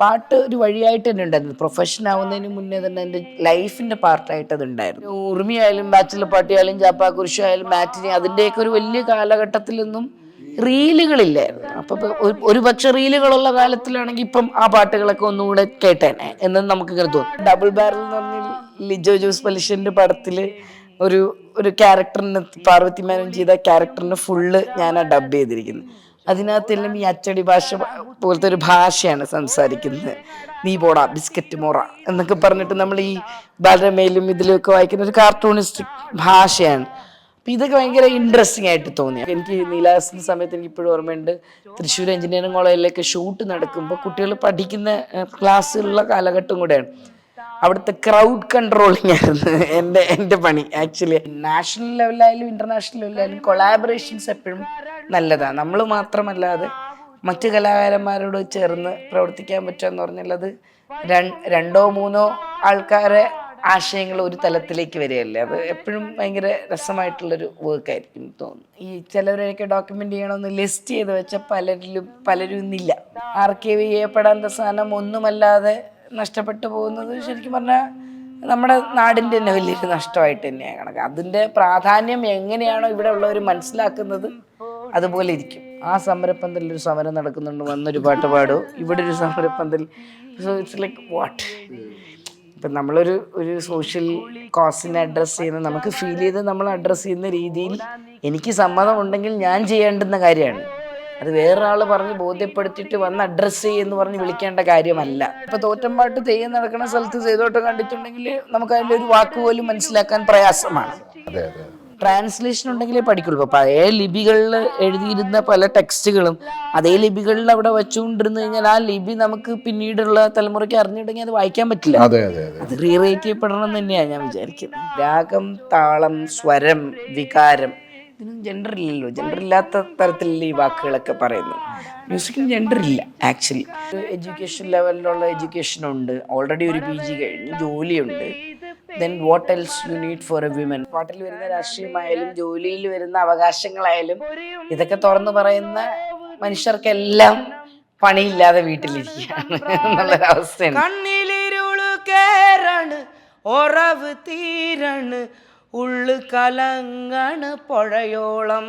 പാട്ട് ഒരു വഴിയായിട്ട് തന്നെ ഉണ്ടായിരുന്നു. പ്രൊഫഷൻ ആവുന്നതിന് മുന്നേ തന്നെ എൻ്റെ ലൈഫിൻ്റെ പാർട്ടായിട്ട് അത് ഉണ്ടായിരുന്നു. ഉറുമിയായാലും ബാച്ചിലർ പാട്ടിയായാലും ജാപ്പാ കുരിശായാലും മാറ്റിനി അതിൻ്റെയൊക്കെ ഒരു വലിയ കാലഘട്ടത്തിലൊന്നും റീലുകളില്ലായിരുന്നു. അപ്പം ഒരു പക്ഷെ റീലുകളുള്ള കാലത്തിലാണെങ്കിൽ ഇപ്പം ആ പാട്ടുകളൊക്കെ ഒന്നുകൂടെ കേട്ടേനെ എന്ന് നമുക്ക് ഇങ്ങനെ തോന്നും. ഡബിൾ ബാരൽ എന്ന് പറഞ്ഞ ലിജോ ജോസ് പലിശൻ്റെ പടത്തിൽ ഒരു ഒരു ക്യാരക്ടറിന് പാർവതി മേനോൻ ചെയ്ത ക്യാരക്ടറിന് ഫുള്ള് ഞാനാണ് ഡബ് ചെയ്തിരിക്കുന്നത്. അതിനകത്തെല്ലാം ഈ അച്ചടി ഭാഷ പോലത്തെ ഒരു ഭാഷയാണ് സംസാരിക്കുന്നത്. നീ പോടാ ബിസ്ക്കറ്റ് മോറ എന്നൊക്കെ പറഞ്ഞിട്ട് നമ്മൾ ഈ ബാലരമയിലും ഇതിലൊക്കെ വായിക്കുന്ന ഒരു കാർട്ടൂണിസ്റ്റിക് ഭാഷയാണ്. അപ്പം ഇതൊക്കെ ഭയങ്കര ഇൻട്രസ്റ്റിംഗ് ആയിട്ട് തോന്നി. എനിക്ക് നീലാസിൻ്റെ സമയത്ത് എനിക്ക് ഇപ്പോഴും ഓർമ്മയുണ്ട്, തൃശ്ശൂർ എഞ്ചിനീയറിംഗ് കോളേജിലേക്ക് ഷൂട്ട് നടക്കുമ്പോൾ കുട്ടികൾ പഠിക്കുന്ന ക്ലാസ്സുള്ള കാലഘട്ടം കൂടെയാണ്. അവിടുത്തെ ക്രൗഡ് കൺട്രോളിങ് ആയിരുന്നു എൻ്റെ പണി. ആക്ച്വലി നാഷണൽ ലെവലായാലും ഇൻ്റർനാഷണൽ ലെവലായാലും കൊളാബറേഷൻസ് എപ്പോഴും നല്ലതാണ്. നമ്മൾ മാത്രമല്ലാതെ മറ്റ് കലാകാരന്മാരോട് ചേർന്ന് പ്രവർത്തിക്കാൻ പറ്റുക എന്ന് പറഞ്ഞാൽ അത് രണ്ടോ മൂന്നോ ആൾക്കാരെ ആശയങ്ങൾ ഒരു തലത്തിലേക്ക് വരികയല്ലേ. അത് എപ്പോഴും ഭയങ്കര രസമായിട്ടുള്ളൊരു വർക്കായിരിക്കും തോന്നുന്നു. ഈ ചിലവരെയൊക്കെ ഡോക്യുമെൻ്റ് ചെയ്യണമെന്ന് ലിസ്റ്റ് ചെയ്ത് വെച്ച പലരും ഇന്നില്ല. ആർക്കൈവ് ചെയ്യപ്പെടാത്ത സാധനം ഒന്നുമല്ലാതെ നഷ്ടപ്പെട്ടു പോകുന്നത് ശരിക്കും പറഞ്ഞാൽ നമ്മുടെ നാടിൻ്റെ തന്നെ വലിയൊരു നഷ്ടമായിട്ട് തന്നെയാണ് കണക്ക്. അതിൻ്റെ പ്രാധാന്യം എങ്ങനെയാണോ ഇവിടെ ഉള്ളവർ മനസ്സിലാക്കുന്നത് അതുപോലെ ഇരിക്കും. ആ സമരപ്പന്തലിൽ ഒരു സമരം നടക്കുന്നുണ്ട്, വന്നൊരു പാട്ട് പാടും, ഇവിടെ ഒരു സമരപ്പന്തൽ. So it's like what. ഇപ്പം നമ്മളൊരു സോഷ്യൽ കോസിനെ അഡ്രസ്സ് ചെയ്യുന്ന, നമുക്ക് ഫീൽ ചെയ്ത് നമ്മൾ അഡ്രസ്സ് ചെയ്യുന്ന രീതിയിൽ എനിക്ക് സമ്മതം ഉണ്ടെങ്കിൽ ഞാൻ ചെയ്യേണ്ടുന്ന കാര്യമാണ്. അത് വേറൊരാൾ പറഞ്ഞ് ബോധ്യപ്പെടുത്തിയിട്ട് വന്ന് അഡ്രസ്സ് ചെയ്യുമെന്ന് പറഞ്ഞ് വിളിക്കേണ്ട കാര്യമല്ല. ഇപ്പം തോറ്റമ്പാട്ട് തെയ്യം നടക്കുന്ന സ്ഥലത്ത് ചെയ്തോട്ടം കണ്ടിട്ടുണ്ടെങ്കിൽ നമുക്ക് അതിൻ്റെ ഒരു വാക്ക് പോലും മനസ്സിലാക്കാൻ പ്രയാസമാണ്. ട്രാൻസ്ലേഷൻ ഉണ്ടെങ്കിലേ പഠിക്കുള്ളൂ. ഇപ്പോൾ പഴയ ലിപികളിൽ എഴുതിയിരുന്ന പല ടെക്സ്റ്റുകളും അതേ ലിപികളിൽ അവിടെ വെച്ചുകൊണ്ടിരുന്നു കഴിഞ്ഞാൽ ആ ലിപി നമുക്ക് പിന്നീടുള്ള തലമുറയ്ക്ക് അറിഞ്ഞിട്ടുണ്ടെങ്കിൽ അത് വായിക്കാൻ പറ്റില്ല. അത് റീറൈറ്റ് ചെയ്യപ്പെടണം എന്ന് തന്നെയാണ് ഞാൻ വിചാരിക്കുന്നത്. രാഗം, താളം, സ്വരം, വികാരം, ഇതിനും ജെൻഡർ ഇല്ലല്ലോ. ജെൻഡർ ഇല്ലാത്ത തരത്തിലല്ലേ ഈ വാക്കുകളൊക്കെ പറയുന്നത്. മ്യൂസിക്കിന് ജെൻഡർ ഇല്ല ആക്ച്വലി. എഡ്യൂക്കേഷൻ ലെവലിലുള്ള എഡ്യൂക്കേഷനുണ്ട്, ഓൾറെഡി ഒരു PG കഴിഞ്ഞ് ജോലിയുണ്ട്. Then what else you need for A women. പാട്ടിൽ വരുന്ന രാഷ്ട്രീയമായാലും ജോലിയിൽ വരുന്ന അവകാശങ്ങളായാലും ഇതൊക്കെ തുറന്നു പറയുന്ന മനുഷ്യർക്കെല്ലാം പണിയില്ലാതെ വീട്ടിലിരിക്കുകയാണ് എന്നുള്ളൊരവസ്ഥയാണ്. കണ്ണിലിരുള് കേറാണ്, ഉറവ് തീരാണ്, ഉള്ളു കലങ്ങണ് പുഴയോളം,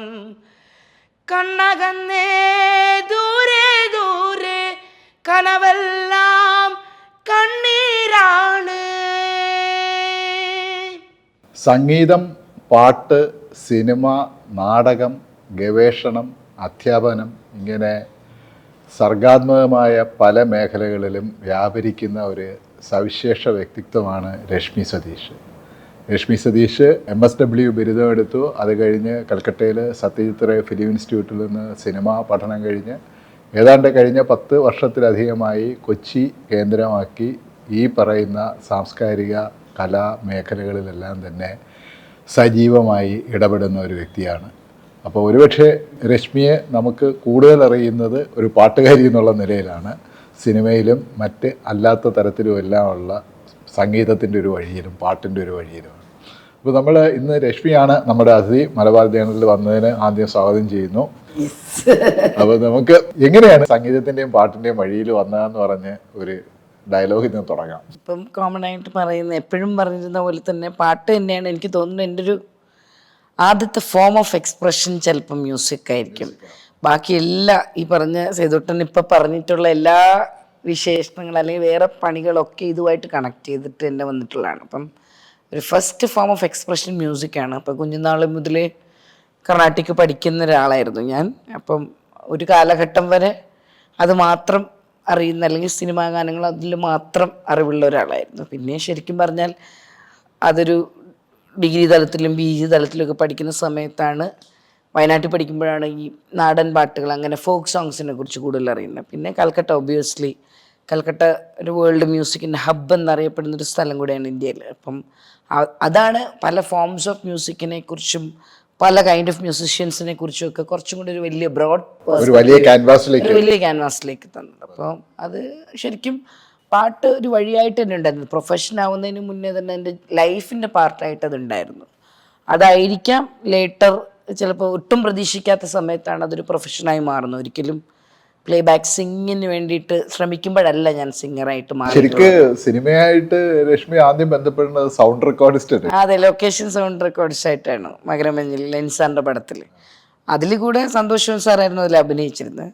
കണ്ണകന്നേ ദൂരെ ദൂരെ, കനവെല്ലാം കണ്ണീരാണ്. സംഗീതം, പാട്ട്, സിനിമ, നാടകം, ഗവേഷണം, അധ്യാപനം, ഇങ്ങനെ സർഗാത്മകമായ പല മേഖലകളിലും വ്യാപരിക്കുന്ന ഒരു സവിശേഷ വ്യക്തിത്വമാണ് രശ്മി സതീഷ്. രശ്മി സതീഷ് MSW ബിരുദം എടുത്തു. അത് കഴിഞ്ഞ് കൽക്കട്ടയിൽ സത്യജിത് റേ ഫിലിം ഇൻസ്റ്റിറ്റ്യൂട്ടിൽ നിന്ന് സിനിമാ പഠനം കഴിഞ്ഞ് ഏതാണ്ട് കഴിഞ്ഞ 10 വർഷത്തിലധികമായി കൊച്ചി കേന്ദ്രമാക്കി ഈ പറയുന്ന സാംസ്കാരിക കലാ മേഖലകളിലെല്ലാം തന്നെ സജീവമായി ഇടപെടുന്ന ഒരു വ്യക്തിയാണ്. അപ്പോൾ ഒരുപക്ഷെ രശ്മിയെ നമുക്ക് കൂടുതൽ അറിയുന്നത് ഒരു പാട്ടുകാരി എന്നുള്ള നിലയിലാണ്. സിനിമയിലും മറ്റ് അല്ലാത്ത തരത്തിലും എല്ലാമുള്ള സംഗീതത്തിൻ്റെ ഒരു വഴിയിലും പാട്ടിൻ്റെ ഒരു വഴിയിലുമാണ്. അപ്പോൾ നമ്മൾ ഇന്ന് രശ്മിയാണ് നമ്മുടെ അതിഥി. മലബാർ ധ്യാനത്തിൽ വന്നതിന് ആദ്യം സ്വാഗതം ചെയ്യുന്നു. അപ്പോൾ നമുക്ക് എങ്ങനെയാണ് സംഗീതത്തിൻ്റെയും പാട്ടിൻ്റെയും വഴിയിൽ വന്നതെന്ന് പറഞ്ഞ് ഒരു ഡയലോഗിൽ നിന്ന് തുടങ്ങാം. ഇപ്പം കോമൺ ആയിട്ട് പറയുന്ന, എപ്പോഴും പറഞ്ഞിരുന്ന പോലെ തന്നെ പാട്ട് തന്നെയാണ് എനിക്ക് തോന്നുന്നത് എൻ്റെ ഒരു ആദ്യത്തെ ഫോം ഓഫ് എക്സ്പ്രഷൻ. ചിലപ്പം മ്യൂസിക് ആയിരിക്കും. ബാക്കി എല്ലാ ഈ പറഞ്ഞ സേതുട്ടൻ ഇപ്പം പറഞ്ഞിട്ടുള്ള എല്ലാ വിശേഷണങ്ങൾ അല്ലെങ്കിൽ വേറെ പണികളൊക്കെ ഇതുമായിട്ട് കണക്ട് ചെയ്തിട്ട് തന്നെ വന്നിട്ടുള്ളതാണ്. അപ്പം ഒരു ഫസ്റ്റ് ഫോം ഓഫ് എക്സ്പ്രഷൻ മ്യൂസിക്കാണ്. അപ്പം കുഞ്ഞുനാൾ മുതലേ കർണാട്ടിക് പഠിക്കുന്ന ഒരാളായിരുന്നു ഞാൻ. അപ്പം ഒരു കാലഘട്ടം വരെ അത് മാത്രം അറിയുന്ന, അല്ലെങ്കിൽ സിനിമാ ഗാനങ്ങൾ അതിൽ മാത്രം അറിവുള്ള ഒരാളായിരുന്നു. പിന്നെ ശരിക്കും പറഞ്ഞാൽ അതൊരു ഡിഗ്രി തലത്തിലും PG തലത്തിലൊക്കെ പഠിക്കുന്ന സമയത്താണ്, വയനാട്ടിൽ പഠിക്കുമ്പോഴാണ് ഈ നാടൻ പാട്ടുകൾ, അങ്ങനെ ഫോക്ക് സോങ്സിനെ കുറിച്ച് കൂടുതൽ അറിയുന്നത്. പിന്നെ കൽക്കട്ട, ഒബ്വിയസ്ലി കൽക്കട്ട ഒരു വേൾഡ് മ്യൂസിക്കിൻ്റെ ഹബ്ബ് എന്നറിയപ്പെടുന്നൊരു സ്ഥലം കൂടെയാണ് ഇന്ത്യയിൽ. അപ്പം അതാണ് പല ഫോംസ് ഓഫ് മ്യൂസിക്കിനെ കുറിച്ചും പല കൈൻഡ് ഓഫ് മ്യൂസിഷ്യൻസിനെ കുറിച്ചും ഒക്കെ കുറച്ചും കൂടി ഒരു വലിയ ബ്രോഡ് വലിയ ക്യാൻവാസിലേക്ക് തന്നത്. അപ്പോൾ അത് ശരിക്കും പാട്ട് ഒരു വഴിയായിട്ട് തന്നെ ഉണ്ടായിരുന്നു. പ്രൊഫഷൻ ആവുന്നതിന് മുന്നേ തന്നെ എൻ്റെ ലൈഫിൻ്റെ പാർട്ടായിട്ട് അത് ഉണ്ടായിരുന്നു. അതായിരിക്കാം ലേറ്റർ ചിലപ്പോൾ ഒട്ടും പ്രതീക്ഷിക്കാത്ത സമയത്താണ് അതൊരു പ്രൊഫഷനായി മാറുന്നത്. ഒരിക്കലും പ്ലേ ബാക്ക് സിംഗിന് വേണ്ടിയിട്ട് ശ്രമിക്കുമ്പോഴല്ല ഞാൻ സിംഗറായിട്ട് മാറി. ശരിക്ക് സിനിമയായിട്ട് രശ്മി ആദ്യം ബന്ധപ്പെടുന്നത് സൗണ്ട് റെക്കോർഡിസ്റ്റ്. അതെ, ലൊക്കേഷൻ സൗണ്ട് റെക്കോർഡിസ്റ്റ് ആയിട്ടാണ് മകരമഞ്ഞിൽ ലെൻസാറിൻ്റെ പടത്തിൽ. അതിൽ കൂടെ സന്തോഷ് സാറായിരുന്നു അതിൽ അഭിനയിച്ചിരുന്നത്.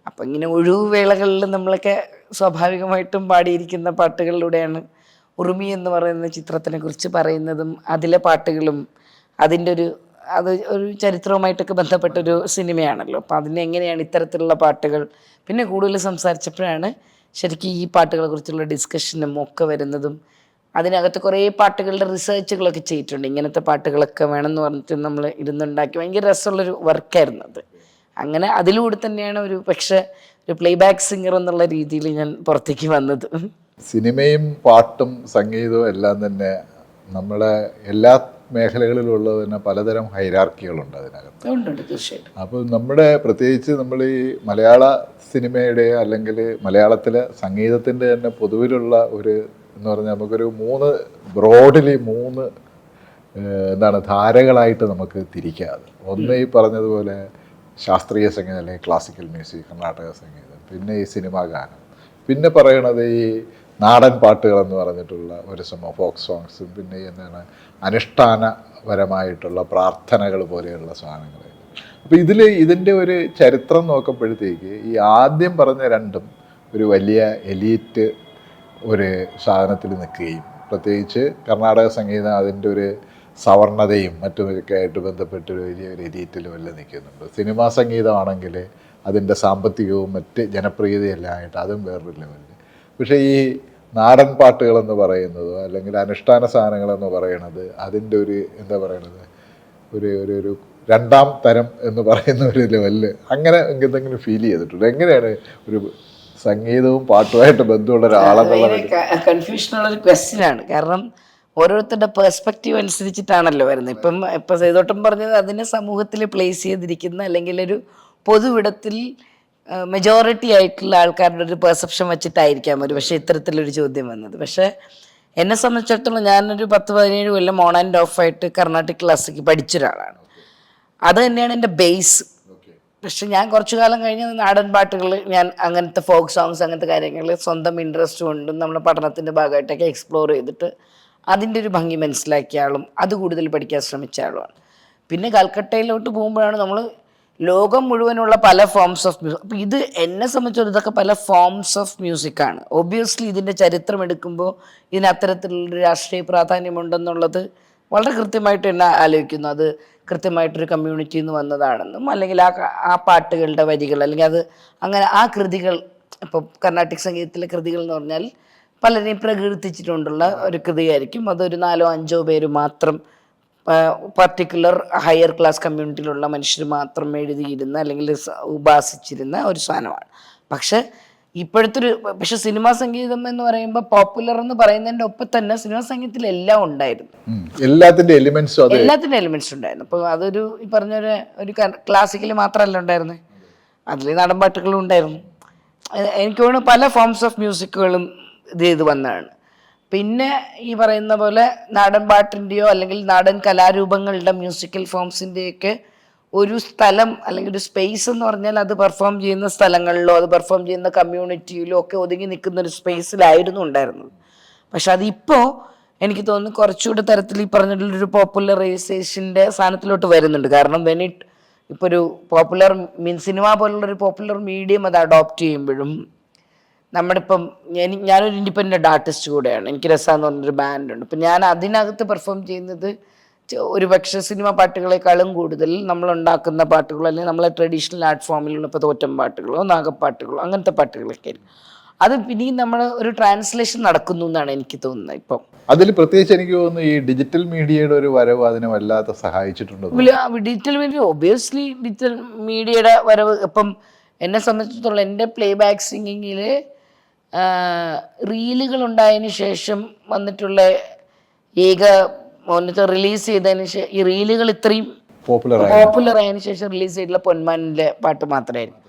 അപ്പം ഇങ്ങനെ ഒഴിവുവേളകളിൽ നമ്മളൊക്കെ സ്വാഭാവികമായിട്ടും പാടിയിരിക്കുന്ന പാട്ടുകളിലൂടെയാണ് ഉറുമി എന്ന് പറയുന്ന ചിത്രത്തിനെ കുറിച്ച് പറയുന്നതും അതിലെ പാട്ടുകളും അതിൻ്റെ അത് ഒരു ചരിത്രവുമായിട്ടൊക്കെ ബന്ധപ്പെട്ടൊരു സിനിമയാണല്ലോ. അപ്പം അതിനെങ്ങനെയാണ് ഇത്തരത്തിലുള്ള പാട്ടുകൾ, പിന്നെ കൂടുതൽ സംസാരിച്ചപ്പോഴാണ് ശരിക്കും ഈ പാട്ടുകളെ കുറിച്ചുള്ള ഡിസ്കഷനും ഒക്കെ വരുന്നതും. അതിനകത്ത് കുറേ പാട്ടുകളുടെ റിസർച്ചുകളൊക്കെ ചെയ്തിട്ടുണ്ട്. ഇങ്ങനത്തെ പാട്ടുകളൊക്കെ വേണമെന്ന് പറഞ്ഞിട്ട് നമ്മൾ ഇരുന്നുണ്ടാക്കി ഭയങ്കര രസമുള്ളൊരു വർക്കായിരുന്നു അത്. അങ്ങനെ അതിലൂടെ തന്നെയാണ് പക്ഷേ ഒരു പ്ലേ ബാക്ക് സിംഗർ എന്നുള്ള രീതിയിൽ ഞാൻ പുറത്തേക്ക് വന്നത്. സിനിമയും പാട്ടും സംഗീതവും എല്ലാം തന്നെ നമ്മളെ എല്ലാ മേഖലകളിലുള്ളത് തന്നെ പലതരം ഹൈറാർക്കികളുണ്ട് അതിനകത്ത്. ഉണ്ട് തീർച്ചയായിട്ടും. അപ്പോൾ നമ്മുടെ പ്രത്യേകിച്ച് നമ്മൾ ഈ മലയാള സിനിമയുടെ അല്ലെങ്കിൽ മലയാളത്തിലെ സംഗീതത്തിൻ്റെ തന്നെ പൊതുവിലുള്ള എന്ന് പറഞ്ഞാൽ നമുക്കൊരു ബ്രോഡിലി മൂന്ന് ധാരകളായിട്ട് നമുക്ക് തിരിക്കാതെ. ഒന്ന് ഈ പറഞ്ഞതുപോലെ ശാസ്ത്രീയ സംഗീതം അല്ലെങ്കിൽ ക്ലാസിക്കൽ മ്യൂസിക്, കർണാടക സംഗീതം, പിന്നെ ഈ സിനിമാ ഗാനം, പിന്നെ പറയണത് ഈ നാടൻ പാട്ടുകൾ എന്ന് പറഞ്ഞിട്ടുള്ള ഒരു ഫോക്ക് സോങ്സും, പിന്നെ അനുഷ്ഠാനപരമായിട്ടുള്ള പ്രാർത്ഥനകൾ പോലെയുള്ള സാധനങ്ങൾ. അപ്പോൾ ഇതിൻ്റെ ഒരു ചരിത്രം നോക്കുമ്പോഴത്തേക്ക് ഈ ആദ്യം പറഞ്ഞ രണ്ടും ഒരു വലിയ എലീറ്റ് സാധനത്തിൽ നിൽക്കുകയും, പ്രത്യേകിച്ച് കർണാടക സംഗീതം അതിൻ്റെ സവർണതയും മറ്റുമൊക്കെ ആയിട്ട് ബന്ധപ്പെട്ടൊരു വലിയൊരു എലീറ്റിലും എല്ലാം നിൽക്കുന്നുണ്ട്. സിനിമാ സംഗീതമാണെങ്കിൽ അതിൻ്റെ സാമ്പത്തികവും മറ്റ് ജനപ്രിയതയെല്ലാം ആയിട്ട് അതും വേറൊരു ലെവലിൽ. പക്ഷേ ഈ നാടൻ പാട്ടുകളെന്ന് പറയുന്നത് അല്ലെങ്കിൽ അനുഷ്ഠാന സാധനങ്ങളെന്ന് പറയുന്നത് അതിൻ്റെ ഒരു രണ്ടാം തരം എന്ന് പറയുന്ന ഒരു ലെവലിൽ അങ്ങനെ എന്തെങ്കിലും ഫീൽ ചെയ്തിട്ടുണ്ട്? എങ്ങനെയാണ് ഒരു സംഗീതവും പാട്ടുമായിട്ട് ബന്ധമുള്ള ഒരാളെന്നുള്ള കൺഫ്യൂഷനുള്ളൊരു ക്വസ്റ്റ്യനാണ്. കാരണം ഓരോരുത്തരുടെ പെർസ്പെക്റ്റീവ് അനുസരിച്ചിട്ടാണല്ലോ വരുന്നത്. ഇപ്പം സേതോട്ടം പറഞ്ഞത് അതിനെ സമൂഹത്തിൽ പ്ലേസ് ചെയ്തിരിക്കുന്ന അല്ലെങ്കിൽ ഒരു പൊതുവിടത്തിൽ മെജോറിറ്റി ആയിട്ടുള്ള ആൾക്കാരുടെ ഒരു പെർസെപ്ഷൻ വെച്ചിട്ടായിരിക്കാം പക്ഷേ ഇത്തരത്തിലൊരു ചോദ്യം വന്നത്. പക്ഷേ എന്നെ സംബന്ധിച്ചിടത്തോളം ഞാനൊരു 10-17 കൊല്ലം ഓൺ ആൻഡ് ഓഫ് ആയിട്ട് കർണാട്ടിക് ക്ലാസിക്ക് പഠിച്ച ഒരാളാണ്. അത് തന്നെയാണ് എൻ്റെ ബേസ്. പക്ഷെ ഞാൻ കുറച്ചു കാലം കഴിഞ്ഞ് നാടൻ പാട്ടുകൾ, ഞാൻ അങ്ങനത്തെ ഫോക്ക് സോങ്സ്, അങ്ങനത്തെ കാര്യങ്ങൾ സ്വന്തം ഇൻട്രസ്റ്റ് കൊണ്ടും നമ്മുടെ പഠനത്തിൻ്റെ ഭാഗമായിട്ടൊക്കെ എക്സ്പ്ലോർ ചെയ്തിട്ട് അതിൻ്റെ ഒരു ഭംഗി മനസ്സിലാക്കിയ ആളും അത് കൂടുതൽ പഠിക്കാൻ ശ്രമിച്ച ആളുമാണ്. പിന്നെ കൽക്കട്ടയിലോട്ട് പോകുമ്പോഴാണ് നമ്മൾ ലോകം മുഴുവനുള്ള പല ഫോംസ് ഓഫ് മ്യൂസിക്. അപ്പോൾ ഇത് എന്നെ സംബന്ധിച്ചോളം ഇതൊക്കെ പല ഫോംസ് ഓഫ് മ്യൂസിക്കാണ്. ഒബ്വിയസ്ലി ഇതിൻ്റെ ചരിത്രം എടുക്കുമ്പോൾ ഇതിന് അത്തരത്തിലുള്ളൊരു രാഷ്ട്രീയ പ്രാധാന്യമുണ്ടെന്നുള്ളത് വളരെ കൃത്യമായിട്ട് എന്നെ ആലോചിക്കുന്നു. അത് കൃത്യമായിട്ടൊരു കമ്മ്യൂണിറ്റിയിൽ നിന്ന് വന്നതാണെന്നും, അല്ലെങ്കിൽ ആ പാട്ടുകളുടെ വരികൾ, അല്ലെങ്കിൽ അത് അങ്ങനെ ആ കൃതികൾ, ഇപ്പോൾ കർണാട്ടിക് സംഗീതത്തിലെ കൃതികൾ എന്ന് പറഞ്ഞാൽ പലരെയും പ്രകീർത്തിച്ചിട്ടുള്ള ഒരു കൃതിയായിരിക്കും. അതൊരു 4-5 പേര് മാത്രം പർട്ടിക്കുലർ ഹയർ ക്ലാസ് കമ്മ്യൂണിറ്റിയിലുള്ള മനുഷ്യർ മാത്രം എഴുതിയിരുന്ന അല്ലെങ്കിൽ ഉപാസിച്ചിരുന്ന ഒരു സാധനമാണ്. പക്ഷെ സിനിമാ സംഗീതം എന്ന് പറയുമ്പോൾ പോപ്പുലർ എന്ന് പറയുന്നതിൻ്റെ ഒപ്പം തന്നെ സിനിമാ സംഗീതത്തിൽ എല്ലാം ഉണ്ടായിരുന്നു, എല്ലാത്തിൻ്റെ എലിമെന്റ്സ് ഉണ്ടായിരുന്നു. അപ്പോൾ അതൊരു ഈ ഒരു ക്ലാസിക്കൽ മാത്രമല്ല ഉണ്ടായിരുന്നത്, അതിൽ നാടൻ പാട്ടുകളും ഉണ്ടായിരുന്നു. എനിക്ക് തോന്നുന്നു പല ഫോംസ് ഓഫ് മ്യൂസിക്കുകളും ഇത് ചെയ്ത് വന്നതാണ്. പിന്നെ ഈ പറയുന്ന പോലെ നാടൻ പാട്ടിൻ്റെയോ അല്ലെങ്കിൽ നാടൻ കലാരൂപങ്ങളുടെ മ്യൂസിക്കൽ ഫോംസിൻ്റെയൊക്കെ ഒരു സ്ഥലം അല്ലെങ്കിൽ ഒരു സ്പേസ് എന്ന് പറഞ്ഞാൽ അത് പെർഫോം ചെയ്യുന്ന സ്ഥലങ്ങളിലോ അത് പെർഫോം ചെയ്യുന്ന കമ്മ്യൂണിറ്റിയിലോ ഒക്കെ ഒതുങ്ങി നിൽക്കുന്ന ഒരു സ്പേസിലായിരുന്നു ഉണ്ടായിരുന്നത്. പക്ഷെ അതിപ്പോൾ എനിക്ക് തോന്നുന്നു കുറച്ചുകൂടി തരത്തിൽ ഈ പറഞ്ഞിട്ടുള്ളൊരു പോപ്പുലറൈസേഷൻ്റെ സാധനത്തിലോട്ട് വരുന്നുണ്ട്. കാരണം ഇപ്പോൾ ഒരു പോപ്പുലർ സിനിമ പോലുള്ളൊരു പോപ്പുലർ മീഡിയം അത് അഡോപ്റ്റ് ചെയ്യുമ്പോഴും നമ്മളിപ്പം ഞാനൊരു ഇൻഡിപെൻഡൻ്റ് ആർട്ടിസ്റ്റ് കൂടെയാണ്. എനിക്ക് രസാന്ന് പറഞ്ഞൊരു ബാൻഡുണ്ട്. അപ്പം ഞാൻ അതിനകത്ത് പെർഫോം ചെയ്യുന്നത് ഒരു പക്ഷേ സിനിമ പാട്ടുകളെക്കാളും കൂടുതൽ നമ്മളുണ്ടാക്കുന്ന പാട്ടുകളോ അല്ലെങ്കിൽ നമ്മളെ ട്രഡീഷണൽ ആർട്ട് ഫോമിലുള്ള ഇപ്പോൾ തോറ്റം പാട്ടുകളോ നാഗപ്പാട്ടുകളോ അങ്ങനത്തെ പാട്ടുകളൊക്കെ ആയിരിക്കും. അത് പിന്നെയും നമ്മൾ ഒരു ട്രാൻസ്ലേഷൻ നടക്കുന്നു എന്നാണ് എനിക്ക് തോന്നുന്നത്. ഇപ്പം അതിൽ പ്രത്യേകിച്ച് എനിക്ക് തോന്നുന്നു ഈ ഡിജിറ്റൽ മീഡിയയുടെ ഒരു വരവ് അതിനെ വല്ലാതെ സഹായിച്ചിട്ടുണ്ട്. ഡിജിറ്റൽ മീഡിയയുടെ വരവ് ഇപ്പം എന്നെ സംബന്ധിച്ചിടത്തോളം എൻ്റെ പ്ലേ ബാക്ക് സിംഗിങ്ങിൽ റീലുകൾ ഉണ്ടായതിന് ശേഷം വന്നിട്ടുള്ള റിലീസ് ചെയ്തതിന് ശേഷം ഈ റീലുകൾ ഇത്രയും പോപ്പുലർ ആയതിനു ശേഷം റിലീസ് ചെയ്തിട്ടുള്ള പൊന്മാനിലെ പാട്ട് മാത്രമായിരുന്നു.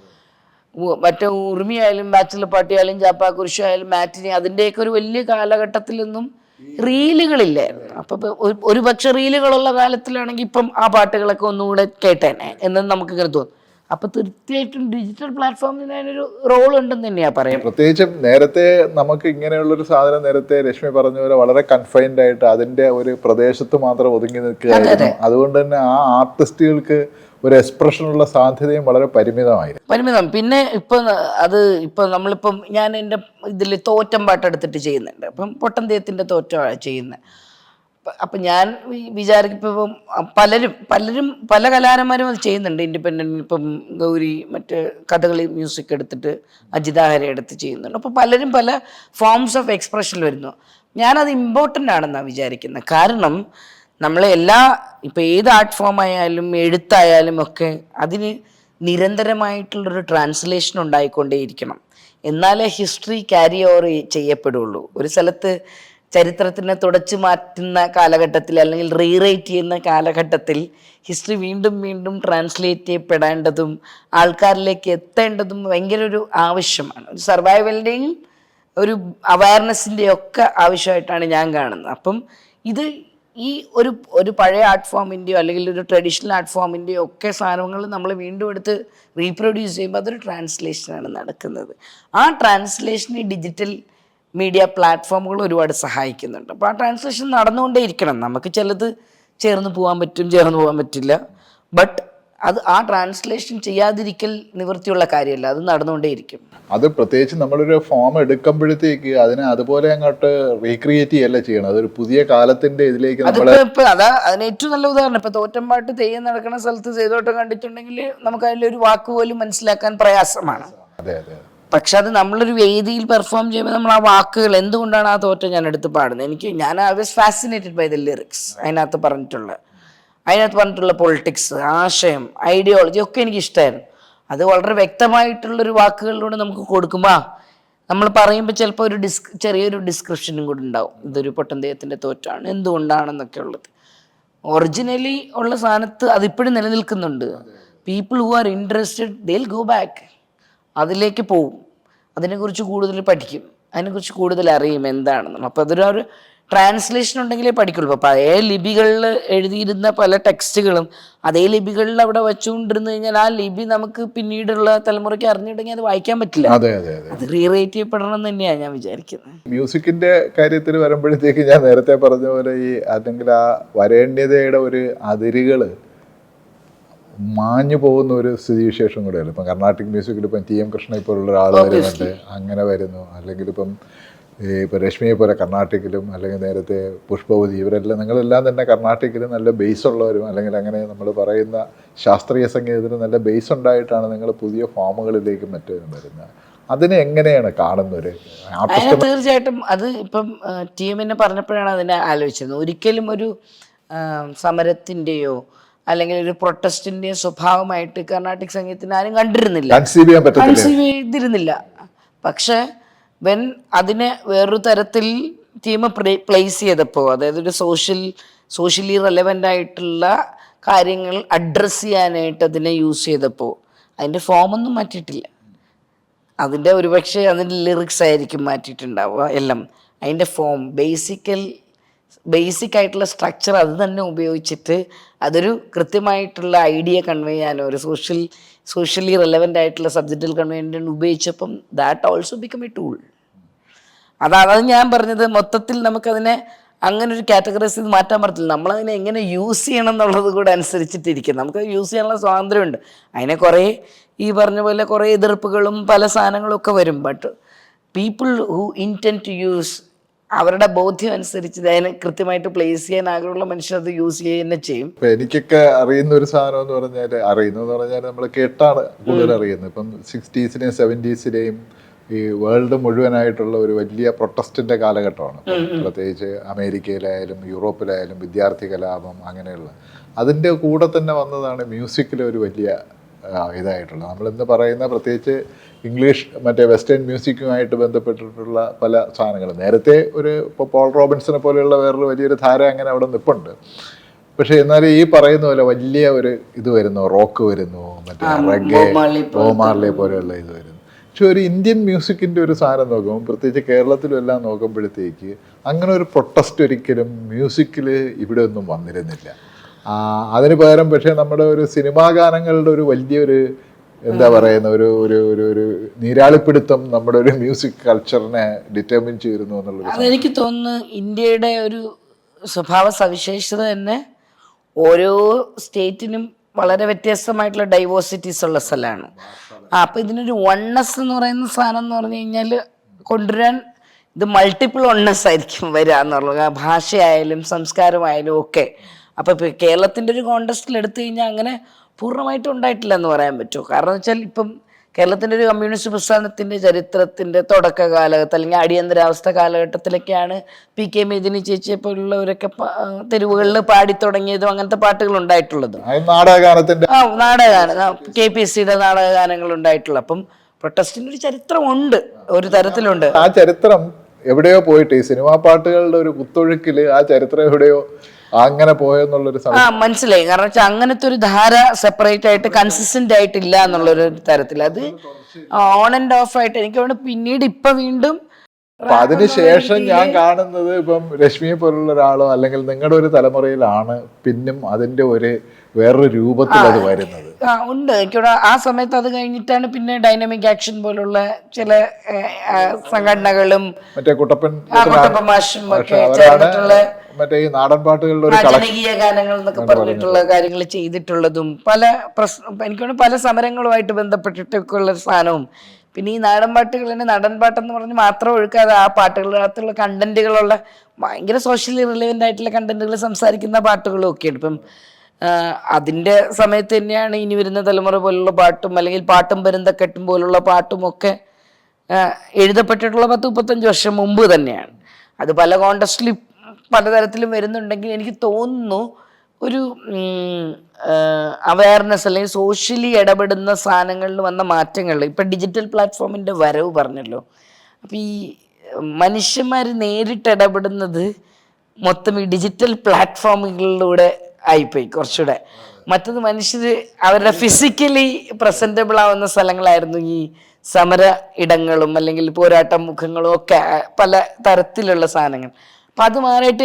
മറ്റേ ഉറുമിയായാലും ബാച്ചിലർ പാട്ടിയായാലും ജാപ്പാ കുരിശായാലും മാറ്റിനി അതിൻ്റെയൊക്കെ ഒരു വലിയ കാലഘട്ടത്തിലൊന്നും റീലുകളില്ലായിരുന്നു. അപ്പം ഒരു പക്ഷെ റീലുകളുള്ള കാലത്തിലാണെങ്കിൽ ഇപ്പം ആ പാട്ടുകളൊക്കെ ഒന്നുകൂടെ കേട്ടേനെ എന്ന് നമുക്ക് ഇങ്ങനെ തോന്നും. അപ്പോൾ തീർച്ചയായിട്ടും ഡിജിറ്റൽ പ്ലാറ്റ്ഫോമിന് അതിനൊരു റോൾ ഉണ്ടെന്ന് തന്നെയാണ് പറയാം. പ്രത്യേകിച്ചും നേരത്തെ നമുക്ക് ഇങ്ങനെയുള്ളൊരു സാധനം നേരത്തെ രശ്മി പറഞ്ഞ പോലെ വളരെ കൺഫൈൻഡ് ആയിട്ട് അതിൻ്റെ ഒരു പ്രദേശത്ത് മാത്രം ഒതുങ്ങി നിൽക്കുകയായിരുന്നു. അതുകൊണ്ട് തന്നെ ആ ആർട്ടിസ്റ്റുകൾക്ക് ഒരു എക്സ്പ്രഷനുള്ള സാധ്യതയും വളരെ പരിമിതം. പിന്നെ ഇപ്പൊ നമ്മളിപ്പം ഞാൻ എൻ്റെ ഇതിൽ തോറ്റം പാട്ട് എടുത്തിട്ട് ചെയ്യുന്നുണ്ട്. അപ്പം പൊട്ടൻതെയ്യത്തിൻ്റെ തോറ്റമാണ് ചെയ്യുന്നത്. അപ്പം ഞാൻ വിചാരിക്കും പലരും പല കലാകാരന്മാരും അത് ചെയ്യുന്നുണ്ട്. ഇൻഡിപെൻഡൻ്റ് ഇപ്പം ഗൗരി മറ്റ് കഥകളി മ്യൂസിക് എടുത്തിട്ട് അജിതാഹര എടുത്ത് ചെയ്യുന്നുണ്ട്. അപ്പോൾ പലരും പല ഫോംസ് ഓഫ് എക്സ്പ്രഷൻ വരുന്നു. ഞാനത് ഇമ്പോർട്ടൻ്റ് ആണെന്നാണ് വിചാരിക്കുന്നത്. കാരണം ഇപ്പം ഏത് ആർട്ട് ഫോം ആയാലും എഴുത്തായാലും ഒക്കെ അതിന് നിരന്തരമായിട്ടുള്ളൊരു ട്രാൻസ്ലേഷൻ ഉണ്ടായിക്കൊണ്ടേയിരിക്കണം. എന്നാലേ ഹിസ്റ്ററി ക്യാരി ഓവർ ചെയ്യപ്പെടുള്ളൂ. ഒരു സ്ഥലത്ത് ചരിത്രത്തിനെ തുടച്ചു മാറ്റുന്ന കാലഘട്ടത്തിൽ അല്ലെങ്കിൽ റീറൈറ്റ് ചെയ്യുന്ന കാലഘട്ടത്തിൽ ഹിസ്റ്ററി വീണ്ടും വീണ്ടും ട്രാൻസ്ലേറ്റ് ചെയ്യപ്പെടേണ്ടതും ആൾക്കാരിലേക്ക് എത്തേണ്ടതും ഭയങ്കര ഒരു ആവശ്യമാണ്. ഒരു സർവൈവലിൻ്റെയും ഒരു അവയർനെസ്സിൻ്റെയും ഒക്കെ ആവശ്യമായിട്ടാണ് ഞാൻ കാണുന്നത്. അപ്പം ഇത് ഈ ഒരു പഴയ ആർട്ട് ഫോമിൻ്റെയോ അല്ലെങ്കിൽ ഒരു ട്രഡീഷണൽ ആർട്ട് ഫോമിൻ്റെയോ ഒക്കെ സാധനങ്ങൾ നമ്മൾ വീണ്ടും എടുത്ത് റീപ്രൊഡ്യൂസ് ചെയ്യുമ്പോൾ അതൊരു ട്രാൻസ്ലേഷനാണ് നടക്കുന്നത്. ആ ട്രാൻസ്ലേഷന് ഡിജിറ്റൽ മീഡിയ പ്ലാറ്റ്ഫോമുകൾ ഒരുപാട് സഹായിക്കുന്നുണ്ട്. അപ്പോൾ ആ ട്രാൻസ്ലേഷൻ നടന്നുകൊണ്ടേ ഇരിക്കണം. നമുക്ക് ചിലത് ചേർന്ന് പോകാൻ പറ്റും, ചേർന്ന് പോകാൻ പറ്റില്ല. ബട്ട് ആ ട്രാൻസ്ലേഷൻ ചെയ്യാതിരിക്കൽ നിവൃത്തിയുള്ള കാര്യമല്ല, അത് നടന്നുകൊണ്ടേയിരിക്കും. അത് പ്രത്യേകിച്ച് നമ്മളൊരു ഫോം എടുക്കുമ്പോഴത്തേക്ക് അതിനെ അതുപോലെ അങ്ങോട്ട് റീക്രിയേറ്റ് ചെയ്യല്ല ചെയ്യണം. അതൊരു പുതിയ കാലത്തിന്റെ ഇതിലേക്ക് അതിന് ഏറ്റവും നല്ല ഉദാഹരണം ഇപ്പൊ തോറ്റമ്പാട്ട് തെയ്യം നടക്കുന്ന സ്ഥലത്ത് ചെയ്തോട്ടം കണ്ടിട്ടുണ്ടെങ്കിൽ നമുക്ക് അതിലൊരു വാക്ക് പോലും മനസ്സിലാക്കാൻ പ്രയാസമാണ്. അതെ അതെ. പക്ഷെ അത് നമ്മളൊരു വേദിയിൽ പെർഫോം ചെയ്യുമ്പോൾ നമ്മൾ ആ വാക്കുകൾ എന്തുകൊണ്ടാണ് ആ തോറ്റം ഞാൻ എടുത്ത് പാടുന്നത്, ഞാൻ I was fascinated by the lyrics. അതിനകത്ത് പറഞ്ഞിട്ടുള്ള പൊളിറ്റിക്സ്, ആശയം, ഐഡിയോളജി ഒക്കെ എനിക്ക് ഇഷ്ടമായിരുന്നു. അത് വളരെ വ്യക്തമായിട്ടുള്ളൊരു വാക്കുകളിലൂടെ നമുക്ക് കൊടുക്കുമ്പോൾ നമ്മൾ പറയുമ്പോൾ ചിലപ്പോൾ ചെറിയൊരു ഡിസ്ക്രിപ്ഷനും കൂടി ഉണ്ടാവും. ഇതൊരു പൊട്ടൻതെയ്യത്തിൻ്റെ തോറ്റാണ്, എന്തുകൊണ്ടാണെന്നൊക്കെ ഉള്ളത്. ഒറിജിനലി ഉള്ള സാധനത്ത് അതിപ്പോഴും നിലനിൽക്കുന്നുണ്ട്. People who are interested they will go back, അതിലേക്ക് പോവും, അതിനെക്കുറിച്ച് കൂടുതൽ പഠിക്കും, അതിനെക്കുറിച്ച് കൂടുതൽ അറിയും എന്താണെന്ന്. അപ്പോൾ അതൊരു ട്രാൻസ്ലേഷൻ ഉണ്ടെങ്കിലേ പഠിക്കുള്ളൂ. അപ്പോൾ പഴയ ലിപികളിൽ എഴുതിയിരുന്ന പല ടെക്സ്റ്റുകളും അതേ ലിപികളിൽ അവിടെ വെച്ചുകൊണ്ടിരുന്നു കഴിഞ്ഞാൽ ആ ലിപി നമുക്ക് പിന്നീടുള്ള തലമുറയ്ക്ക് അറിഞ്ഞിട്ടുണ്ടെങ്കിൽ അത് വായിക്കാൻ പറ്റില്ല. അത് റീറൈറ്റ് ചെയ്യപ്പെടണം എന്ന് തന്നെയാണ് ഞാൻ വിചാരിക്കുന്നത്. മ്യൂസിക്കിന്റെ കാര്യത്തിൽ വരുമ്പോഴത്തേക്ക് ഞാൻ നേരത്തെ പറഞ്ഞ പോലെ അല്ലെങ്കിൽ ആ വരേണ്യതയുടെ ഒരു അതിരുകൾ മാഞ്ഞു പോകുന്ന ഒരു സ്ഥിതിവിശേഷം കൂടെയല്ല. ഇപ്പം കർണാട്ടിക് മ്യൂസിക്കിൽ ഇപ്പം ടി എം കൃഷ്ണ ഇപ്പോഴുള്ള ഒരാൾ വരുന്നുണ്ട്, അങ്ങനെ വരുന്നു. അല്ലെങ്കിൽ ഇപ്പം രശ്മിയെ പോലെ കർണാട്ടിക്കിലും അല്ലെങ്കിൽ നേരത്തെ പുഷ്പവതി, നിങ്ങളെല്ലാം തന്നെ കർണാട്ടിക്കിലും നല്ല ബേസ് ഉള്ളവരും അല്ലെങ്കിൽ അങ്ങനെ നമ്മൾ പറയുന്ന ശാസ്ത്രീയ സംഗീതത്തിന് നല്ല ബേസ് ഉണ്ടായിട്ടാണ് നിങ്ങൾ പുതിയ ഫോമുകളിലേക്ക് മറ്റും വരുന്നത്. അതിനെ എങ്ങനെയാണ് കാണുന്നവര്? തീർച്ചയായിട്ടും അത് ഇപ്പം ടി എമ്മിനെ പറഞ്ഞപ്പോഴാണ് അതിനെ ആലോചിച്ചത്. ഒരിക്കലും ഒരു സമരത്തിൻ്റെയോ അല്ലെങ്കിൽ ഒരു പ്രൊട്ടസ്റ്റിൻ്റെയോ സ്വഭാവമായിട്ട് കർണാട്ടിക് സംഗീതത്തിന് ആരും കൺസീവ് ചെയ്തിരുന്നില്ല. പക്ഷെ അതിനെ വേറൊരു തരത്തിൽ ടീം പ്ലേസ് ചെയ്തപ്പോൾ, അതായത് ഒരു സോഷ്യലി റെലവൻ്റ് ആയിട്ടുള്ള കാര്യങ്ങൾ അഡ്രസ്സ് ചെയ്യാനായിട്ട് അതിനെ യൂസ് ചെയ്തപ്പോൾ അതിൻ്റെ ഫോമൊന്നും മാറ്റിയിട്ടില്ല. അതിൻ്റെ ഒരുപക്ഷെ അതിൻ്റെ ലിറിക്സ് ആയിരിക്കും മാറ്റിയിട്ടുണ്ടാവുക എല്ലാം. അതിൻ്റെ ഫോം ബേസിക് ആയിട്ടുള്ള സ്ട്രക്ചർ അത് തന്നെ ഉപയോഗിച്ചിട്ട് അതൊരു കൃത്യമായിട്ടുള്ള ഐഡിയ കൺവേ ചെയ്യാനോ ഒരു സോഷ്യലി റെലവൻ്റ് ആയിട്ടുള്ള സബ്ജക്റ്റിൽ കൺവേ ചെയ്യാൻ ഉപയോഗിച്ചപ്പം that also become a tool. അതാണ് ഞാൻ പറഞ്ഞത്. മൊത്തത്തിൽ നമുക്കതിനെ അങ്ങനെ ഒരു കാറ്റഗറൈസ് ചെയ്ത് മാറ്റാൻ പറ്റില്ല. നമ്മളതിനെ എങ്ങനെ യൂസ് ചെയ്യണം എന്നുള്ളത് കൂടെ അനുസരിച്ചിട്ടിരിക്കും. നമുക്ക് യൂസ് ചെയ്യാനുള്ള സ്വാതന്ത്ര്യമുണ്ട്. അതിനെ കുറേ ഈ പറഞ്ഞ പോലെ കുറേ എതിർപ്പുകളും പല സാധനങ്ങളും ഒക്കെ വരും. But people who intend to use, അവരുടെ ബോധ്യം അനുസരിച്ച് അതിനെ കൃത്യമായിട്ട് പ്ലേസ് ചെയ്യാൻ ആഗ്രഹമുള്ള മനുഷ്യർ അത് യൂസ് ചെയ്യുക തന്നെ ചെയ്യും. ഇപ്പം എനിക്കൊക്കെ അറിയുന്ന ഒരു സാധനം എന്ന് പറഞ്ഞാൽ നമ്മൾ കേട്ടാണ് കൂടുതൽ അറിയുന്നത്. ഇപ്പം 60s-ലെയും 70s-ലെയും ഈ വേൾഡ് മുഴുവനായിട്ടുള്ള ഒരു വലിയ പ്രൊട്ടസ്റ്റിന്റെ കാലഘട്ടമാണ്. പ്രത്യേകിച്ച് അമേരിക്കയിലായാലും യൂറോപ്പിലായാലും വിദ്യാർത്ഥി കലാപം അങ്ങനെയുള്ള അതിൻ്റെ കൂടെ തന്നെ വന്നതാണ് മ്യൂസിക്കിലെ ഒരു വലിയ ഇതായിട്ടുള്ളത്. നമ്മളിന്ന് പറയുന്ന പ്രത്യേകിച്ച് ഇംഗ്ലീഷ് വെസ്റ്റേൺ മ്യൂസിക്കുമായിട്ട് ബന്ധപ്പെട്ടിട്ടുള്ള പല സാധനങ്ങളും നേരത്തെ ഇപ്പോൾ പോൾ റോബിൻസിനെ പോലെയുള്ള വേറൊരു വലിയൊരു ധാര അങ്ങനെ അവിടെ നിൽപ്പുണ്ട്. പക്ഷെ എന്നാലും ഈ പറയുന്ന പോലെ വലിയ ഒരു ഇത് വരുന്നു, റോക്ക് വരുന്നു, റെഗെ, ബോബ് മാർലി പോലെയുള്ള ഇത് വരുന്നു. പക്ഷെ ഒരു ഇന്ത്യൻ മ്യൂസിക്കിൻ്റെ ഒരു സാധനം നോക്കുമ്പോൾ പ്രത്യേകിച്ച് കേരളത്തിലും എല്ലാം നോക്കുമ്പോഴത്തേക്ക് അങ്ങനെ ഒരു പ്രൊട്ടസ്റ്റ് ഒരിക്കലും മ്യൂസിക്കിൽ ഇവിടെ ഒന്നും വന്നിരുന്നില്ല. അതിന് പകരം പക്ഷേ നമ്മുടെ ഒരു സിനിമാ ഗാനങ്ങളുടെ ഒരു വലിയൊരു എന്താ പറയുന്ന ഒരു ഒരു ഒരു ഒരു നീരാളിപ്പിടുത്തം നമ്മുടെ ഒരു മ്യൂസിക് കൾച്ചറിനെ ഡിറ്റർമിൻ ചെയ്തിരുന്നു എന്നുള്ളത്. അതെനിക്ക് തോന്നുന്നു ഇന്ത്യയുടെ ഒരു സ്വഭാവ സവിശേഷത തന്നെ ഓരോ സ്റ്റേറ്റിനും വളരെ വ്യത്യസ്തമായിട്ടുള്ള ഡൈവേഴ്സിറ്റീസ് ഉള്ള സ്ഥലമാണ്. അപ്പം ഇതിനൊരു വണ്ണസ് എന്ന് പറയുന്ന സാധനം എന്ന് പറഞ്ഞു കഴിഞ്ഞാൽ കൊണ്ടുവരാൻ ഇത് മൾട്ടിപ്പിൾ വണ്ണസ് ആയിരിക്കും വരിക എന്നുള്ളത്, ഭാഷയായാലും സംസ്കാരമായാലും ഒക്കെ. അപ്പം ഇപ്പം കേരളത്തിൻ്റെ ഒരു കോണ്ടസ്റ്റിൽ എടുത്തു കഴിഞ്ഞാൽ അങ്ങനെ പൂർണ്ണമായിട്ടും ഉണ്ടായിട്ടില്ല എന്ന് പറയാൻ പറ്റുമോ? കാരണം എന്ന് വെച്ചാൽ ഇപ്പം കേരളത്തിൻ്റെ ഒരു കമ്മ്യൂണിസ്റ്റ് പ്രസ്ഥാനത്തിൻ്റെ ചരിത്രത്തിൻ്റെ തുടക്ക കാലഘട്ടം അല്ലെങ്കിൽ അടിയന്തരാവസ്ഥ കാലഘട്ടത്തിലൊക്കെയാണ് PK മേദിനി ചേച്ചിയെ പോലുള്ളവരൊക്കെ തെരുവുകളിൽ പാടി തുടങ്ങിയതും അങ്ങനത്തെ പാട്ടുകൾ ഉണ്ടായിട്ടുള്ളതും. നാടകഗാനത്തിന്റെ നാടകഗാനം KPSCയുടെ നാടകഗാനങ്ങൾ ഉണ്ടായിട്ടുള്ളത്. അപ്പം പ്രൊട്ടസ്റ്റിൻ്റെ ഒരു ചരിത്രമുണ്ട്, ഒരു തരത്തിലുണ്ട്. ആ ചരിത്രം എവിടെയോ പോയിട്ട് ഈ സിനിമാ പാട്ടുകളുടെ ഒരു കുത്തൊഴുക്കില് ആ ചരിത്രം എവിടെയോ അങ്ങനെ പോയെന്നുള്ളൊരു മനസ്സിലായി. കാരണം വെച്ചാൽ അങ്ങനത്തെ ഒരു ധാര സെപ്പറേറ്റ് ആയിട്ട് കൺസിസ്റ്റന്റ് ആയിട്ടില്ല എന്നുള്ളൊരു തരത്തിൽ അത് ഓൺ ആൻഡ് ഓഫ് ആയിട്ട് എനിക്ക് തോന്നുന്നു. പിന്നീട് ഇപ്പൊ വീണ്ടും അപ്പൊ അതിനുശേഷം ഞാൻ കാണുന്നത് ഇപ്പം രശ്മിയെ പോലുള്ള ഒരാളോ അല്ലെങ്കിൽ നിങ്ങളുടെ ഒരു തലമുറയിലാണ് പിന്നും അതിന്റെ ഒരു വേറൊരു രൂപത്തിൽ അത് വരുന്നത്. ഉണ്ട്. എനിക്കിവിടെ ആ സമയത്ത് അത് കഴിഞ്ഞിട്ടാണ് പിന്നെ ഡൈനാമിക് ആക്ഷൻ പോലുള്ള ചില സംഘടനകളും മറ്റേ കുട്ടപ്പൻ മാഷും ഒക്കെ ചേർന്നിട്ടുള്ള മറ്റേ ഈ നാടൻ പാട്ടുകളുടെ ഒരു ജനകീയ ഗാനങ്ങൾ എന്നൊക്കെ പറഞ്ഞിട്ടുള്ള കാര്യങ്ങൾ ചെയ്തിട്ടുള്ളതും എനിക്ക് പല സമരങ്ങളുമായിട്ട് ബന്ധപ്പെട്ടിട്ടൊക്കെ ഉള്ള സാധനവും. പിന്നെ ഈ നാടൻ പാട്ടുകൾ തന്നെ നടൻ പാട്ടെന്ന് പറഞ്ഞ് മാത്രം ഒഴുക്കാതെ ആ പാട്ടുകളിനകത്തുള്ള കണ്ടന്റുകളുള്ള ഭയങ്കര സോഷ്യലി റിലവൻ്റ് ആയിട്ടുള്ള കണ്ടന്റുകൾ സംസാരിക്കുന്ന പാട്ടുകളും ഒക്കെയാണ്. ഇപ്പം അതിൻ്റെ സമയത്ത് തന്നെയാണ് ഇനി വരുന്ന തലമുറ പോലുള്ള പാട്ടും അല്ലെങ്കിൽ പാട്ടും പരുന്തക്കെട്ടും പോലുള്ള പാട്ടും ഒക്കെ എഴുതപ്പെട്ടിട്ടുള്ള 10-35 വർഷം മുമ്പ് തന്നെയാണ്. അത് പല കോണ്ടസ്റ്റിലും പലതരത്തിലും വരുന്നുണ്ടെങ്കിൽ എനിക്ക് തോന്നുന്നു ഒരു അവയർനെസ് അല്ലെങ്കിൽ സോഷ്യലി ഇടപെടുന്ന സാധനങ്ങളിൽ വന്ന മാറ്റങ്ങൾ. ഇപ്പം ഡിജിറ്റൽ പ്ലാറ്റ്ഫോമിൻ്റെ വരവ് പറഞ്ഞല്ലോ. അപ്പം ഈ മനുഷ്യന്മാർ നേരിട്ട് ഇടപെടുന്നത് മൊത്തം ഈ ഡിജിറ്റൽ പ്ലാറ്റ്ഫോമുകളിലൂടെ ആയിപ്പോയി കുറച്ചുകൂടെ. മറ്റത് മനുഷ്യർ അവരുടെ ഫിസിക്കലി പ്രസൻറ്റബിൾ ആവുന്ന സ്ഥലങ്ങളായിരുന്നു ഈ സമര ഇടങ്ങളും അല്ലെങ്കിൽ പോരാട്ട മുഖങ്ങളും ഒക്കെ പല തരത്തിലുള്ള സാധനങ്ങൾ. അപ്പം അത് മാറിയിട്ട്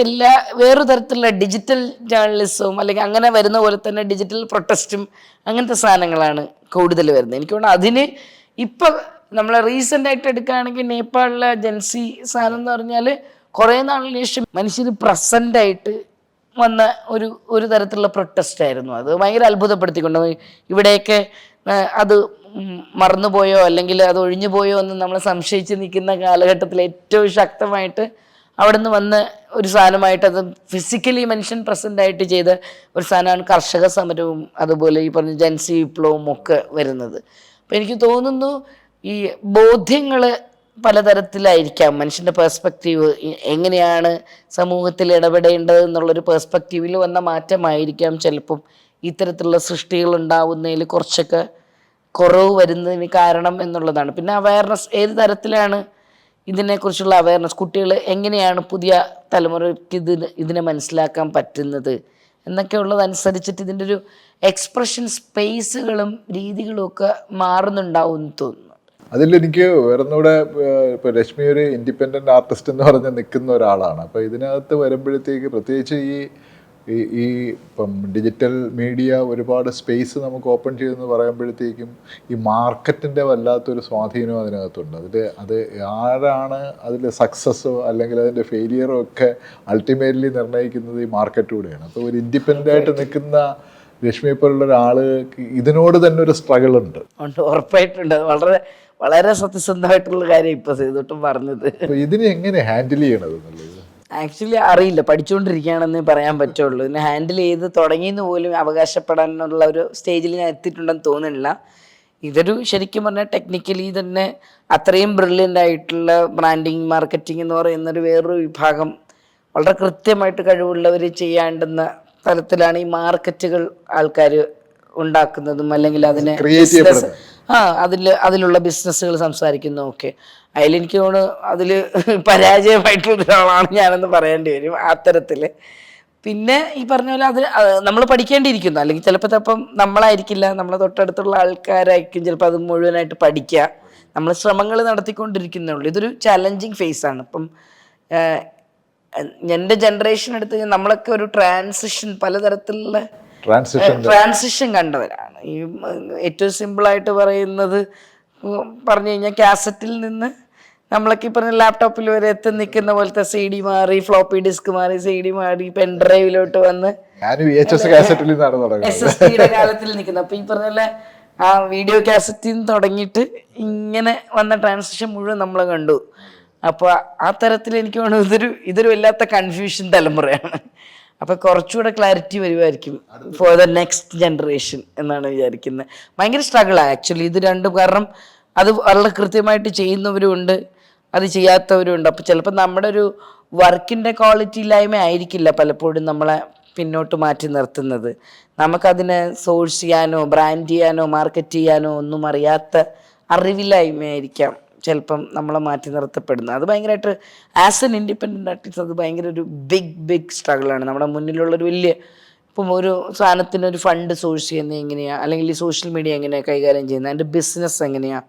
വേറൊരു തരത്തിലുള്ള ഡിജിറ്റൽ ജേർണലിസവും അല്ലെങ്കിൽ അങ്ങനെ വരുന്ന പോലെ തന്നെ ഡിജിറ്റൽ പ്രൊട്ടസ്റ്റും അങ്ങനത്തെ സാധനങ്ങളാണ് കൂടുതൽ വരുന്നത്. എനിക്ക് തോന്നുന്നു അതിന് ഇപ്പം നമ്മൾ റീസെൻ്റ് ആയിട്ട് എടുക്കുകയാണെങ്കിൽ നേപ്പാളിലെ ജൻസി സാധനം എന്ന് പറഞ്ഞാൽ കുറേ നാളിന് ശേഷം മനുഷ്യർ പ്രസൻ്റായിട്ട് വന്ന ഒരു തരത്തിലുള്ള പ്രൊട്ടസ്റ്റ് ആയിരുന്നു. അത് ഭയങ്കര അത്ഭുതപ്പെടുത്തിക്കൊണ്ട് ഇവിടെയൊക്കെ അത് മറന്നുപോയോ അല്ലെങ്കിൽ അത് ഒഴിഞ്ഞു പോയോ എന്ന് നമ്മൾ സംശയിച്ച് നിൽക്കുന്ന കാലഘട്ടത്തിൽ ഏറ്റവും ശക്തമായിട്ട് അവിടെ നിന്ന് വന്ന ഒരു സാധനമായിട്ട് അത് ഫിസിക്കലി മനുഷ്യൻ പ്രസൻ്റ് ആയിട്ട് ചെയ്ത ഒരു സാധനമാണ് കർഷക സമരവും അതുപോലെ ഈ പറഞ്ഞ ജൻസി വിപ്ലവവും ഒക്കെ വരുന്നത്. അപ്പം എനിക്ക് തോന്നുന്നു ഈ ബോധ്യങ്ങൾ പലതരത്തിലായിരിക്കാം. മനുഷ്യൻ്റെ പേഴ്സ്പെക്റ്റീവ് എങ്ങനെയാണ് സമൂഹത്തിൽ ഇടപെടേണ്ടത് എന്നുള്ളൊരു പേഴ്സ്പെക്റ്റീവിൽ വന്ന മാറ്റമായിരിക്കാം ചിലപ്പം ഇത്തരത്തിലുള്ള സൃഷ്ടികൾ ഉണ്ടാവുന്നതിൽ കുറച്ചൊക്കെ കുറവ് വരുന്നതിന് കാരണം എന്നുള്ളതാണ്. പിന്നെ അവയർനെസ്, ഏത് തരത്തിലാണ് ഇതിനെക്കുറിച്ചുള്ള അവയർനെസ്, കുട്ടികൾ എങ്ങനെയാണ് പുതിയ തലമുറയ്ക്ക് ഇതിനെ മനസ്സിലാക്കാൻ പറ്റുന്നത് എന്നൊക്കെ ഉള്ളതനുസരിച്ചിട്ട് ഇതിൻ്റെ ഒരു എക്സ്പ്രഷൻ സ്പേസുകളും രീതികളും ഒക്കെ മാറുന്നുണ്ടാവും എന്ന് തോന്നുന്നു. അതിലെനിക്ക് വേറൊന്നുകൂടെ ഇപ്പോൾ രശ്മി ഒരു ഇൻഡിപെൻഡൻ്റ് ആർട്ടിസ്റ്റ് എന്ന് പറഞ്ഞ് നിൽക്കുന്ന ഒരാളാണ്. അപ്പോൾ ഇതിനകത്ത് വരുമ്പോഴത്തേക്ക് പ്രത്യേകിച്ച് ഈ ഇപ്പം ഡിജിറ്റൽ മീഡിയ ഒരുപാട് സ്പേസ് നമുക്ക് ഓപ്പൺ ചെയ്തെന്ന് പറയുമ്പോഴത്തേക്കും ഈ മാർക്കറ്റിൻ്റെ വല്ലാത്തൊരു സ്വാധീനം അതിനകത്തുണ്ട്. അത് ആരാണ് അതിൽ സക്സസ്സോ അല്ലെങ്കിൽ അതിൻ്റെ ഫെയിലിയറോ ഒക്കെ അൾട്ടിമേറ്റ്ലി നിർണ്ണയിക്കുന്നത് ഈ മാർക്കറ്റിലൂടെയാണ്. അപ്പോൾ ഒരു ഇൻഡിപെൻഡൻ്റ് ആയിട്ട് നിൽക്കുന്ന രശ്മിയെ പോലുള്ള ഒരാൾക്ക് ഇതിനോട് തന്നെ ഒരു സ്ട്രഗിൾ ഉണ്ട്. ഉറപ്പായിട്ടുണ്ട്. വളരെ വളരെ സത്യസന്ധമായിട്ടുള്ള കാര്യം ഇപ്പോൾ ചെയ്തിട്ടും പറഞ്ഞത്. ഇതിനെ എങ്ങനെ ഹാൻഡിൽ ചെയ്യണത് എന്നുള്ളത് ആക്ച്വലി അറിയില്ല, പഠിച്ചുകൊണ്ടിരിക്കുകയാണെന്നേ പറയാൻ പറ്റുള്ളൂ. ഇതിനെ ഹാൻഡിൽ ചെയ്ത് തുടങ്ങിയെന്ന് പോലും അവകാശപ്പെടാനുള്ള ഒരു സ്റ്റേജിൽ ഞാൻ എത്തിയിട്ടുണ്ടെന്ന് തോന്നുന്നില്ല. ഇതൊരു ശരിക്കും പറഞ്ഞാൽ ടെക്നിക്കലി തന്നെ അത്രയും ബ്രില്യൻ്റ് ആയിട്ടുള്ള ബ്രാൻഡിങ് മാർക്കറ്റിംഗ് എന്ന് പറയുന്നൊരു വേറൊരു വിഭാഗം വളരെ കൃത്യമായിട്ട് കഴിവുള്ളവർ ചെയ്യാണ്ടുന്ന തരത്തിലാണ് ഈ മാർക്കറ്റുകൾ ആൾക്കാർ ഉണ്ടാക്കുന്നതും അല്ലെങ്കിൽ അതിനെ ബിസിനസ് അതിലുള്ള ബിസിനസ്സുകൾ സംസാരിക്കുന്നതൊക്കെ. അതിലെനിക്ക് തോന്നുന്നു അതിൽ പരാജയമായിട്ടുള്ള ഒരാളാണ് ഞാനെന്ന് പറയേണ്ടി വരും ആ തരത്തിൽ. പിന്നെ ഈ പറഞ്ഞ പോലെ അത് നമ്മൾ പഠിക്കേണ്ടിയിരിക്കുന്നു. അല്ലെങ്കിൽ ചിലപ്പോൾ നമ്മളായിരിക്കില്ല, നമ്മളെ തൊട്ടടുത്തുള്ള ആൾക്കാരായിരിക്കും ചിലപ്പോൾ അത് മുഴുവനായിട്ട് പഠിക്കുക. നമ്മൾ ശ്രമങ്ങൾ നടത്തിക്കൊണ്ടിരിക്കുന്നേ ഉള്ളൂ. ഇതൊരു ചലഞ്ചിങ് ഫേസാണ്. ഇപ്പം എൻ്റെ ജനറേഷൻ എടുത്ത് നമ്മളൊക്കെ ഒരു ട്രാൻസിഷൻ പലതരത്തിലുള്ള ട്രാൻസിഷൻ കണ്ടവരാണ്. ഈ ഏറ്റവും സിമ്പിളായിട്ട് പറയുന്നത് പറഞ്ഞു കഴിഞ്ഞാൽ കാസറ്റിൽ നിന്ന് നമ്മളൊക്കെ ഈ പറഞ്ഞ ലാപ്ടോപ്പിൽ വരെ എത്തി നിൽക്കുന്ന പോലത്തെ CD മാറി, ഫ്ലോപ്പി ഡിസ്ക് മാറി, CD മാറി, പെൻഡ്രൈവിലോട്ട് വന്ന് SSD കാലത്തിൽ നിൽക്കുന്നത്. അപ്പൊ ഈ പറഞ്ഞ ആ വീഡിയോ കാസറ്റിൽ നിന്ന് തുടങ്ങിയിട്ട് ഇങ്ങനെ വന്ന ട്രാൻസിഷൻ മുഴുവൻ നമ്മൾ കണ്ടു. അപ്പോൾ ആ തരത്തിൽ എനിക്ക് തോന്നുന്നു ഇതൊരു വല്ലാത്ത കൺഫ്യൂഷൻ തലമുറയാണ്. അപ്പോൾ കുറച്ചുകൂടെ ക്ലാരിറ്റി വരുമായിരിക്കും ഫോർ ദ നെക്സ്റ്റ് ജനറേഷൻ എന്നാണ് വിചാരിക്കുന്നത്. ഭയങ്കര സ്ട്രഗിളാണ് ആക്ച്വലി ഇത് രണ്ടും. കാരണം അത് വളരെ കൃത്യമായിട്ട് ചെയ്യുന്നവരുമുണ്ട്, അത് ചെയ്യാത്തവരുമുണ്ട്. അപ്പോൾ ചിലപ്പോൾ നമ്മുടെ ഒരു വർക്കിൻ്റെ ക്വാളിറ്റി ഇല്ലായ്മ ആയിരിക്കില്ല പലപ്പോഴും നമ്മളെ പിന്നോട്ട് മാറ്റി നിർത്തുന്നത്. നമുക്കതിനെ സോഴ്സ് ചെയ്യാനോ ബ്രാൻഡ് ചെയ്യാനോ മാർക്കറ്റ് ചെയ്യാനോ ഒന്നും അറിയാത്ത അറിവില്ലായ്മയായിരിക്കാം ചിലപ്പം നമ്മളെ മാറ്റി നിർത്തപ്പെടുന്നത്. അത് ഭയങ്കരമായിട്ട് ആസ് എൻ ഇൻഡിപെൻഡൻ്റ് ആർട്ടിസ്റ്റ് അത് ഭയങ്കര ഒരു ബിഗ് സ്ട്രഗിളാണ്. നമ്മുടെ മുന്നിലുള്ളൊരു വലിയ ഇപ്പം ഒരു സാധനത്തിനൊരു ഫണ്ട് സോഴ്സ് ചെയ്യുന്നത് എങ്ങനെയാണ്, അല്ലെങ്കിൽ ഈ സോഷ്യൽ മീഡിയ എങ്ങനെയാണ് കൈകാര്യം ചെയ്യുന്നത്, അതിൻ്റെ ബിസിനസ് എങ്ങനെയാണ്,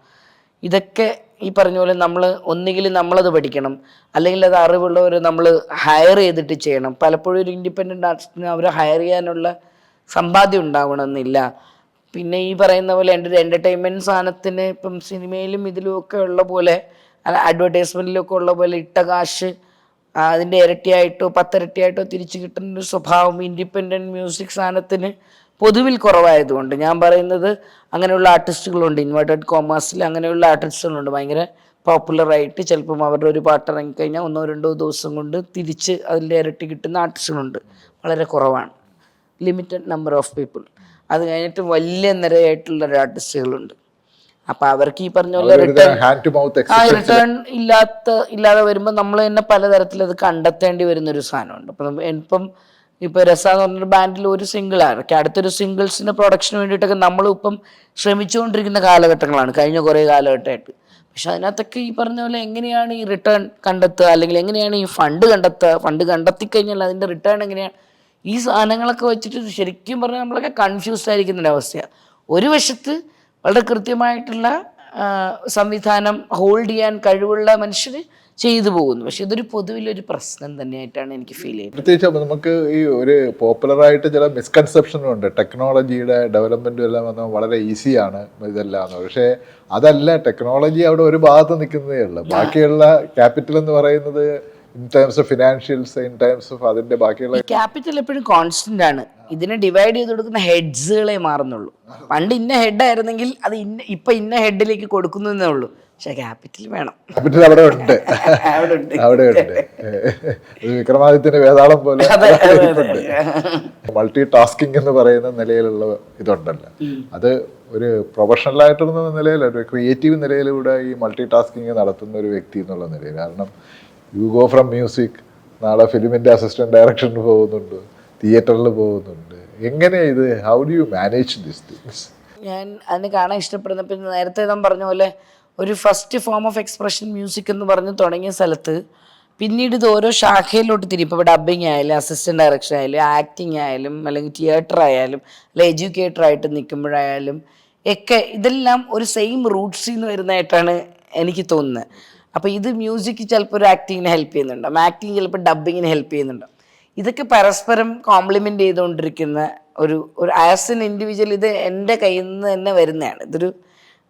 ഇതൊക്കെ ഈ പറഞ്ഞ പോലെ നമ്മൾ ഒന്നുകിൽ നമ്മളത് പഠിക്കണം, അല്ലെങ്കിൽ അത് അറിവുള്ളവർ നമ്മൾ ഹയർ ചെയ്തിട്ട് ചെയ്യണം. പലപ്പോഴും ഒരു ഇൻഡിപെൻഡൻ്റ് ആർട്ടിസ്റ്റിന് അവരെ ഹയർ ചെയ്യാനുള്ള സമ്പാദ്യം ഉണ്ടാവണമെന്നില്ല. പിന്നെ ഈ പറയുന്ന പോലെ എൻ്റെ ഒരു എൻ്റർടൈൻമെൻറ്റ് സാധനത്തിന് ഇപ്പം സിനിമയിലും ഇതിലുമൊക്കെ ഉള്ള പോലെ അഡ്വർടൈസ്മെൻറ്റിലൊക്കെ ഉള്ള പോലെ ഇട്ട കാശ് അതിൻ്റെ ഇരട്ടിയായിട്ടോ 10 ഇരട്ടിയായിട്ടോ തിരിച്ചു കിട്ടുന്ന ഒരു സ്വഭാവം ഇൻഡിപെൻഡൻറ്റ് മ്യൂസിക് സാധനത്തിന് പൊതുവിൽ കുറവായതുകൊണ്ട് ഞാൻ പറയുന്നത് അങ്ങനെയുള്ള ആർട്ടിസ്റ്റുകളുണ്ട്. ഇൻവേർട്ടഡ് കോമേഴ്സിൽ അങ്ങനെയുള്ള ആർട്ടിസ്റ്റുകളുണ്ട് ഭയങ്കര പോപ്പുലറായിട്ട്. ചിലപ്പം അവരുടെ ഒരു പാട്ട് ഇറങ്ങിക്കഴിഞ്ഞാൽ 1-2 ദിവസം കൊണ്ട് തിരിച്ച് അതിൻ്റെ ഇരട്ടി കിട്ടുന്ന ആർട്ടിസ്റ്റുകളുണ്ട്. വളരെ കുറവാണ്, ലിമിറ്റഡ് നമ്പർ ഓഫ് പീപ്പിൾ. അത് കഴിഞ്ഞിട്ട് വലിയ നിരയായിട്ടുള്ള ആർട്ടിസ്റ്റുകളുണ്ട്. അപ്പം അവർക്ക് ഈ പറഞ്ഞ പോലെ റിട്ടേൺ ഇല്ലാതെ വരുമ്പോൾ നമ്മൾ തന്നെ പലതരത്തിൽ അത് കണ്ടെത്തേണ്ടി വരുന്നൊരു സാധനമുണ്ട്. അപ്പം ഇപ്പോൾ രസ എന്ന് പറഞ്ഞൊരു ബാൻഡിൽ ഒരു സിംഗിളാണ്, അടുത്തൊരു സിംഗിൾസിൻ്റെ പ്രൊഡക്ഷന് വേണ്ടിയിട്ടൊക്കെ നമ്മളിപ്പം ശ്രമിച്ചുകൊണ്ടിരിക്കുന്ന കാലഘട്ടങ്ങളാണ് കഴിഞ്ഞ കുറേ കാലഘട്ടമായിട്ട്. പക്ഷെ അതിനകത്തൊക്കെ ഈ പറഞ്ഞ പോലെ എങ്ങനെയാണ് ഈ റിട്ടേൺ കണ്ടെത്തുക, അല്ലെങ്കിൽ എങ്ങനെയാണ് ഈ ഫണ്ട് കണ്ടെത്തുക, ഫണ്ട് കണ്ടെത്തിക്കഴിഞ്ഞാൽ അതിൻ്റെ റിട്ടേൺ എങ്ങനെയാണ്, ഈ സാധനങ്ങളൊക്കെ വെച്ചിട്ട് ശരിക്കും പറഞ്ഞാൽ നമ്മളൊക്കെ കൺഫ്യൂസ്ഡ് ആയിരിക്കുന്നൊരവസ്ഥയാണ്. ഒരു വശത്ത് വളരെ കൃത്യമായിട്ടുള്ള സംവിധാനം ഹോൾഡ് ചെയ്യാൻ കഴിവുള്ള മനുഷ്യർ ചെയ്തു പോകുന്നു. പക്ഷെ ഇതൊരു പൊതുവിലൊരു പ്രശ്നം തന്നെയായിട്ടാണ് എനിക്ക് ഫീൽ ചെയ്യുന്നത്. പ്രത്യേകിച്ച് നമുക്ക് ഈ ഒരു പോപ്പുലറായിട്ട് ചില മിസ്കൺസെപ്ഷനും ഉണ്ട്. ടെക്നോളജിയുടെ ഡെവലപ്മെൻറ്റും എല്ലാം വന്നാൽ വളരെ ഈസിയാണ് ഇതെല്ലാം. പക്ഷേ അതല്ല, ടെക്നോളജി അവിടെ ഒരു ഭാഗത്ത് നിൽക്കുന്നതേ ഉള്ളൂ. ബാക്കിയുള്ള ക്യാപിറ്റൽ എന്ന് പറയുന്നത് in terms of financials, in terms of അതിൻ്റെ ബാക്കിയുള്ള ക്യാപിറ്റൽ എപ്പോഴും കോൺസ്റ്റന്റ് ആണ്. ഇതിനെ ഡിവൈഡ് ചെയ്ത് കൊടുക്കുന്ന ഹെഡ്സുകളെ മാറുന്നുള്ളൂ. പണ്ട് ഇന്ന ഹെഡ് ആയിരുന്നെങ്കിൽ അത് ഇപ്പൊ ഇന്ന ഹെഡിലേക്ക് കൊടുക്കുന്നതേ ഉള്ളൂ. പക്ഷെ ക്യാപിറ്റൽ വേണം, ക്യാപിറ്റൽ അവിടെ ഉണ്ട്. വിക്രമാദിത്യന്റെ വേതാളം പോലെ മൾട്ടി ടാസ്കിങ് എന്ന് പറയുന്ന നിലയിലുള്ള ഇതുണ്ടല്ലോ. അത് ഒരു പ്രൊഫഷണലായിട്ടുള്ള നിലയിൽ, ഒരു ക്രിയേറ്റീവ് നിലയിലൂടെ ഈ മൾട്ടി ടാസ്കിങ് നടത്തുന്ന ഒരു വ്യക്തി എന്നുള്ള നിലയിൽ. കാരണം യു ഗോ ഫ്രം മ്യൂസിക്, നാളെ ഫിലിമിൻ്റെ അസിസ്റ്റന്റ് ഡയറക്ഷന് പോകുന്നുണ്ട്, തിയേറ്ററിൽ പോകുന്നുണ്ട്. എങ്ങനെ ഇത്, how do you manage this things? ഞാൻ അതിന് കാണാൻ ഇഷ്ടപ്പെടുന്ന, പിന്നെ നേരത്തെ നാം പറഞ്ഞ പോലെ ഒരു first form of expression music എന്ന് പറഞ്ഞ് തുടങ്ങിയ സ്ഥലത്ത് പിന്നീട് ഇത് ഓരോ ശാഖയിലോട്ട് തിരി. ഇപ്പോൾ ഡബ്ബിങ് ആയാലും അസിസ്റ്റന്റ് ഡയറക്ഷൻ ആയാലും ആക്ടിങ് ആയാലും അല്ലെങ്കിൽ തിയേറ്റർ ആയാലും അല്ലെങ്കിൽ എഡ്യൂക്കേറ്റർ ആയിട്ട് നിൽക്കുമ്പോഴായാലും ഒക്കെ ഇതെല്ലാം ഒരു സെയിം റൂട്ട്സിൽ നിന്ന് വരുന്നതായിട്ടാണ് എനിക്ക് തോന്നുന്നത്. അപ്പോൾ ഇത് മ്യൂസിക് ചിലപ്പോൾ ഒരു ആക്ടിങ്ങിന് ഹെൽപ്പ് ചെയ്യുന്നുണ്ടാവും, ആക്ടിങ് ചിലപ്പോൾ ഡബ്ബിങ്ങിന് ഹെൽപ്പ് ചെയ്യുന്നുണ്ടാവും. ഇതൊക്കെ പരസ്പരം കോംപ്ലിമെൻ്റ് ചെയ്തുകൊണ്ടിരിക്കുന്ന ഒരു ആസ് എൻ ഇൻഡിവിജ്വൽ ഇത് എൻ്റെ കയ്യിൽ നിന്ന് തന്നെ വരുന്നതാണ്.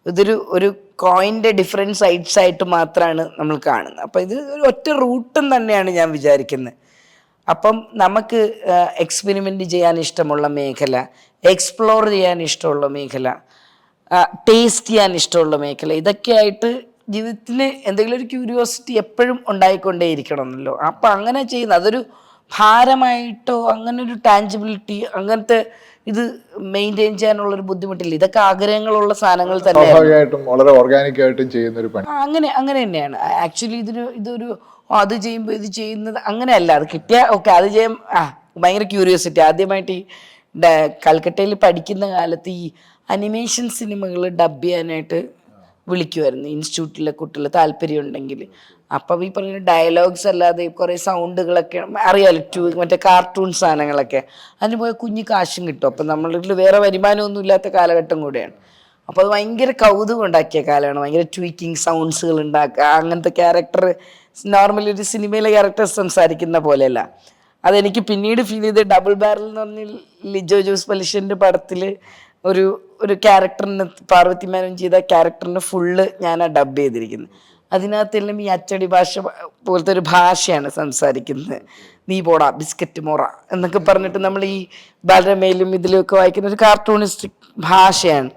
ഇതൊരു കോയിൻ്റെ ഡിഫറെൻറ്റ് സൈഡ്സ് ആയിട്ട് മാത്രമാണ് നമ്മൾ കാണുന്നത്. അപ്പോൾ ഇത് ഒരു ഒറ്റ റൂട്ടും തന്നെയാണ് ഞാൻ വിചാരിക്കുന്നത്. അപ്പം നമുക്ക് എക്സ്പെരിമെൻ്റ് ചെയ്യാൻ ഇഷ്ടമുള്ള മേഖല, എക്സ്പ്ലോർ ചെയ്യാൻ ഇഷ്ടമുള്ള മേഖല, ടേസ്റ്റ് ചെയ്യാൻ ഇഷ്ടമുള്ള മേഖല, ഇതൊക്കെയായിട്ട് ജീവിതത്തിന് എന്തെങ്കിലും ഒരു ക്യൂരിയോസിറ്റി എപ്പോഴും ഉണ്ടായിക്കൊണ്ടേയിരിക്കണമെന്നല്ലോ. അപ്പം അങ്ങനെ ചെയ്യുന്ന അതൊരു ഭാരമായിട്ടോ അങ്ങനെ ഒരു ടാഞ്ചിബിലിറ്റി അങ്ങനത്തെ ഇത് മെയിൻറ്റെയിൻ ചെയ്യാനുള്ളൊരു ബുദ്ധിമുട്ടില്ല. ഇതൊക്കെ ആഗ്രഹങ്ങളുള്ള സാധനങ്ങൾ തന്നെയായിട്ടും വളരെ ഓർഗാനിക് ആയിട്ടും ചെയ്യുന്ന ഒരു പണി. അങ്ങനെ തന്നെയാണ് ആക്ച്വലി. ഇതൊരു അത് ചെയ്യുമ്പോൾ ഇത് ചെയ്യുന്നത് അങ്ങനെയല്ല. അത് കിട്ടിയാൽ ഓക്കെ, അത് ചെയ്യാൻ ഭയങ്കര ക്യൂരിയോസിറ്റി. ആദ്യമായിട്ട് ഈ കൽക്കട്ടയിൽ പഠിക്കുന്ന കാലത്ത് ഈ അനിമേഷൻ സിനിമകൾ ഡബ് ചെയ്യാനായിട്ട് വിളിക്കുമായിരുന്നു ഇൻസ്റ്റിറ്റ്യൂട്ടിലെ കുട്ടികൾ താല്പര്യം ഉണ്ടെങ്കിൽ. അപ്പം ഈ പറഞ്ഞ ഡയലോഗ്സ് അല്ലാതെ കുറേ സൗണ്ടുകളൊക്കെ അറിയാലോ, മറ്റേ കാർട്ടൂൺ സാധനങ്ങളൊക്കെ, അതിന് പോയ കുഞ്ഞ് കാശും കിട്ടും. അപ്പം നമ്മളിൽ വേറെ വരുമാനമൊന്നും ഇല്ലാത്ത കാലഘട്ടം കൂടെയാണ്. അപ്പോൾ അത് ഭയങ്കര കൗതുകം ഉണ്ടാക്കിയ കാലമാണ്. ഭയങ്കര ട്വീക്കിങ് സൗണ്ട്സുകൾ ഉണ്ടാക്കുക, അങ്ങനത്തെ ക്യാരക്ടർ നോർമലി ഒരു സിനിമയിലെ ക്യാരക്ടേഴ്സ് സംസാരിക്കുന്ന പോലെയല്ല. അതെനിക്ക് പിന്നീട് ഫീൽ ചെയ്ത് ഡബിൾ ബാരൽ എന്ന് പറഞ്ഞ ലിജോ ജോസ് പലിശൻ്റെ പടത്തിൽ ഒരു ക്യാരക്ടറിന് പാർവതി മേനോൻ ചെയ്ത ക്യാരക്ടറിന് ഫുള്ള് ഞാനാണ് ഡബ് ചെയ്തിരിക്കുന്നത്. അതിനകത്തെല്ലാം ഈ അച്ചടി ഭാഷ പോലത്തെ ഒരു ഭാഷയാണ് സംസാരിക്കുന്നത്. നീ പോടാ ബിസ്ക്കറ്റ് മോറ എന്നൊക്കെ പറഞ്ഞിട്ട് നമ്മൾ ഈ ബാലരമയിലും ഇതിലൊക്കെ വായിക്കുന്ന ഒരു കാർട്ടൂണിസ്റ്റിക് ഭാഷയാണ്.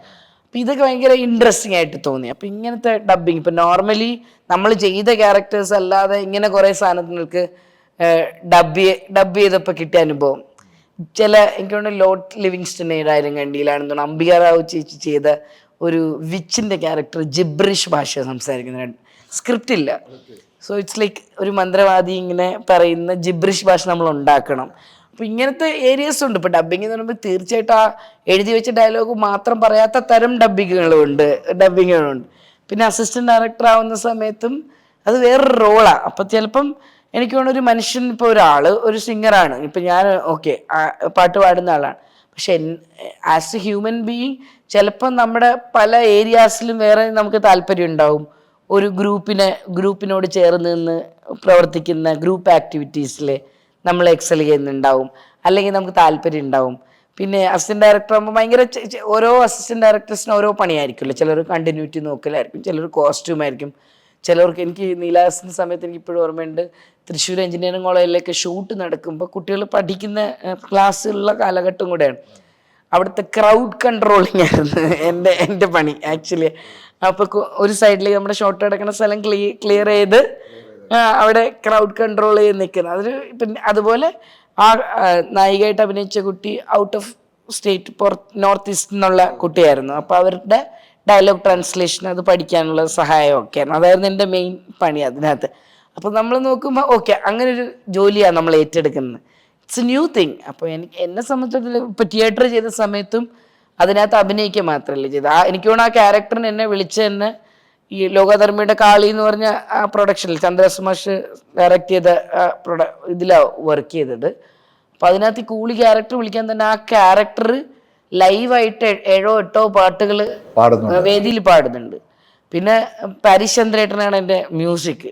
അപ്പം ഇതൊക്കെ ഭയങ്കര ഇൻട്രസ്റ്റിംഗ് ആയിട്ട് തോന്നി. അപ്പം ഇങ്ങനത്തെ ഡബ്ബിങ് ഇപ്പം നോർമലി നമ്മൾ ചെയ്ത ക്യാരക്ടേഴ്സ് അല്ലാതെ ഇങ്ങനെ കുറേ സാധനങ്ങൾക്ക് ഡബ് ചെയ്തപ്പോൾ കിട്ടിയ അനുഭവം എനിക്ക് തോന്നുന്നു ലോട്ട് ലിവിങ്സ്റ്റൺ ഏഴായിരം കണ്ടിയിലാണെന്ന് തോന്നുന്നു അംബികാറാവു ചേച്ചി ചെയ്ത ഒരു വിച്ചിൻ്റെ ക്യാരക്ടർ ജിബ്രിഷ് ഭാഷ സംസാരിക്കുന്ന സ്ക്രിപ്റ്റ് ഇല്ല. സോ ഇറ്റ്സ് ലൈക്ക് ഒരു മന്ത്രവാദി ഇങ്ങനെ പറയുന്ന ജിബ്രിഷ് ഭാഷ നമ്മൾ ഉണ്ടാക്കണം. അപ്പോൾ ഇങ്ങനത്തെ ഏരിയസ് ഉണ്ട്. ഇപ്പോൾ ഡബ്ബിംഗ് എന്ന് പറയുമ്പോൾ തീർച്ചയായിട്ടും ആ എഴുതി വെച്ച ഡയലോഗ് മാത്രം പറയാത്ത തരം ഡബ്ബിങ്ങുകളുണ്ട്. പിന്നെ അസിസ്റ്റന്റ് ഡയറക്ടർ ആവുന്ന സമയത്തും അത് വേറൊരു റോളാണ്. അപ്പം ചിലപ്പം എനിക്ക് തോന്നുന്നു ഒരു മനുഷ്യൻ, ഇപ്പോൾ ഒരു സിംഗറാണ്, ഇപ്പം ഞാൻ ഓക്കെ പാട്ട് പാടുന്ന ആളാണ്, പക്ഷെ ആസ് എ ഹ്യൂമൻ ബീയിങ് ചിലപ്പം നമ്മുടെ പല ഏരിയാസിലും വേറെ നമുക്ക് താല്പര്യം ഉണ്ടാവും. ഒരു ഗ്രൂപ്പിനോട് ചേർന്ന് നിന്ന് പ്രവർത്തിക്കുന്ന ഗ്രൂപ്പ് ആക്ടിവിറ്റീസിൽ നമ്മൾ എക്സൽ ചെയ്യുന്നുണ്ടാവും, അല്ലെങ്കിൽ നമുക്ക് താല്പര്യം ഉണ്ടാവും. പിന്നെ അസിസ്റ്റന്റ് ഡയറക്ടർ ആകുമ്പോൾ ഭയങ്കര ഓരോ അസിസ്റ്റന്റ് ഡയറക്ടേഴ്സിന് ഓരോ പണിയായിരിക്കുമല്ലോ. ചിലർ കണ്ടിന്യൂറ്റി നോക്കലായിരിക്കും, ചിലർ കോസ്റ്റ്യൂം ആയിരിക്കും, ചിലർക്ക് എനിക്ക് നീലാസിൻ്റെ സമയത്ത് എനിക്ക് ഇപ്പോഴും ഓർമ്മയുണ്ട്, തൃശ്ശൂർ എഞ്ചിനീയറിംഗ് കോളേജിലൊക്കെ ഷൂട്ട് നടക്കുമ്പോൾ കുട്ടികൾ പഠിക്കുന്ന ക്ലാസ്സുള്ള കാലഘട്ടം കൂടെയാണ്. അവിടുത്തെ ക്രൗഡ് കൺട്രോളിങ് ആയിരുന്നു എൻ്റെ പണി ആക്ച്വലി. അപ്പോൾ ഒരു സൈഡിൽ നമ്മുടെ ഷോട്ട് എടുക്കുന്ന സ്ഥലം ക്ലിയർ ചെയ്ത് അവിടെ ക്രൗഡ് കൺട്രോൾ ചെയ്ത് നിൽക്കുന്നത്. പിന്നെ അതുപോലെ ആ നായികയായിട്ട് അഭിനയിച്ച കുട്ടി out of state north east എന്നുള്ള കുട്ടിയായിരുന്നു. അപ്പോൾ അവരുടെ ഡയലോഗ് ട്രാൻസ്ലേഷൻ അത് പഠിക്കാനുള്ള സഹായമൊക്കെയായിരുന്നു. അതായിരുന്നു എൻ്റെ മെയിൻ പണി അതിനകത്ത്. അപ്പോൾ നമ്മൾ നോക്കുമ്പോൾ ഓക്കെ, അങ്ങനെ ഒരു ജോലിയാണ് നമ്മൾ ഏറ്റെടുക്കുന്നത്. It's A new thing. അപ്പോൾ എന്നെ സംബന്ധിച്ചിടത്തോളം ഇപ്പോൾ തിയേറ്റർ ചെയ്ത സമയത്തും അതിനകത്ത് അഭിനയിക്കുക മാത്രമല്ല ചെയ്ത്. എനിക്ക് തോന്നുന്നു ആ ക്യാരക്ടറിന് എന്നെ വിളിച്ച് തന്നെ ഈ ലോകധർമ്മിയുടെ കാളി എന്ന് പറഞ്ഞ ആ പ്രൊഡക്ഷനിൽ ചന്ദ്രസുമാഷ് ഡയറക്റ്റ് ചെയ്ത ഇതിലാണ് വർക്ക് ചെയ്തത്. അപ്പം അതിനകത്ത് ഈ കൂളി ക്യാരക്ടർ വിളിക്കാൻ തന്നെ ആ ക്യാരക്ടർ ലൈവായിട്ട് 7-8 പാട്ടുകൾ വേദിയിൽ പാടുന്നുണ്ട്. പിന്നെ പാരിസ് ചന്ദ്രേട്ടനാണ് എൻ്റെ മ്യൂസിക്.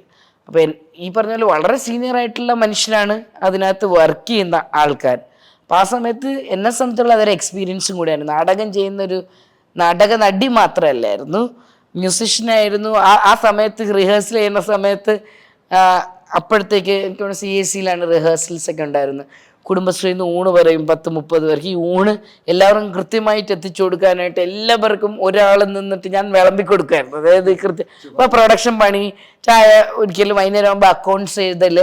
അപ്പം ഈ പറഞ്ഞ പോലെ വളരെ സീനിയർ ആയിട്ടുള്ള മനുഷ്യരാണ് അതിനകത്ത് വർക്ക് ചെയ്യുന്ന ആൾക്കാർ. അപ്പം ആ സമയത്ത് എന്നെ സംബന്ധിച്ചുള്ള അതൊരു എക്സ്പീരിയൻസും കൂടിയായിരുന്നു. നാടകം ചെയ്യുന്നൊരു നാടക നടി മാത്രമല്ലായിരുന്നു, മ്യൂസിഷ്യനായിരുന്നു. ആ സമയത്ത് റിഹേഴ്സൽ ചെയ്യുന്ന സമയത്ത് അപ്പോഴത്തേക്ക് എനിക്ക് തോന്നുന്നു CAC-യിലാണ് റിഹേഴ്സൽസ് ഒക്കെ ഉണ്ടായിരുന്നത്. കുടുംബശ്രീയിൽ നിന്ന് ഊണ് പറയും 10-30 പേർക്ക്. ഈ ഊണ് എല്ലാവരും കൃത്യമായിട്ട് എത്തിച്ചു കൊടുക്കാനായിട്ട് എല്ലാവർക്കും ഒരാൾ നിന്നിട്ട് ഞാൻ വിളമ്പി കൊടുക്കുമായിരുന്നു. അതായത് ഇപ്പോൾ പ്രൊഡക്ഷൻ പണി, ചായ ഒരിക്കലും വൈകുന്നേരം ആകുമ്പോൾ അക്കൗണ്ട്സ് എഴുതൽ,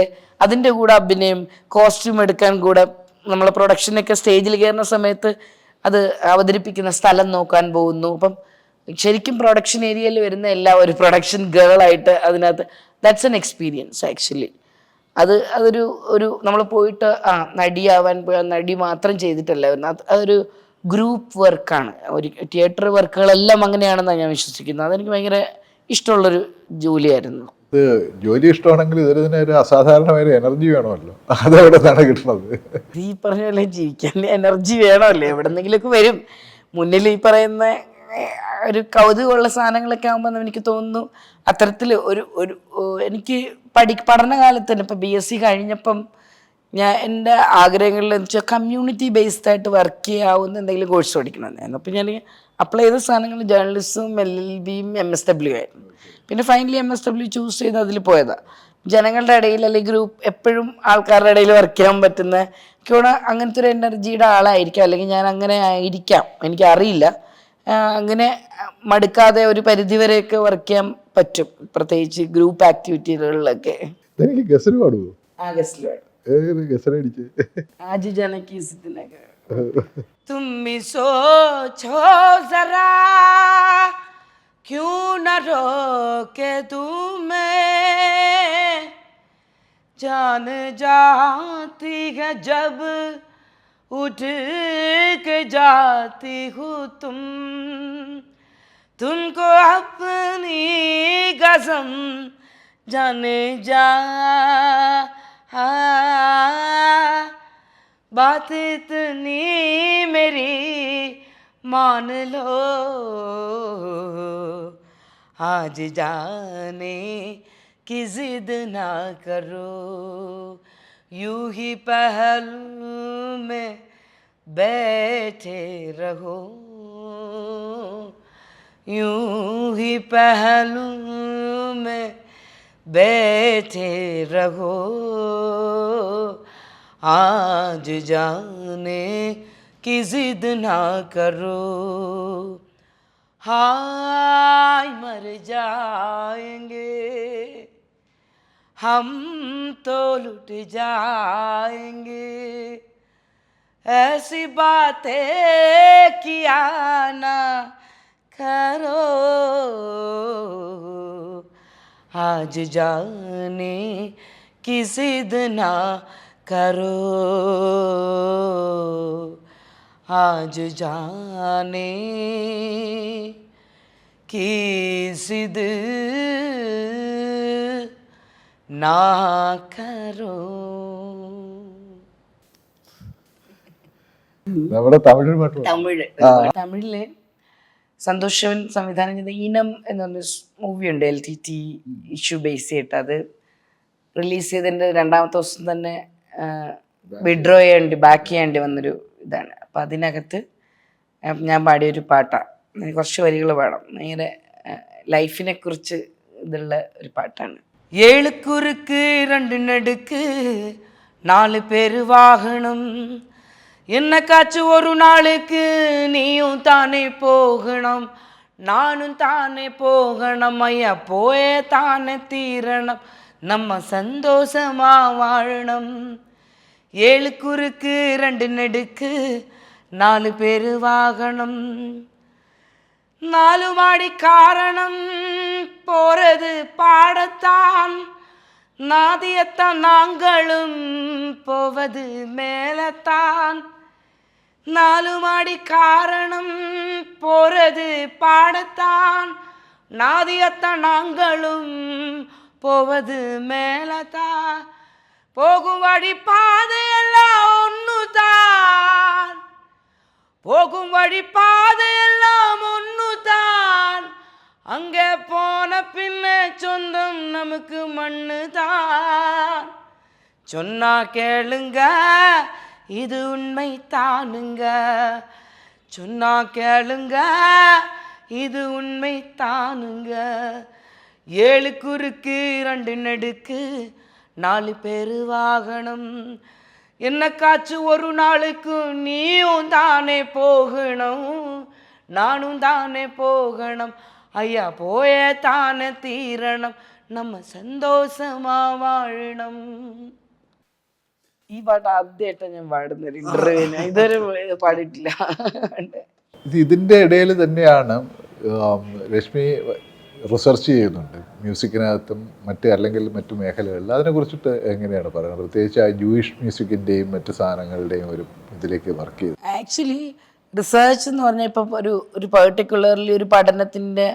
അതിൻ്റെ കൂടെ അഭിനയം, കോസ്റ്റ്യൂം എടുക്കാൻ കൂടെ നമ്മൾ പ്രൊഡക്ഷനൊക്കെ സ്റ്റേജിൽ കയറുന്ന സമയത്ത് അത് അവതരിപ്പിക്കുന്ന സ്ഥലം നോക്കാൻ പോകുന്നു. അപ്പം ശരിക്കും പ്രൊഡക്ഷൻ ഏരിയയിൽ വരുന്ന ഒരു പ്രൊഡക്ഷൻ ഗേളായിട്ട് അതിനകത്ത് ദാറ്റ്സ് എൻ എക്സ്പീരിയൻസ് ആക്ച്വലി. അതൊരു നമ്മൾ പോയിട്ട് നടിയാവാൻ പോയി നടി മാത്രം ചെയ്തിട്ടല്ല വരുന്നത്. അതൊരു ഗ്രൂപ്പ് വർക്കാണ്. ഒരു തിയേറ്റർ വർക്കുകളെല്ലാം അങ്ങനെയാണെന്നാണ് ഞാൻ വിശ്വസിക്കുന്നത്. അതെനിക്ക് ഭയങ്കര ഇഷ്ടമുള്ളൊരു ജോലിയായിരുന്നു. ഇത് ജോലി ഇഷ്ടമാണെങ്കിൽ ഇതിന് ഒരു അസാധാരണമായ എനർജി വേണമല്ലോ, അതെവിടെ നിന്നാണ് കിട്ടുന്നത്? ഈ പറഞ്ഞ പോലെ ജീവിക്കാൻ എനർജി വേണമല്ലേ, എവിടെ നിന്നെങ്കിലുമൊക്കെ വരും. മുന്നിൽ ഈ പറയുന്ന ഒരു കൗതുകമുള്ള സാധനങ്ങളൊക്കെ ആകുമ്പോൾ എനിക്ക് തോന്നുന്നു അത്തരത്തിൽ എനിക്ക് പഠനകാലത്ത് തന്നെ ഇപ്പം BSc കഴിഞ്ഞപ്പം എൻ്റെ ആഗ്രഹങ്ങളിൽ എന്ന് വെച്ചാൽ കമ്മ്യൂണിറ്റി ബേസ്ഡ് ആയിട്ട് വർക്ക് ചെയ്യാവുന്ന എന്തെങ്കിലും കോഴ്സ് പഠിക്കണമെന്നായിരുന്നു. അപ്പം ഞാൻ അപ്ലൈ ചെയ്ത സാധനങ്ങൾ ജേർണലിസവും LLBയും MSW ആയിരുന്നു. പിന്നെ ഫൈനലി MSW ചൂസ് ചെയ്ത് അതിൽ പോയതാണ്. ജനങ്ങളുടെ ഇടയിൽ അല്ലെങ്കിൽ ഗ്രൂപ്പ് എപ്പോഴും ആൾക്കാരുടെ ഇടയിൽ വർക്ക് ചെയ്യാൻ പറ്റുന്ന അങ്ങനത്തെ ഒരു എനർജിയുടെ ആളായിരിക്കാം, അല്ലെങ്കിൽ ഞാൻ അങ്ങനെ ആയിരിക്കാം, എനിക്കറിയില്ല. അങ്ങനെ മടുക്കാതെ ഒരു പരിധിവരെയൊക്കെ വർക്ക് ചെയ്യാൻ പറ്റും, പ്രത്യേകിച്ച് ഗ്രൂപ്പ് ആക്ടിവിറ്റികളിലൊക്കെ. ഗസൽ പാടുമോ? ആ ഗസൽ പാടും. ആജ് ജനകി സിദ്ദിനൊക്കെ. तुम भी सोचो जरा क्यों न रोके तुम्हें, जान जाती है जब उठ के जाती हो तुमको अपनी कसम जाने जा, बात इतनी मेरी मान लो, आज जाने की जिद ना करो, यूं ही पहलू में बैठे रहो, यूं ही पहलू में बैठे रहो, आज जाने की जिद ना करो, हाय मर जाएंगे हम तो लुट जाएंगे, ऐसी बातें किया ना करो, आज जाने की जिद ना करो, आज जाने की जिद ना करो. നമ്മുടെ തമിഴ് പാട്ട് തമിഴില് സന്തോഷവൻ സംവിധാനം ചെയ്ത ഈനം എന്ന് പറഞ്ഞ മൂവി ഉണ്ട്, LTT ഇഷ്യൂ ബേസ് ചെയ്തിട്ട്. അത് റിലീസ് ചെയ്തതിൻ്റെ 2ാമത്തെ ദിവസം തന്നെ വിഡ്രോ ചെയ്യേണ്ടി ബാക്ക് ചെയ്യേണ്ടി വന്നൊരു ഇതാണ്. അപ്പം അതിനകത്ത് ഞാൻ പാടിയൊരു പാട്ടാണ്, കുറച്ച് വരികൾ പാടാം. ഭയങ്കര ലൈഫിനെ കുറിച്ച് ഇതുള്ള ഒരു പാട്ടാണ്. 7 കുറുക്ക് 2 நடுக்கு 4 பேர் வாகனம், என்னக்காச்சும் ஒரு நாளுக்கு நீயும் தானே போகணும், நானும் தானே போகணும், ஐயா போயே தானே தீரணும், நம்ம சந்தோஷமா வாழணும். 7 குறுக்கு 2 நடுக்கு 4 பேர் வாகனம், 4 மாடி காரணம் போறது பாடத்தான், நாதியத்தான் நாங்களும் போவது மேலத்தான். 4 மாடி காரணம் போறது பாடத்தான், நாதியத்தான் நாங்களும் போவது மேலத்தான். போகும் வழி பாதையெல்லாம் ஒன்றுதான், போகும் வழி பாதையெல்லாம் ஒன்றுதான், அங்கே போன பின்ன சொந்தம் நமக்கு மண்ணு தான். சொன்னா கேளுங்க இது உண்மை தானுங்க, சொன்னா கேளுங்க இது உண்மை தானுங்க. 7 குறுக்கு 2 நடுக்கு 4 பேர் வாகனம், என்னக்காச்சும் ஒரு நாளுக்கு நீயும் தானே போகணும், நானும் தானே போகணும், ஐயா போயே தானே തീരണം, നമ്മ സന്തോഷമാ വാഴണം. ഈ പാട്ട് ആദ്യമായിട്ടാണ് ഞാൻ പാടുന്നത് ഇന്റർവ്യൂവിന്, ഇതുവരെ പാടിയിട്ടില്ല. ഇതിൻ്റെ ഇടയിൽ തന്നെയാണ് രശ്മി റിസർച്ച് ചെയ്യുന്നുണ്ട് മ്യൂസിക്കിനകത്തും അല്ലെങ്കിൽ മറ്റു മേഖലകളിൽ. അതിനെക്കുറിച്ചിട്ട് എങ്ങനെയാണ് പറയുന്നത്? പ്രത്യേകിച്ച് ആ ജൂയിഷ് മ്യൂസിക്കിൻ്റെയും മറ്റു സാധനങ്ങളുടെയും ഒരു ഇതിലേക്ക് വർക്ക് ചെയ്തു. ആക്ച്വലി റിസർച്ച് എന്ന് പറഞ്ഞാൽ ഇപ്പം ഒരു പെർട്ടിക്കുലർലി ഒരു പഠനത്തിൻ്റെ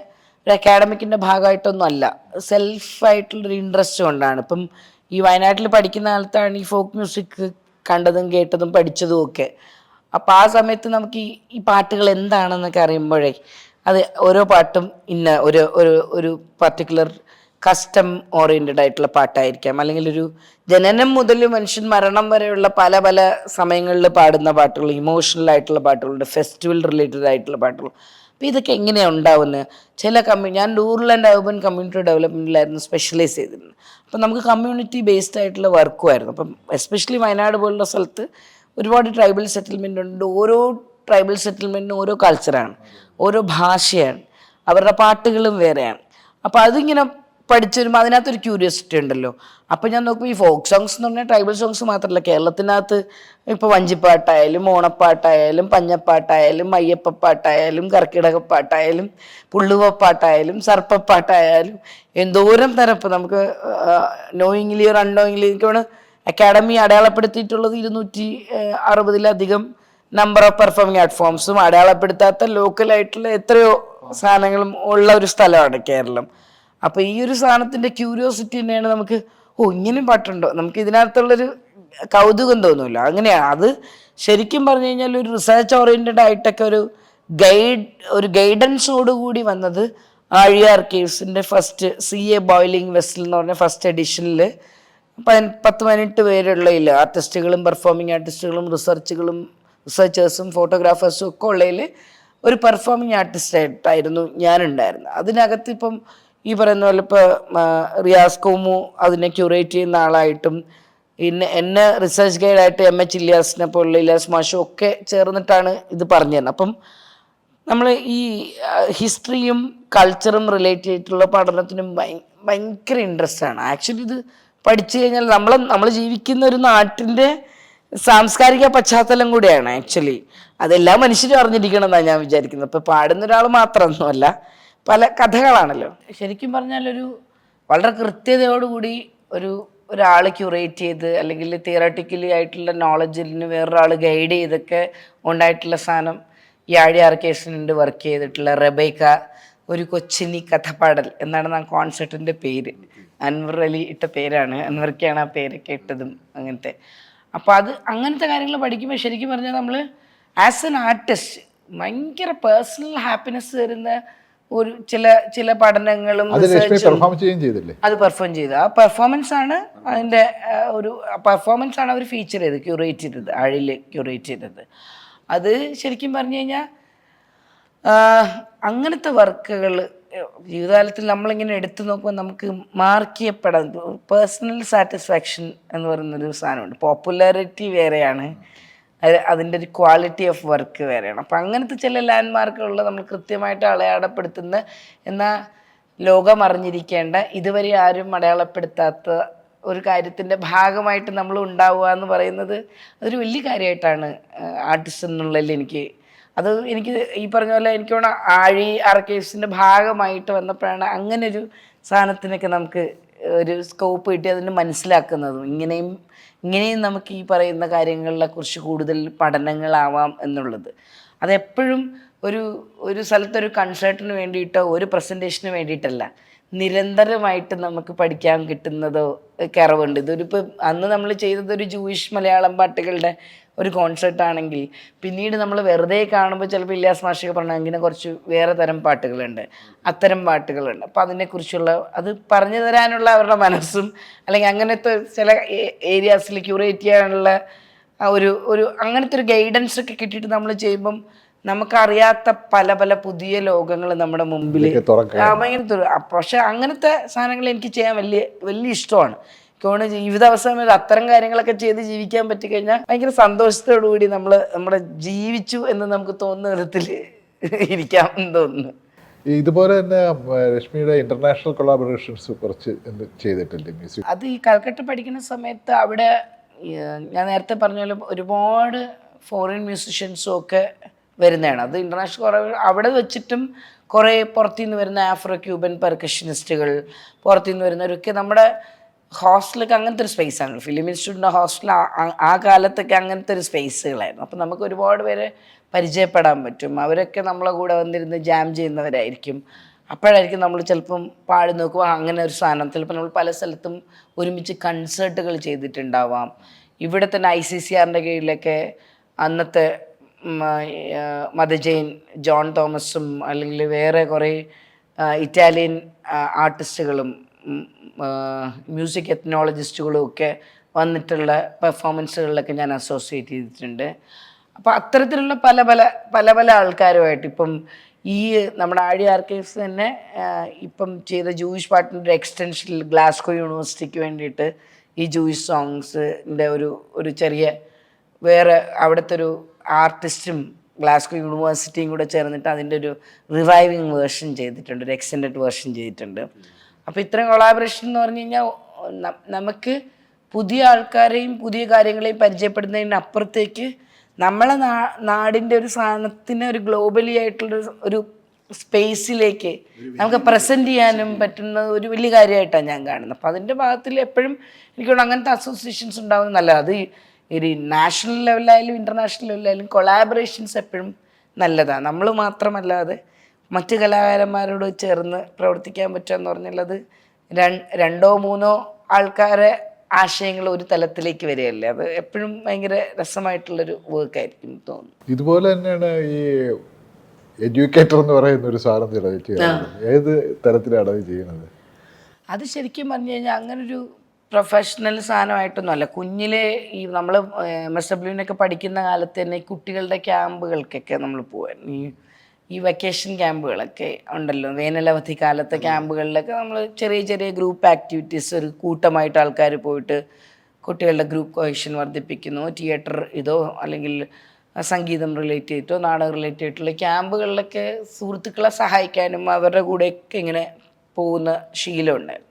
ഒരു അക്കാഡമിക്കിൻ്റെ ഭാഗമായിട്ടൊന്നും അല്ല, സെൽഫായിട്ടുള്ളൊരു ഇൻട്രസ്റ്റ് കൊണ്ടാണ്. ഇപ്പം ഈ വയനാട്ടിൽ പഠിക്കുന്ന കാലത്താണ് ഈ ഫോക്ക് മ്യൂസിക് കണ്ടതും കേട്ടതും പഠിച്ചതും ഒക്കെ. അപ്പോൾ ആ സമയത്ത് നമുക്ക് ഈ പാട്ടുകൾ എന്താണെന്നൊക്കെ അറിയുമ്പോഴേ അത് ഓരോ പാട്ടും ഇന്ന ഒരു പർട്ടിക്കുലർ കസ്റ്റം ഓറിയൻറ്റഡ് ആയിട്ടുള്ള പാട്ടായിരിക്കാം, അല്ലെങ്കിൽ ഒരു ജനനം മുതൽ മനുഷ്യൻ മരണം വരെയുള്ള പല പല സമയങ്ങളിൽ പാടുന്ന പാട്ടുകൾ, ഇമോഷണൽ ആയിട്ടുള്ള പാട്ടുകളുണ്ട്, ഫെസ്റ്റിവൽ റിലേറ്റഡ് ആയിട്ടുള്ള പാട്ടുകൾ. അപ്പോൾ ഇതൊക്കെ എങ്ങനെയാണ് ഉണ്ടാവുന്നത്? ചില ഞാൻ റൂറൽ ആൻഡ് അർബൻ കമ്മ്യൂണിറ്റി ഡെവലപ്മെൻറ്റിലായിരുന്നു സ്പെഷ്യലൈസ് ചെയ്തിരുന്നത്. അപ്പം നമുക്ക് കമ്മ്യൂണിറ്റി ബേസ്ഡ് ആയിട്ടുള്ള വർക്കുമായിരുന്നു. അപ്പം എസ്പെഷ്യലി വയനാട് പോലുള്ള സ്ഥലത്ത് ഒരുപാട് ട്രൈബൽ സെറ്റിൽമെൻ്റ് ഉണ്ട്. ഓരോ ട്രൈബൽ സെറ്റിൽമെൻറ്റിനും ഓരോ കൾച്ചറാണ്, ഓരോ ഭാഷയാണ്, അവരുടെ പാട്ടുകളും വേറെയാണ്. അപ്പോൾ അതിങ്ങനെ പഠിച്ചു വരുമ്പോൾ അതിനകത്തൊരു ക്യൂരിയോസിറ്റി ഉണ്ടല്ലോ. അപ്പോൾ ഞാൻ നോക്കുമ്പോൾ ഈ ഫോക്ക് സോങ്സ് എന്ന് പറഞ്ഞാൽ ട്രൈബൽ സോങ്സ് മാത്രമല്ല, കേരളത്തിനകത്ത് ഇപ്പോൾ വഞ്ചിപ്പാട്ടായാലും ഓണപ്പാട്ടായാലും പഞ്ഞപ്പാട്ടായാലും അയ്യപ്പപ്പാട്ടായാലും കർക്കിടകപ്പാട്ടായാലും പുള്ളുവപ്പാട്ടായാലും സർപ്പപ്പാട്ടായാലും എന്തോരം തരം. ഇപ്പോൾ നമുക്ക് നോയിങ്ലി ഒരു അൺനോയിങ്ലി എനിക്കാണ് അക്കാഡമി അടയാളപ്പെടുത്തിയിട്ടുള്ളത് 260-ലധികം നമ്പർ ഓഫ് പെർഫോമിംഗ് ആർട്ട് ഫോംസും അടയാളപ്പെടുത്താത്ത ലോക്കലായിട്ടുള്ള എത്രയോ സാധനങ്ങളും ഉള്ള ഒരു സ്ഥലമാണ് കേരളം. അപ്പോൾ ഈ ഒരു സാധനത്തിൻ്റെ ക്യൂരിയോസിറ്റി തന്നെയാണ് നമുക്ക്, ഇങ്ങനെയും പാട്ടുണ്ടോ, നമുക്ക് ഇതിനകത്തുള്ളൊരു കൗതുകം തോന്നില്ല. അങ്ങനെയാണ് അത്. ശരിക്കും പറഞ്ഞു കഴിഞ്ഞാൽ ഒരു റിസർച്ച് ഓറിയൻറ്റഡ് ആയിട്ടൊക്കെ ഒരു ഗൈഡൻസോടുകൂടി വന്നത് ആഴിയ ആർക്കൈവ്സിൻ്റെ ഫസ്റ്റ് CA ബോയിലിംഗ് വെസൽ എന്ന് പറഞ്ഞ ഫസ്റ്റ് എഡിഷനിൽ 10-18 പേരുള്ളതിൽ ആർട്ടിസ്റ്റുകളും പെർഫോമിങ് ആർട്ടിസ്റ്റുകളും റിസർച്ചേഴ്സും ഫോട്ടോഗ്രാഫേഴ്സും ഒക്കെ ഉള്ളതിൽ ഒരു പെർഫോമിങ് ആർട്ടിസ്റ്റായിട്ടായിരുന്നു ഞാനുണ്ടായിരുന്നത്. അതിനകത്ത് ഇപ്പം ഈ പറയുന്ന പോലെ ഇപ്പോൾ റിയാസ് കോമു അതിനെ ക്യൂറേറ്റ് ചെയ്യുന്ന ആളായിട്ടും എന്നെ റിസർച്ച് ഗൈഡായിട്ട് MH ഇല്യാസിനെ പോലുള്ള ഇല്യാസ് മാഷും ഒക്കെ ചേർന്നിട്ടാണ് ഇത് പറഞ്ഞു തരുന്നത്. അപ്പം നമ്മൾ ഈ ഹിസ്റ്ററിയും കൾച്ചറും റിലേറ്റ് ചെയ്തിട്ടുള്ള പഠനത്തിനും ഭയങ്കര ഇൻട്രസ്റ്റ് ആണ്. ആക്ച്വലി ഇത് പഠിച്ചു കഴിഞ്ഞാൽ നമ്മൾ ജീവിക്കുന്ന ഒരു നാട്ടിൻ്റെ സാംസ്കാരിക പശ്ചാത്തലം കൂടിയാണ് ആക്ച്വലി. അതെല്ലാ മനുഷ്യരും അറിഞ്ഞിരിക്കണം എന്നാണ് ഞാൻ വിചാരിക്കുന്നത്. ഇപ്പോൾ പാടുന്ന ഒരാൾ മാത്രമൊന്നുമല്ല, പല കഥകളാണല്ലോ. ശരിക്കും പറഞ്ഞാൽ വളരെ കൃത്യതയോടുകൂടി ഒരാൾ ക്യൂറേറ്റ് ചെയ്ത് അല്ലെങ്കിൽ തിയററ്റിക്കലി ആയിട്ടുള്ള നോളജിന് വേറൊരാൾ ഗൈഡ് ചെയ്തൊക്കെ ഉണ്ടായിട്ടുള്ള സാധനം ഈ ആഴി ആർക്കേഷനുണ്ട് വർക്ക് ചെയ്തിട്ടുള്ള റബേക്ക ഒരു കൊച്ചിനി കഥപാടൽ എന്നാണ് ആ കോൺസെർട്ടിൻ്റെ പേര്. അൻവർ അലി ഇട്ട പേരാണ്, അൻവർക്കാണ് ആ പേരൊക്കെ ഇട്ടതും അങ്ങനത്തെ. അപ്പോൾ അങ്ങനത്തെ കാര്യങ്ങൾ പഠിക്കുമ്പോൾ ശരിക്കും പറഞ്ഞാൽ നമ്മൾ ആസ് എൻ ആർട്ടിസ്റ്റ് ഭയങ്കര പേഴ്സണൽ ഹാപ്പിനെസ് തരുന്ന ചില പഠനങ്ങളും അത് പെർഫോം ചെയ്തു. ആ പെർഫോമൻസ് ആണ് അതിൻ്റെ പെർഫോമൻസ് ആണ് അവർ ഫീച്ചർ ചെയ്ത് ക്യൂറേറ്റ് ചെയ്തത്, ആഴിയിൽ ക്യൂറേറ്റ് ചെയ്തത്. അത് ശരിക്കും പറഞ്ഞു കഴിഞ്ഞാൽ അങ്ങനത്തെ വർക്കുകൾ ജീവിതകാലത്തിൽ നമ്മളിങ്ങനെ എടുത്തു നോക്കുമ്പോൾ നമുക്ക് മാർക്ക് ചെയ്യപ്പെടാൻ പേഴ്സണൽ സാറ്റിസ്ഫാക്ഷൻ എന്ന് പറയുന്നൊരു സാധനമുണ്ട്. പോപ്പുലാരിറ്റി വേറെയാണ്, അതിൻ്റെ ഒരു ക്വാളിറ്റി ഓഫ് വർക്ക് വേറെയാണ്. അപ്പം അങ്ങനത്തെ ചില ലാൻഡ് മാർക്കുകളിൽ നമ്മൾ കൃത്യമായിട്ട് അടയാളപ്പെടുത്തുന്ന എന്നാൽ ലോകം അറിഞ്ഞിരിക്കേണ്ട ഇതുവരെ ആരും അടയാളപ്പെടുത്താത്ത ഒരു കാര്യത്തിൻ്റെ ഭാഗമായിട്ട് നമ്മൾ ഉണ്ടാവുക എന്ന് പറയുന്നത് അതൊരു വലിയ കാര്യമായിട്ടാണ് ആർട്ടിസ്റ്റ് എന്നുള്ളതിൽ എനിക്ക് ഈ പറഞ്ഞ പോലെ എനിക്ക് തോന്നുന്നു ആഴി ആർക്കൈവ്സിൻ്റെ ഭാഗമായിട്ട് വന്നപ്പോഴാണ് അങ്ങനൊരു സാധനത്തിനൊക്കെ നമുക്ക് ഒരു സ്കോപ്പ് കിട്ടി അതിന് മനസ്സിലാക്കുന്നതും ഇങ്ങനെയും നമുക്ക് ഈ പറയുന്ന കാര്യങ്ങളെ കുറിച്ച് കൂടുതൽ പഠനങ്ങളാവാം എന്നുള്ളത്. അതെപ്പോഴും ഒരു സ്ഥലത്തൊരു കൺസേർട്ടിന് വേണ്ടിയിട്ടോ ഒരു പ്രസൻറ്റേഷന് വേണ്ടിയിട്ടല്ല, നിരന്തരമായിട്ട് നമുക്ക് പഠിക്കാൻ കിട്ടുന്നതോ കുറവുണ്ട്. ഇതൊരിപ്പോൾ അന്ന് നമ്മൾ ചെയ്തതൊരു ജൂയിഷ് മലയാളം പാട്ടുകളുടെ ഒരു കോൺസെർട്ടാണെങ്കിൽ പിന്നീട് നമ്മൾ വെറുതെ കാണുമ്പോൾ ചിലപ്പോൾ ഇല്യാസ് മാഷിക പറഞ്ഞാൽ ഇങ്ങനെ കുറച്ച് വേറെ തരം പാട്ടുകളുണ്ട്, അത്തരം പാട്ടുകളുണ്ട്. അപ്പോൾ അതിനെക്കുറിച്ചുള്ള അത് പറഞ്ഞു തരാനുള്ള അവരുടെ മനസ്സും അല്ലെങ്കിൽ അങ്ങനത്തെ ചില ഏരിയാസിൽ ക്യൂറേറ്റ് ചെയ്യാനുള്ള ഒരു അങ്ങനത്തെ ഒരു ഗൈഡൻസ് ഒക്കെ കിട്ടിയിട്ട് നമ്മൾ ചെയ്യുമ്പം നമുക്കറിയാത്ത പല പല പുതിയ ലോകങ്ങൾ നമ്മുടെ മുമ്പിൽ ഭയങ്കര. പക്ഷെ അങ്ങനത്തെ സാധനങ്ങൾ എനിക്ക് ചെയ്യാൻ വലിയ ഇഷ്ടമാണ്. എനിക്ക് ജീവിതാവസാനം അത്തരം കാര്യങ്ങളൊക്കെ ചെയ്ത് ജീവിക്കാൻ പറ്റിക്കഴിഞ്ഞാൽ ഭയങ്കര സന്തോഷത്തോടുകൂടി നമ്മുടെ ജീവിച്ചു എന്ന് നമുക്ക് തോന്നുന്ന വിധത്തിൽ ഇരിക്കാം എന്ന് തോന്നുന്നു. ഇതുപോലെ തന്നെ രശ്മിയുടെ ഇന്റർനാഷണൽ കൊളാബറേഷൻസ് കുറച്ച് ചെയ്തിട്ടില്ലേ മ്യൂസിക്? അത് ഈ കൽക്കട്ട പഠിക്കുന്ന സമയത്ത് അവിടെ ഞാൻ നേരത്തെ പറഞ്ഞ പോലെ ഒരുപാട് ഫോറിൻ മ്യൂസിഷ്യൻസും ഒക്കെ വരുന്നതാണ്. അത് ഇന്റർനാഷണൽ അവിടെ വെച്ചിട്ടും കുറേ പുറത്തുനിന്ന് വരുന്ന ആഫ്രോ ക്യൂബൻ പെർക്കഷനിസ്റ്റുകൾ, പുറത്തുനിന്ന് വരുന്നവരൊക്കെ നമ്മുടെ ഹോസ്റ്റലൊക്കെ അങ്ങനത്തെ ഒരു സ്പേസാണ്. ഫിലിം ഇൻസ്റ്റിറ്റ്യൂട്ടിൻ്റെ ഹോസ്റ്റൽ ആ കാലത്തൊക്കെ അങ്ങനത്തെ ഒരു സ്പേസുകളായിരുന്നു. അപ്പോൾ നമുക്ക് ഒരുപാട് പേരെ പരിചയപ്പെടാൻ പറ്റും. അവരൊക്കെ നമ്മളെ കൂടെ വന്നിരുന്ന് ജാം ചെയ്യുന്നവരായിരിക്കും. അപ്പോഴായിരിക്കും നമ്മൾ ചിലപ്പം പാടി നോക്കുക അങ്ങനെ ഒരു സാധനം. ചിലപ്പോൾ നമ്മൾ പല സ്ഥലത്തും ഒരുമിച്ച് കൺസേർട്ടുകൾ ചെയ്തിട്ടുണ്ടാവാം. ഇവിടെ തന്നെ ICCRൻ്റെ കീഴിലൊക്കെ അന്നത്തെ മദജൈൻ ജോൺ തോമസും അല്ലെങ്കിൽ വേറെ കുറേ ഇറ്റാലിയൻ ആർട്ടിസ്റ്റുകളും മ്യൂസിക് എത്നോളജിസ്റ്റുകളും ഒക്കെ വന്നിട്ടുള്ള പെർഫോമൻസുകളിലൊക്കെ ഞാൻ അസോസിയേറ്റ് ചെയ്തിട്ടുണ്ട്. അപ്പോൾ അത്തരത്തിലുള്ള പല പല ആൾക്കാരുമായിട്ട് ഇപ്പം ഈ നമ്മുടെ ആഴി ആർക്കൈവ്സ് തന്നെ ഇപ്പം ചെയ്ത ജൂയിഷ് പാട്ടിൻ്റെ ഒരു എക്സ്റ്റൻഷനിൽ ഗ്ലാസ്ഗോ യൂണിവേഴ്സിറ്റിക്ക് വേണ്ടിയിട്ട് ഈ ജൂയിഷ് സോങ്സിൻ്റെ ഒരു ചെറിയ വേറെ അവിടുത്തെ ഒരു ആർട്ടിസ്റ്റും ഗ്ലാസ്ഗോ യൂണിവേഴ്സിറ്റിയും കൂടെ ചേർന്നിട്ട് അതിൻ്റെ ഒരു റിവൈവിങ് വേർഷൻ ചെയ്തിട്ടുണ്ട്, ഒരു എക്സ്റ്റൻഡഡ് വേർഷൻ ചെയ്തിട്ടുണ്ട്. അപ്പോൾ ഇത്രയും കൊളാബറേഷൻ എന്ന് പറഞ്ഞു കഴിഞ്ഞാൽ നമുക്ക് പുതിയ ആൾക്കാരെയും പുതിയ കാര്യങ്ങളെയും പരിചയപ്പെടുന്നതിനപ്പുറത്തേക്ക് നമ്മളെ നാടിൻ്റെ ഒരു സാധനത്തിന് ഒരു ഗ്ലോബലി ആയിട്ടുള്ള ഒരു സ്പേസിലേക്ക് നമുക്ക് പ്രസൻറ്റ് ചെയ്യാനും പറ്റുന്ന ഒരു വലിയ കാര്യമായിട്ടാണ് ഞാൻ കാണുന്നത്. അപ്പോൾ അതിൻ്റെ ഭാഗത്തിൽ എപ്പോഴും എനിക്കുള്ള അങ്ങനത്തെ അസോസിയേഷൻസ് ഉണ്ടാവുന്നത് നല്ലതാണ്. അത് ഒരു നാഷണൽ ലെവലായാലും ഇൻ്റർനാഷണൽ ലെവലായാലും കൊളാബറേഷൻസ് എപ്പോഴും നല്ലതാണ്. നമ്മൾ മാത്രമല്ലാതെ മറ്റ് കലാകാരന്മാരോട് ചേർന്ന് പ്രവർത്തിക്കാൻ പറ്റുക എന്ന് പറഞ്ഞാൽ അത് 2-3 ആൾക്കാരെ ആശയങ്ങൾ ഒരു തലത്തിലേക്ക് വരികയല്ലേ. അത് എപ്പോഴും ഭയങ്കര രസമായിട്ടുള്ളൊരു വർക്കായിരിക്കും തോന്നുന്നു. ഇതുപോലെ തന്നെയാണ് ഈ എഡ്യൂക്കേറ്റർ എന്ന് പറയുന്ന ഒരു സാധനം ഏത് തരത്തിലാണ് അത് ചെയ്യുന്നത്? അത് ശരിക്കും പറഞ്ഞു കഴിഞ്ഞാൽ അങ്ങനൊരു പ്രൊഫഷണൽ സാധനമായിട്ടൊന്നും അല്ല. കുഞ്ഞിലെ ഈ നമ്മൾ MSWനൊക്കെ പഠിക്കുന്ന കാലത്ത് തന്നെ ഈ കുട്ടികളുടെ ക്യാമ്പുകൾക്കൊക്കെ നമ്മൾ പോകാൻ, ഈ വെക്കേഷൻ ക്യാമ്പുകളൊക്കെ ഉണ്ടല്ലോ, വേനലവധി കാലത്തെ ക്യാമ്പുകളിലൊക്കെ നമ്മൾ ചെറിയ ചെറിയ ഗ്രൂപ്പ് ആക്ടിവിറ്റീസ്, ഒരു കൂട്ടമായിട്ട് ആൾക്കാർ പോയിട്ട് കുട്ടികളുടെ ഗ്രൂപ്പ് കോഹഷൻ വർദ്ധിപ്പിക്കുന്നു, തിയേറ്റർ ഇതോ അല്ലെങ്കിൽ സംഗീതം റിലേറ്റ് ചെയ്തിട്ടോ നാടകം റിലേറ്റ് ചെയ്തിട്ടുള്ള ക്യാമ്പുകളിലൊക്കെ സുഹൃത്തുക്കളെ സഹായിക്കാനും അവരുടെ കൂടെയൊക്കെ ഇങ്ങനെ പോകുന്ന ശീലമുണ്ടായിരുന്നു.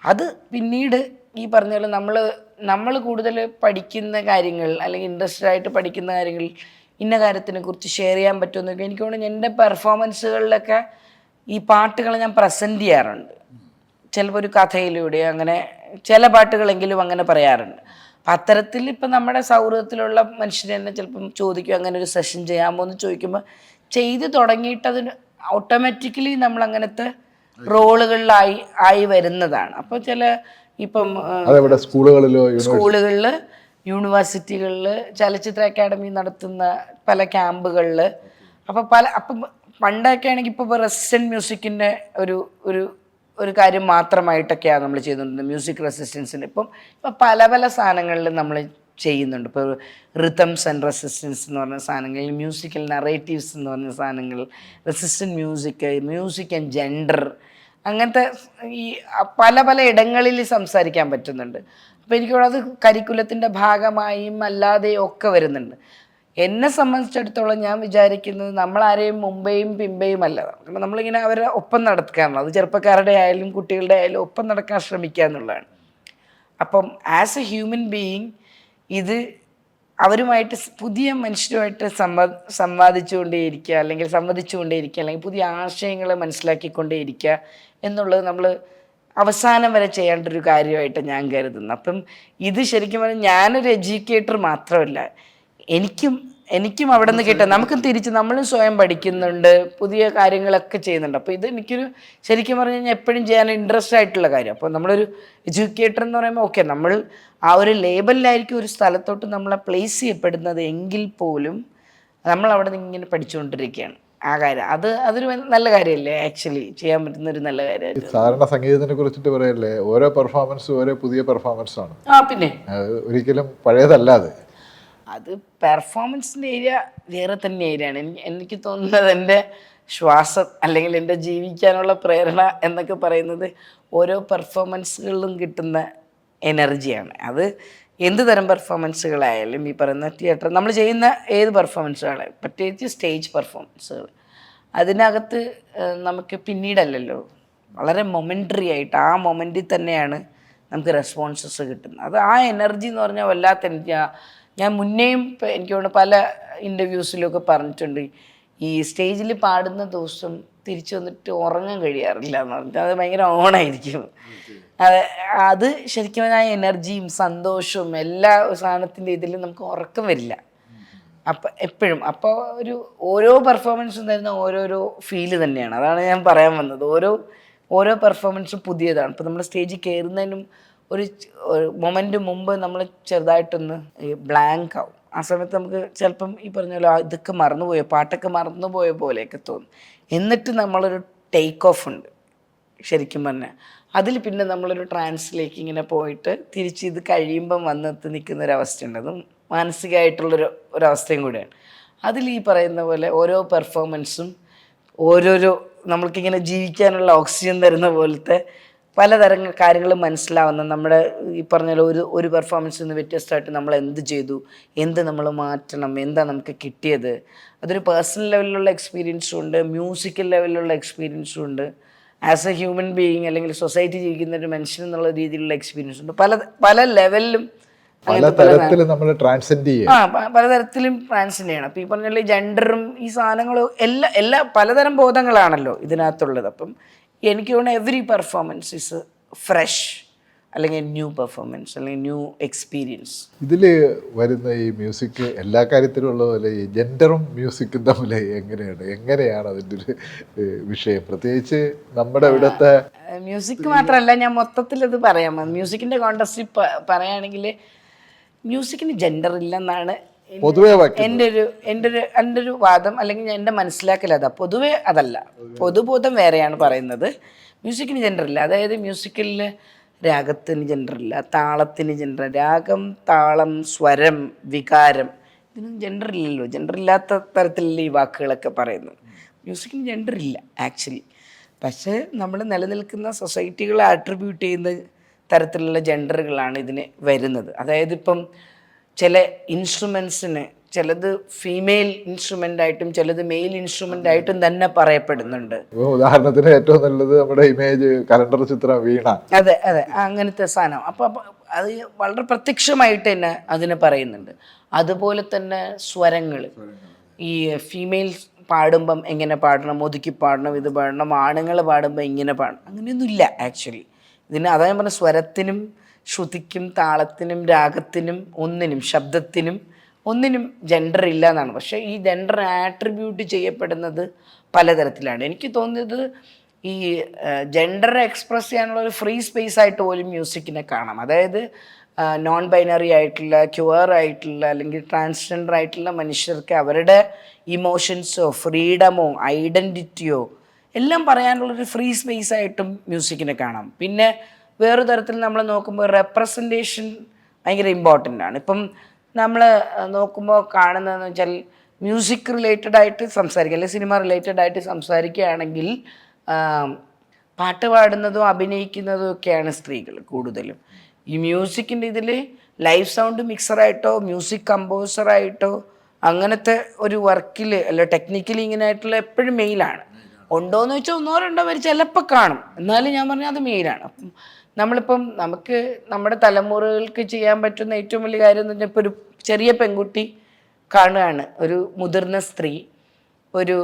അത് പിന്നീട് ഈ പറഞ്ഞ പോലെ നമ്മൾ കൂടുതൽ പഠിക്കുന്ന കാര്യങ്ങൾ അല്ലെങ്കിൽ ഇൻട്രസ്റ്റഡ് ആയിട്ട് പഠിക്കുന്ന കാര്യങ്ങൾ ഇന്ന കാര്യത്തിനെ കുറിച്ച് ഷെയർ ചെയ്യാൻ പറ്റുമെന്നൊക്കെ എനിക്ക് തോന്നുന്നു. എൻ്റെ പെർഫോമൻസുകളിലൊക്കെ ഈ പാട്ടുകൾ ഞാൻ പ്രസൻറ്റ് ചെയ്യാറുണ്ട്. ചിലപ്പോൾ ഒരു കഥയിലൂടെ അങ്ങനെ ചില പാട്ടുകളെങ്കിലും അങ്ങനെ പറയാറുണ്ട്. അപ്പം അത്തരത്തിൽ ഇപ്പം നമ്മുടെ സൗഹൃദത്തിലുള്ള മനുഷ്യർ തന്നെ ചിലപ്പം ചോദിക്കും അങ്ങനെ ഒരു സെഷൻ ചെയ്യാമോ എന്ന് ചോദിക്കുമ്പോൾ ചെയ്ത് തുടങ്ങിയിട്ട് അതിന് ഓട്ടോമാറ്റിക്കലി നമ്മൾ അങ്ങനത്തെ റോളുകളിലായി വരുന്നതാണ്. അപ്പോൾ ചില ഇപ്പം സ്കൂളുകളിൽ, യൂണിവേഴ്സിറ്റികളിൽ, ചലച്ചിത്ര അക്കാദമി നടത്തുന്ന പല ക്യാമ്പുകളിൽ, അപ്പം പണ്ടൊക്കെ ആണെങ്കിൽ ഇപ്പോൾ റെസിസ്റ്റൻറ്റ് മ്യൂസിക്കിൻ്റെ ഒരു കാര്യം മാത്രമായിട്ടൊക്കെയാണ് നമ്മൾ ചെയ്തുകൊണ്ടിരുന്നത്, മ്യൂസിക് റെസിസ്റ്റൻസിന്. ഇപ്പം പല പല സാധനങ്ങളിൽ നമ്മൾ ചെയ്യുന്നുണ്ട്. ഇപ്പോൾ റിതംസ് ആൻഡ് റെസിസ്റ്റൻസ് എന്ന് പറഞ്ഞ സാധനങ്ങൾ, മ്യൂസിക്കൽ നറേറ്റീവ്സ് എന്ന് പറഞ്ഞ സാധനങ്ങൾ, റെസിസ്റ്റൻറ്റ് മ്യൂസിക് ആൻഡ് ജെൻഡർ, അങ്ങനത്തെ ഈ പല പല ഇടങ്ങളിൽ സംസാരിക്കാൻ പറ്റുന്നുണ്ട്. അപ്പോൾ എനിക്ക് അത് കരിക്കുലത്തിൻ്റെ ഭാഗമായും അല്ലാതെയും ഒക്കെ വരുന്നുണ്ട്. എന്നെ സംബന്ധിച്ചിടത്തോളം ഞാൻ വിചാരിക്കുന്നത് നമ്മളാരെയും മുമ്പേയും പിമ്പേയും അല്ല, നമ്മളിങ്ങനെ അവരെ ഒപ്പം നടക്കാറുള്ളത്, അത് ചെറുപ്പക്കാരുടെ ആയാലും കുട്ടികളുടെ ആയാലും ഒപ്പം നടക്കാൻ ശ്രമിക്കുക എന്നുള്ളതാണ്. അപ്പം ആസ് എ ഹ്യൂമൻ ബീയിങ് ഇത് അവരുമായിട്ട് പുതിയ മനുഷ്യരുമായിട്ട് സംവദിച്ചുകൊണ്ടേയിരിക്കുക അല്ലെങ്കിൽ പുതിയ ആശയങ്ങൾ മനസ്സിലാക്കിക്കൊണ്ടേയിരിക്കുക എന്നുള്ളത് നമ്മൾ അവസാനം വരെ ചെയ്യേണ്ട ഒരു കാര്യമായിട്ട് ഞാൻ കരുതുന്നു. അപ്പം ഇത് ശരിക്കും പറഞ്ഞാൽ ഞാനൊരു എഡ്യൂക്കേറ്റർ മാത്രമല്ല, എനിക്കും അവിടെ നിന്ന് കിട്ടുക, നമുക്കും തിരിച്ച് നമ്മളും സ്വയം പഠിക്കുന്നുണ്ട്, പുതിയ കാര്യങ്ങളൊക്കെ ചെയ്യുന്നുണ്ട്. അപ്പോൾ ഇത് എനിക്കൊരു ശരിക്കും പറഞ്ഞു കഴിഞ്ഞാൽ എപ്പോഴും ചെയ്യാൻ ഇൻട്രസ്റ്റ് ആയിട്ടുള്ള കാര്യം. അപ്പോൾ നമ്മളൊരു എഡ്യൂക്കേറ്റർ എന്ന് പറയുമ്പോൾ ഓക്കെ, നമ്മൾ ആ ഒരു ലേബലിലായിരിക്കും ഒരു സ്ഥലത്തോട്ട് നമ്മളെ പ്ലേസ് ചെയ്യപ്പെടുന്നത് എങ്കിൽ പോലും നമ്മൾ അവിടെ നിന്ന് ഇങ്ങനെ പഠിച്ചുകൊണ്ടിരിക്കുകയാണ്. ആ കാര്യം അതൊരു നല്ല കാര്യമല്ലേ, ആക്ച്വലി ചെയ്യാൻ പറ്റുന്ന ഒരു നല്ല കാര്യമായിട്ട്. സാധാരണ സംഗീതത്തിനെ കുറിച്ചിട്ട് പറയല്ലേ, ഓരോ പെർഫോമൻസും ഓരോ പുതിയ പെർഫോമൻസ് ആണ്. പിന്നെ ഒരിക്കലും പഴയതല്ലാതെ അത് പെർഫോമൻസിൻ്റെ ഏരിയ വേറെ തന്നെ ഏരിയയാണ്. എനിക്ക് തോന്നുന്നത് എൻ്റെ ശ്വാസം അല്ലെങ്കിൽ എൻ്റെ ജീവിക്കാനുള്ള പ്രേരണ എന്നൊക്കെ പറയുന്നത് ഓരോ പെർഫോമൻസുകളിലും കിട്ടുന്ന എനർജിയാണ്. അത് എന്ത് തരം പെർഫോമൻസുകളായാലും, ഈ പറയുന്ന തിയേറ്റർ നമ്മൾ ചെയ്യുന്ന ഏത് പെർഫോമൻസുകളായാലും, പ്രത്യേകിച്ച് സ്റ്റേജ് പെർഫോമൻസുകൾ, അതിനകത്ത് നമുക്ക് പിന്നീടല്ലല്ലോ, വളരെ മൊമെൻ്ററി ആയിട്ട് ആ മൊമെൻറ്റിൽ തന്നെയാണ് നമുക്ക് റെസ്പോൺസസ് കിട്ടുന്നത്. അത് ആ എനർജി എന്ന് പറഞ്ഞാൽ വല്ലാത്ത എനർജിയാണ്. ഞാൻ മുന്നേയും എനിക്ക് തോന്നുന്നു പല ഇൻ്റർവ്യൂസിലൊക്കെ പറഞ്ഞിട്ടുണ്ട്, ഈ സ്റ്റേജിൽ പാടുന്ന ദിവസം തിരിച്ചു വന്നിട്ട് ഉറങ്ങാൻ കഴിയാറില്ല എന്ന് പറഞ്ഞിട്ട്. അത് ഭയങ്കര ഓണായിരിക്കും. അത് ശരിക്കും ആ എനർജിയും സന്തോഷവും എല്ലാ സാധനത്തിൻ്റെ ഇതിലും നമുക്ക് ഉറക്കം വരില്ല അപ്പം എപ്പോഴും. അപ്പോൾ ഓരോ പെർഫോമൻസും തരുന്ന ഓരോരോ ഫീല് തന്നെയാണ്. അതാണ് ഞാൻ പറയാൻ വന്നത്. ഓരോ പെർഫോമൻസും പുതിയതാണ്. ഇപ്പോൾ നമ്മൾ സ്റ്റേജിൽ കയറുന്നതിനും ഒരു മൊമെൻ്റ് മുമ്പ് നമ്മൾ ചെറുതായിട്ടൊന്ന് ബ്ലാങ്ക് ആവും. ആ സമയത്ത് നമുക്ക് ചിലപ്പം ഈ പറഞ്ഞ പോലെ ഇതൊക്കെ മറന്നുപോയോ, പാട്ടൊക്കെ മറന്നുപോയ പോലെയൊക്കെ തോന്നും. എന്നിട്ട് നമ്മളൊരു ടേക്ക് ഓഫ് ഉണ്ട് ശരിക്കും പറഞ്ഞാൽ. അതിൽ പിന്നെ നമ്മളൊരു ട്രാൻസിലേക്ക് ഇങ്ങനെ പോയിട്ട് തിരിച്ച് ഇത് കഴിയുമ്പം വന്നെത്തി നിൽക്കുന്നൊരവസ്ഥയുണ്ട്. അതും മാനസികമായിട്ടുള്ളൊരവസ്ഥയും കൂടെയാണ്. അതിൽ ഈ പറയുന്ന പോലെ ഓരോ പെർഫോമൻസും ഓരോരോ നമ്മൾക്കിങ്ങനെ ജീവിക്കാനുള്ള ഓക്സിജൻ തരുന്ന പോലത്തെ പലതരം കാര്യങ്ങൾ മനസ്സിലാവുന്ന, നമ്മുടെ ഈ പറഞ്ഞ ഒരു പെർഫോമൻസിൽ നിന്ന് വ്യത്യസ്തമായിട്ട് നമ്മൾ എന്ത് ചെയ്തു, എന്ത് നമ്മൾ മാറ്റണം, എന്താ നമുക്ക് കിട്ടിയത്. അതൊരു പേഴ്സണൽ ലെവലിലുള്ള എക്സ്പീരിയൻസും ഉണ്ട്, മ്യൂസിക്കൽ ലെവലിലുള്ള എക്സ്പീരിയൻസും ഉണ്ട്, ആസ് എ ഹ്യൂമൻ ബീയിങ് അല്ലെങ്കിൽ സൊസൈറ്റി ജീവിക്കുന്ന ഒരു മനുഷ്യൻ എന്നുള്ള രീതിയിലുള്ള എക്സ്പീരിയൻസ് ഉണ്ട്. പല ലെവലിലും പലതരത്തിലും ട്രാൻസെൻഡ് ചെയ്യണം. അപ്പം ഈ പറഞ്ഞ ജെൻഡറും ഈ സാധനങ്ങളും എല്ലാ പലതരം ബോധങ്ങളാണല്ലോ ഇതിനകത്തുള്ളത്. അപ്പം എനിക്ക് തോന്നുന്നു എവറി പെർഫോമൻസ് ഈസ് ഫ്രഷ്, അല്ലെങ്കിൽ ന്യൂ പെർഫോമൻസ്, അല്ലെങ്കിൽ ന്യൂ എക്സ്പീരിയൻസ്. ഇതിൽ വരുന്ന ഈ മ്യൂസിക് എല്ലാ കാര്യത്തിലും ഉള്ള പോലെ ഈ ജെൻഡറും മ്യൂസിക്കും തമ്മിൽ എങ്ങനെയാണ് അതിൻ്റെ ഒരു വിഷയം? പ്രത്യേകിച്ച് നമ്മുടെ ഇവിടുത്തെ മ്യൂസിക് മാത്രമല്ല, ഞാൻ മൊത്തത്തിൽ ഇത് പറയാം. മ്യൂസിക്കിൻ്റെ കോണ്ടസ്റ്റിൽ പറയുകയാണെങ്കിൽ മ്യൂസിക്കിന് ജെൻഡർ ഇല്ലെന്നാണ് പൊതുവേ എൻ്റെ ഒരു വാദം, അല്ലെങ്കിൽ എൻ്റെ മനസ്സിലാക്കൽ അതാ. പൊതുവേ അതല്ല, പൊതുബോധം വേറെയാണ് പറയുന്നത്. മ്യൂസിക്കിന് ജെൻഡർ ഇല്ല. അതായത് മ്യൂസിക്കലിൽ രാഗത്തിന് ജെൻഡറില്ല, താളത്തിന് ജെൻഡർ, രാഗം, താളം, സ്വരം, വികാരം, ഇതിനും ജെൻഡറില്ലല്ലോ. ജെൻഡറില്ലാത്ത തരത്തിലല്ലേ ഈ വാക്കുകളൊക്കെ പറയുന്നത്. മ്യൂസിക്കിന് ജെൻഡറില്ല ആക്ച്വലി. പക്ഷേ നമ്മൾ നിലനിൽക്കുന്ന സൊസൈറ്റികളെ ആട്രിബ്യൂട്ട് ചെയ്യുന്ന തരത്തിലുള്ള ജെൻഡറുകളാണ് ഇതിന് വരുന്നത്. അതായത് ഇപ്പം ചില ഇൻസ്ട്രുമെൻസിന് ചിലത് ഫീമെയിൽ ഇൻസ്ട്രുമെൻ്റ് ആയിട്ടും ചിലത് മെയിൽ ഇൻസ്ട്രുമെൻ്റ് ആയിട്ടും തന്നെ പറയപ്പെടുന്നുണ്ട്. ഉദാഹരണത്തിന് ഏറ്റവും നല്ലത് നമ്മുടെ ഇമേജ് കലണ്ടർ ചിത്രം വീണ. അതെ അതെ, അങ്ങനത്തെ സാധനം. അപ്പോൾ അത് വളരെ പ്രത്യക്ഷമായിട്ട് തന്നെ അതിനെ പറയുന്നുണ്ട്. അതുപോലെ തന്നെ സ്വരങ്ങൾ, ഈ ഫീമെയിൽ പാടുമ്പം എങ്ങനെ പാടണം, ഒതുക്കി പാടണം, ഇത് പാടണം, ആണുങ്ങൾ പാടുമ്പോൾ ഇങ്ങനെ പാടണം, അങ്ങനെയൊന്നുമില്ല ആക്ച്വലി. ഇതിന് അതാ ഞാൻ പറഞ്ഞ സ്വരത്തിനും ശ്രുതിക്കും താളത്തിനും രാഗത്തിനും ഒന്നിനും ശബ്ദത്തിനും ഒന്നിനും ജെൻഡർ ഇല്ല എന്നാണ്. പക്ഷേ ഈ ജെൻഡർ ആട്രിബ്യൂട്ട് ചെയ്യപ്പെടുന്നത് പലതരത്തിലാണ്. എനിക്ക് തോന്നിയത് ഈ ജെൻഡറെ എക്സ്പ്രസ് ചെയ്യാനുള്ള ഒരു ഫ്രീ സ്പേസ് ആയിട്ട് പോലും മ്യൂസിക്കിനെ കാണാം. അതായത് നോൺ ബൈനറി ആയിട്ടുള്ള, ക്യൂർ ആയിട്ടുള്ള അല്ലെങ്കിൽ ട്രാൻസ്ജെൻഡർ ആയിട്ടുള്ള മനുഷ്യർക്ക് അവരുടെ ഇമോഷൻസോ ഫ്രീഡമോ ഐഡൻറ്റിറ്റിയോ എല്ലാം പറയാനുള്ളൊരു ഫ്രീ സ്പേസ് ആയിട്ടും മ്യൂസിക്കിനെ കാണാം. പിന്നെ വേറൊരു തരത്തിൽ നമ്മൾ നോക്കുമ്പോൾ റെപ്രസെൻറ്റേഷൻ ഭയങ്കര ഇമ്പോർട്ടൻ്റ് ആണ്. ഇപ്പം നമ്മൾ നോക്കുമ്പോൾ കാണുന്നതെന്ന് വെച്ചാൽ മ്യൂസിക് റിലേറ്റഡ് ആയിട്ട് സംസാരിക്കുക അല്ലെങ്കിൽ സിനിമ റിലേറ്റഡ് ആയിട്ട് സംസാരിക്കുകയാണെങ്കിൽ പാട്ട് പാടുന്നതും അഭിനയിക്കുന്നതും ഒക്കെയാണ് സ്ത്രീകൾ കൂടുതലും. ഈ മ്യൂസിക്കിൻ്റെ ഇതിൽ ലൈവ് സൗണ്ട് മിക്സറായിട്ടോ മ്യൂസിക് കമ്പോസറായിട്ടോ അങ്ങനത്തെ ഒരു വർക്കിൽ അല്ല ടെക്നിക്കലി ഇങ്ങനെ ആയിട്ടുള്ള എപ്പോഴും മെയിലാണ്. ഉണ്ടോയെന്ന് വെച്ചാൽ ഒന്നോ രണ്ടോ പേര് ചിലപ്പോൾ കാണും, എന്നാലും ഞാൻ പറഞ്ഞാൽ അത് മെയിലാണ്. അപ്പം നമ്മളിപ്പം നമുക്ക് നമ്മുടെ തലമുറകൾക്ക് ചെയ്യാൻ പറ്റുന്ന ഏറ്റവും വലിയ കാര്യം എന്ന് പറഞ്ഞാൽ ഇപ്പോൾ ഒരു ചെറിയ പെൺകുട്ടി കാണുകയാണ്, ഒരു മുതിർന്ന സ്ത്രീ ഒരു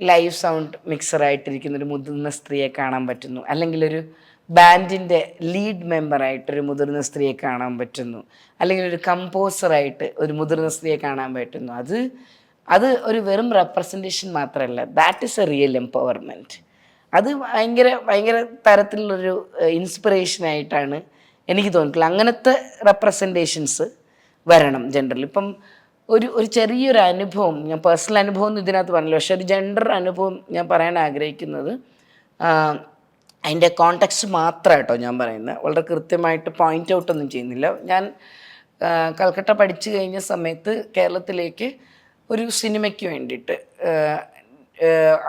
ലൈവ് സൗണ്ട് മിക്സറായിട്ടിരിക്കുന്ന ഒരു മുതിർന്ന സ്ത്രീയെ കാണാൻ പറ്റുന്നു, അല്ലെങ്കിൽ ഒരു ബാൻഡിൻ്റെ ലീഡ് മെമ്പറായിട്ടൊരു മുതിർന്ന സ്ത്രീയെ കാണാൻ പറ്റുന്നു, അല്ലെങ്കിൽ ഒരു കമ്പോസറായിട്ട് ഒരു മുതിർന്ന സ്ത്രീയെ കാണാൻ പറ്റുന്നു. അത് ഒരു വെറും റെപ്രസെൻറ്റേഷൻ മാത്രമല്ല, that is A real empowerment. അത് ഭയങ്കര തരത്തിലുള്ളൊരു ഇൻസ്പിറേഷനായിട്ടാണ് എനിക്ക് തോന്നിയിട്ടുള്ളത്. അങ്ങനത്തെ റെപ്രസെൻറ്റേഷൻസ് വരണം ജെൻഡറിൽ. ഇപ്പം ഒരു ചെറിയൊരു അനുഭവം, ഞാൻ പേഴ്സണൽ അനുഭവം ഒന്നും ഇതിനകത്ത് പറഞ്ഞില്ല, പക്ഷെ ഒരു ജെൻഡർ അനുഭവം ഞാൻ പറയാൻ ആഗ്രഹിക്കുന്നത്, അതിൻ്റെ കോണ്ടെക്സ്റ്റ് മാത്രമായിട്ടോ ഞാൻ പറയുന്നത്, വളരെ കൃത്യമായിട്ട് പോയിൻ്റ് ഔട്ടൊന്നും ചെയ്യുന്നില്ല. ഞാൻ കൽക്കട്ട പഠിച്ചു കഴിഞ്ഞ സമയത്ത് കേരളത്തിലേക്ക് ഒരു സിനിമയ്ക്ക് വേണ്ടിയിട്ട്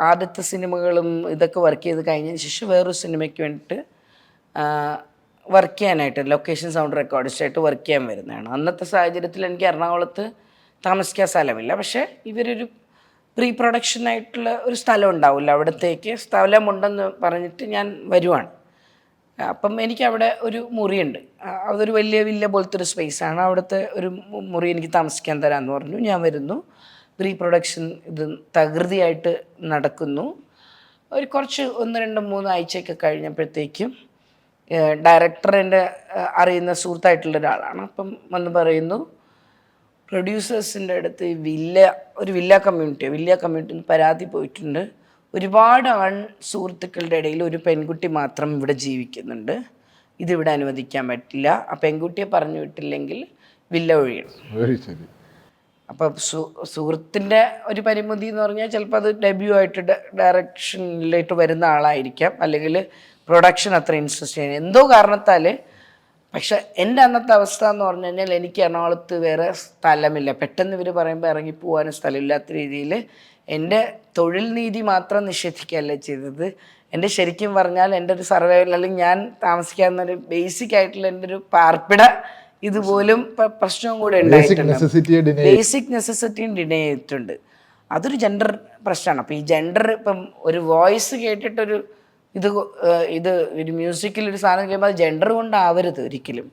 ആദ്യത്തെ സിനിമകളും ഇതൊക്കെ വർക്ക് ചെയ്ത് കഴിഞ്ഞതിന് ശേഷം വേറൊരു സിനിമയ്ക്ക് വേണ്ടിയിട്ട് വർക്ക് ചെയ്യാനായിട്ട് ലൊക്കേഷൻ സൗണ്ട് റെക്കോർഡിസ്റ്റായിട്ട് വർക്ക് ചെയ്യാൻ വരുന്നതാണ്. അന്നത്തെ സാഹചര്യത്തിൽ എനിക്ക് എറണാകുളത്ത് താമസിക്കാൻ സ്ഥലമില്ല. പക്ഷേ ഇവരൊരു പ്രീ പ്രൊഡക്ഷനായിട്ടുള്ള ഒരു സ്ഥലം ഉണ്ടാവില്ല, അവിടത്തേക്ക് സ്ഥലമുണ്ടെന്ന് പറഞ്ഞിട്ട് ഞാൻ വരുവാണ്. അപ്പം എനിക്കവിടെ ഒരു മുറിയുണ്ട്, അതൊരു വലിയ വില്ല പോലത്തെ ഒരു സ്പേസാണ്. അവിടുത്തെ ഒരു മുറി എനിക്ക് താമസിക്കാൻ തരാമെന്ന് പറഞ്ഞു. ഞാൻ വരുന്നു, പ്രീ പ്രൊഡക്ഷൻ ഇത് തകൃതിയായിട്ട് നടക്കുന്നു. ഒരു കുറച്ച് 1, 2, 3 ആഴ്ചയൊക്കെ കഴിഞ്ഞപ്പോഴത്തേക്കും ഡയറക്ടർ എൻ്റെ അറിയുന്ന സുഹൃത്തായിട്ടുള്ള ഒരാളാണ്. അപ്പം വന്ന് പറയുന്നു, പ്രൊഡ്യൂസേഴ്സിൻ്റെ അടുത്ത് ഒരു വില്ല കമ്മ്യൂണിറ്റി പരാതി പോയിട്ടുണ്ട്. ഒരുപാട് സുഹൃത്തുക്കളുടെ ഇടയിൽ ഒരു പെൺകുട്ടി മാത്രം ഇവിടെ ജീവിക്കുന്നുണ്ട്, ഇതിവിടെ അനുവദിക്കാൻ പറ്റില്ല, ആ പെൺകുട്ടിയെ പറഞ്ഞു വിട്ടില്ലെങ്കിൽ വില്ല ഒഴിയണം. അപ്പം സുഹൃത്തിൻ്റെ ഒരു പരിമിതി എന്ന് പറഞ്ഞാൽ ചിലപ്പോൾ അത് ഡെബ്യൂ ആയിട്ട് ഡയറക്ഷനിലേക്ക് വരുന്ന ആളായിരിക്കാം, അല്ലെങ്കിൽ പ്രൊഡക്ഷൻ അത്ര ഇൻട്രസ്റ്റ് ചെയ്യുന്നത് എന്തോ കാരണത്താൽ. പക്ഷെ എൻ്റെ അന്നത്തെ അവസ്ഥ എന്ന് പറഞ്ഞു കഴിഞ്ഞാൽ എനിക്ക് എറണാകുളത്ത് വേറെ സ്ഥലമില്ല. പെട്ടെന്ന് ഇവർ പറയുമ്പോൾ ഇറങ്ങിപ്പോകാനും സ്ഥലമില്ലാത്ത രീതിയിൽ എൻ്റെ തൊഴിൽ നീതി മാത്രം നിഷേധിക്കുകയല്ല ചെയ്തത്. എൻ്റെ ശരിക്കും പറഞ്ഞാൽ എൻ്റെ ഒരു സർവൈവൽ അല്ലെങ്കിൽ ഞാൻ താമസിക്കാവുന്നൊരു ബേസിക് ആയിട്ടുള്ള എൻ്റെ ഒരു പാർപ്പിട ഇതുപോലും പ്രശ്നവും കൂടെ ഉണ്ടായിട്ടുണ്ട്. ബേസിക് നെസസിറ്റിയും ഡിനേ ചെയ്തിട്ടുണ്ട്. അതൊരു ജെൻഡർ പ്രശ്നമാണ്. അപ്പോൾ ഈ ജെൻഡർ ഇപ്പം ഒരു വോയിസ് കേട്ടിട്ടൊരു ഇത് ഒരു മ്യൂസിക്കിലൊരു സാധനം കഴിയുമ്പോൾ അത് ജെൻഡർ കൊണ്ടാവരുത് ഒരിക്കലും.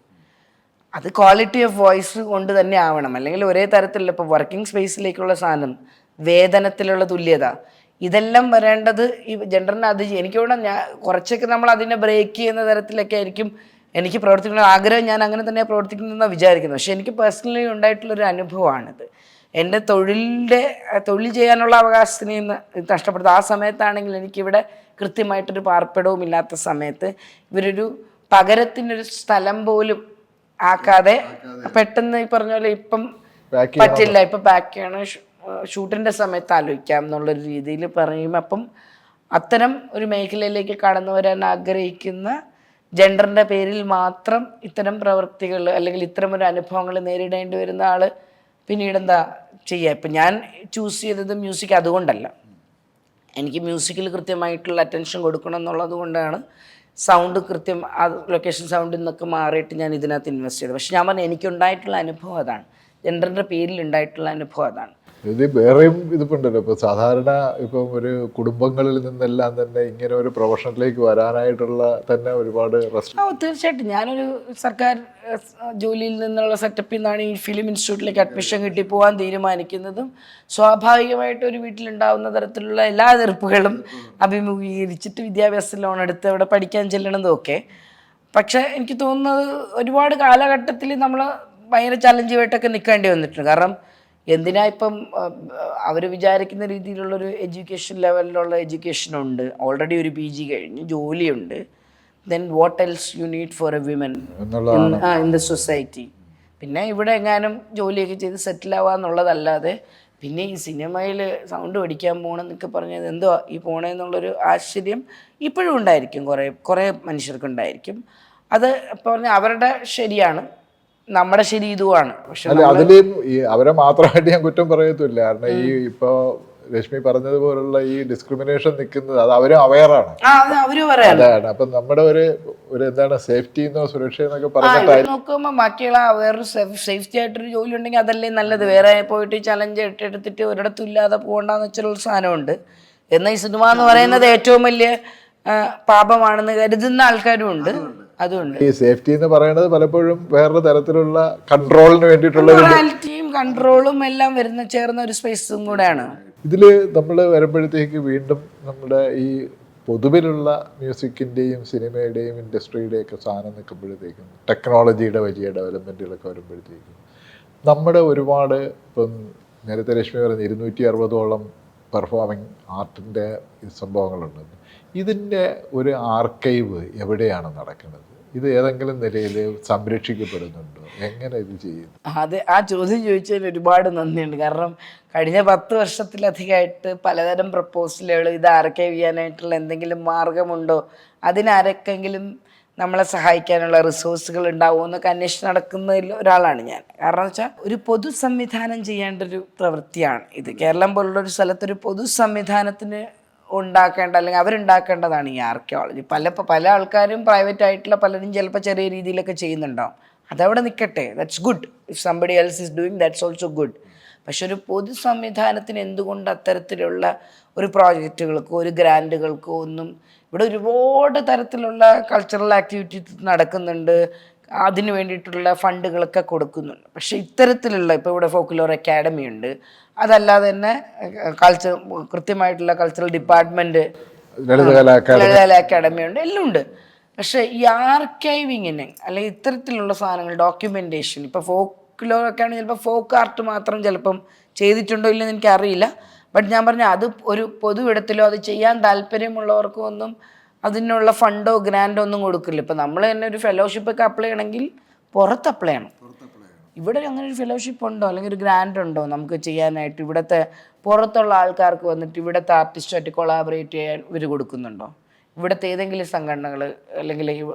അത് ക്വാളിറ്റി ഓഫ് വോയിസ് കൊണ്ട് തന്നെ ആവണം. അല്ലെങ്കിൽ ഒരേ തരത്തിലുള്ള ഇപ്പോൾ വർക്കിംഗ് സ്പേസിലേക്കുള്ള സാധനം, വേതനത്തിലുള്ള തുല്യത, ഇതെല്ലാം വരേണ്ടത് ഈ ജെൻഡറിനെ എനിക്ക് ഇവിടെ കുറച്ചൊക്കെ നമ്മൾ അതിനെ ബ്രേക്ക് ചെയ്യുന്ന തരത്തിലൊക്കെ ആയിരിക്കും എനിക്ക് പ്രവർത്തിക്കുന്ന ആഗ്രഹം. ഞാൻ അങ്ങനെ തന്നെ പ്രവർത്തിക്കുന്നതെന്നാണ് വിചാരിക്കുന്നത്. പക്ഷേ എനിക്ക് പേഴ്സണലി ഉണ്ടായിട്ടുള്ളൊരു അനുഭവമാണിത്. എൻ്റെ തൊഴിൽ ചെയ്യാനുള്ള അവകാശത്തിന് നഷ്ടപ്പെടുത്തുക. ആ സമയത്താണെങ്കിൽ എനിക്കിവിടെ കൃത്യമായിട്ടൊരു പാർപ്പിടവും ഇല്ലാത്ത സമയത്ത് ഇവരൊരു പകരത്തിനൊരു സ്ഥലം പോലും ആക്കാതെ പെട്ടെന്ന് ഈ പറഞ്ഞ പോലെ ഇപ്പം പറ്റില്ല, ഇപ്പം പാക്ക് ചെയ്യണം, ഷൂട്ടിൻ്റെ സമയത്ത് ആലോചിക്കാം എന്നുള്ളൊരു രീതിയിൽ പറയും. അപ്പം അത്തരം ഒരു മേഖലയിലേക്ക് കടന്നു വരാൻ ആഗ്രഹിക്കുന്ന ജെൻഡറിൻ്റെ പേരിൽ മാത്രം ഇത്തരം പ്രവൃത്തികൾ അല്ലെങ്കിൽ ഇത്തരം ഒരു അനുഭവങ്ങൾ നേരിടേണ്ടി വരുന്ന ആൾ പിന്നീട് എന്താ ചെയ്യുക? ഇപ്പം ഞാൻ ചൂസ് ചെയ്തത് മ്യൂസിക് അതുകൊണ്ടല്ല, എനിക്ക് മ്യൂസിക്കിൽ കൃത്യമായിട്ടുള്ള അറ്റൻഷൻ കൊടുക്കണം എന്നുള്ളത് കൊണ്ടാണ് സൗണ്ട് കൃത്യം ആ ലൊക്കേഷൻ സൗണ്ടിൽ നിന്നൊക്കെ മാറിയിട്ട് ഞാൻ ഇതിനകത്ത് ഇൻവെസ്റ്റ് ചെയ്തത്. പക്ഷെ ഞാൻ പറഞ്ഞു എനിക്കുണ്ടായിട്ടുള്ള അനുഭവം അതാണ്, ജെൻഡറിൻ്റെ പേരിൽ ഉണ്ടായിട്ടുള്ള അനുഭവം അതാണ്. ഇത് വേറെയും ഇതിപ്പുണ്ടല്ലോ, ഇപ്പോൾ സാധാരണ ഇപ്പം ഒരു കുടുംബങ്ങളിൽ നിന്നെല്ലാം തന്നെ ഇങ്ങനെ ഒരു പ്രൊഫഷനിലേക്ക് വരാനായിട്ടുള്ള തന്നെ ഒരുപാട് തീർച്ചയായിട്ടും ഞാനൊരു സർക്കാർ ജോലിയിൽ നിന്നുള്ള സെറ്റപ്പിൽ നിന്നാണ് ഈ ഫിലിം ഇൻസ്റ്റിറ്റ്യൂട്ടിലേക്ക് അഡ്മിഷൻ കിട്ടി പോകാൻ തീരുമാനിക്കുന്നതും സ്വാഭാവികമായിട്ട് ഒരു വീട്ടിലുണ്ടാകുന്ന തരത്തിലുള്ള എല്ലാ എതിർപ്പുകളും അഭിമുഖീകരിച്ചിട്ട് വിദ്യാഭ്യാസ ലോൺ എടുത്ത് അവിടെ പഠിക്കാൻ ചെല്ലണതും ഒക്കെ. പക്ഷേ എനിക്ക് തോന്നുന്നത് ഒരുപാട് കാലഘട്ടത്തിൽ നമ്മൾ ഭയങ്കര ചലഞ്ചുമായിട്ടൊക്കെ നിൽക്കേണ്ടി വന്നിട്ടുണ്ട്. കാരണം എന്തിനാ ഇപ്പം അവർ വിചാരിക്കുന്ന രീതിയിലുള്ളൊരു എഡ്യൂക്കേഷൻ ലെവലിലുള്ള എഡ്യൂക്കേഷനുണ്ട്, ഓൾറെഡി ഒരു PG കഴിഞ്ഞ് ജോലിയുണ്ട്, then what else you need for A women in the society. പിന്നെ ഇവിടെ എങ്ങാനും ജോലിയൊക്കെ ചെയ്ത് സെറ്റിൽ ആവാന്നുള്ളതല്ലാതെ പിന്നെ ഈ സിനിമയിൽ സൗണ്ട് പഠിക്കാൻ പോകണമെന്നൊക്കെ പറഞ്ഞത് എന്തോ ഈ പോണേന്നുള്ളൊരു ആശ്ചര്യം ഇപ്പോഴും ഉണ്ടായിരിക്കും, കുറേ മനുഷ്യർക്കുണ്ടായിരിക്കും. അത് പറഞ്ഞ അവരുടെ ശരിയാണ്, നമ്മുടെ ശരി ഇതുമാണ്. പക്ഷെ അതിലും ഈ അവരെ മാത്രമായിട്ട് ഞാൻ കുറ്റം പറയത്തില്ല. കാരണം ഈ ഇപ്പൊ രശ്മി പറഞ്ഞതുപോലുള്ള ഈ ഡിസ്ക്രിമിനേഷൻ നിൽക്കുന്നത് അത് അവരും അവെയറാണ്. അതാണ്. അപ്പൊ നമ്മുടെ ഒരു എന്താണ് സേഫ്റ്റി എന്നോ സുരക്ഷ എന്നൊക്കെ പറഞ്ഞിട്ട് നോക്കുമ്പോ ബാക്കിയുള്ള വേറൊരു സേഫ്റ്റി ആയിട്ടൊരു ജോലി ഉണ്ടെങ്കിൽ അതല്ലേ നല്ലത്. വേറെ പോയിട്ട് ചലഞ്ച് എടുത്തിട്ട് ഒരിടത്തും ഇല്ലാതെ പോകണ്ടെന്ന് വെച്ചുള്ള സാധനമുണ്ട്. എന്നാൽ ഈ സിനിമ എന്ന് പറയുന്നത് ഏറ്റവും വലിയ പാപമാണെന്ന് കരുതുന്ന ആൾക്കാരും ഉണ്ട്. അതുകൊണ്ട് ഈ സേഫ്റ്റി എന്ന് പറയുന്നത് പലപ്പോഴും വേറൊരു തരത്തിലുള്ള കൺട്രോളിന് വേണ്ടിയിട്ടുള്ള കൺട്രോളും എല്ലാം ചേർന്ന ഒരു സ്പേസും കൂടെയാണ്. ഇതില് നമ്മൾ വരുമ്പോഴത്തേക്ക് വീണ്ടും നമ്മുടെ ഈ പൊതുവിലുള്ള മ്യൂസിക്കിൻ്റെയും സിനിമയുടെയും ഇൻഡസ്ട്രിയുടെയൊക്കെ സാധനം നിൽക്കുമ്പോഴത്തേക്കും ടെക്നോളജിയുടെ വലിയ ഡെവലപ്മെൻറ്റുകളൊക്കെ വരുമ്പോഴത്തേക്കും നമ്മുടെ ഒരുപാട് ഇപ്പം നേരത്തെ രശ്മി പറഞ്ഞ 260ഓളം പെർഫോമിങ് ആർട്ടിൻ്റെ സംഭവങ്ങളുണ്ട്. ഇതിൻ്റെ ഒരു ആർക്കൈവ് എവിടെയാണ് നടക്കുന്നത്? ഇത് ഏതെങ്കിലും നിലയിൽ സംരക്ഷിക്കപ്പെടുന്നുണ്ടോ? എങ്ങനെ ഇത് ചെയ്യുന്നു? അത് ആ ചോദ്യം ചോദിച്ചതിൽ ഒരുപാട് നന്ദിയുണ്ട്. കാരണം കഴിഞ്ഞ 10 വർഷത്തിലധികമായിട്ട് പലതരം പ്രപ്പോസലുകൾ ഇത് ആർക്കൈവ് ചെയ്യാനായിട്ടുള്ള എന്തെങ്കിലും മാർഗമുണ്ടോ, അതിനാരൊക്കെങ്കിലും നമ്മളെ സഹായിക്കാനുള്ള റിസോഴ്സുകൾ ഉണ്ടാവുമോ എന്നൊക്കെ അന്വേഷിച്ച് നടക്കുന്നതിൽ ഒരാളാണ് ഞാൻ. കാരണം വെച്ചാൽ ഒരു പൊതു സംവിധാനം ചെയ്യേണ്ട ഒരു പ്രവൃത്തിയാണ് ഇത്. കേരളം പോലുള്ളൊരു സ്ഥലത്തൊരു പൊതു സംവിധാനത്തിന് ഉണ്ടാക്കേണ്ട അല്ലെങ്കിൽ അവരുണ്ടാക്കേണ്ടതാണ് ഈ ആർക്കിയോളജി. പല ആൾക്കാരും പ്രൈവറ്റ് ആയിട്ടുള്ള പലരും ചിലപ്പോൾ ചെറിയ രീതിയിലൊക്കെ ചെയ്യുന്നുണ്ടാവും. അതവിടെ നിൽക്കട്ടെ, that's good. If somebody else is doing that's also good. പക്ഷെ ഒരു പൊതു സംവിധാനത്തിന് എന്തുകൊണ്ട് അത്തരത്തിലുള്ള ഒരു പ്രോജക്റ്റുകൾക്കോ ഒരു ഗ്രാൻറ്റുകൾക്കോ ഒന്നും ഇവിടെ ഒരുപാട് തരത്തിലുള്ള കൾച്ചറൽ ആക്ടിവിറ്റീസ് നടക്കുന്നുണ്ട്, അതിന് വേണ്ടിയിട്ടുള്ള ഫണ്ടുകളൊക്കെ കൊടുക്കുന്നുണ്ട്. പക്ഷേ ഇത്തരത്തിലുള്ള ഇപ്പോൾ ഇവിടെ ഫോക്ലോർ അക്കാഡമി ഉണ്ട്, അതല്ലാതെ തന്നെ കൃത്യമായിട്ടുള്ള കൾച്ചറൽ ഡിപ്പാർട്ട്മെൻറ്റ്, ലളിതകല അക്കാഡമി ഉണ്ട്, എല്ലാം ഉണ്ട്. പക്ഷേ ഈ ആർക്കൈവിങ്ങിന് അല്ലെങ്കിൽ ഇത്തരത്തിലുള്ള സാധനങ്ങൾ ഡോക്യുമെൻറ്റേഷൻ, ഇപ്പോൾ ഫോക്ലോർ ഒക്കെ ആണെങ്കിൽ ചിലപ്പോൾ ഫോക്ക് ആർട്ട് മാത്രം ചിലപ്പം ചെയ്തിട്ടുണ്ടോ ഇല്ലെന്ന് എനിക്കറിയില്ല. ബട്ട് ഞാൻ പറഞ്ഞ അത് ഒരു പൊതു ഇടത്തിലോ അത് ചെയ്യാൻ താല്പര്യമുള്ളവർക്കോ ഒന്നും അതിനുള്ള ഫണ്ടോ ഗ്രാൻഡോ ഒന്നും കൊടുക്കില്ല. ഇപ്പം നമ്മൾ തന്നെ ഒരു ഫെലോഷിപ്പൊക്കെ അപ്ലൈ ചെയ്യണമെങ്കിൽ പുറത്ത് അപ്ലൈ ചെയ്യണം. ഇവിടെ അങ്ങനെ ഒരു ഫെലോഷിപ്പ് ഉണ്ടോ അല്ലെങ്കിൽ ഒരു ഗ്രാൻഡ് ഉണ്ടോ നമുക്ക് ചെയ്യാനായിട്ട്? ഇവിടുത്തെ പുറത്തുള്ള ആൾക്കാർക്ക് വന്നിട്ട് ഇവിടുത്തെ ആർട്ടിസ്റ്റുമായിട്ട് കൊളാബറേറ്റ് ചെയ്യാൻ ഇവർ കൊടുക്കുന്നുണ്ടോ? ഇവിടുത്തെ ഏതെങ്കിലും സംഘടനകൾ അല്ലെങ്കിൽ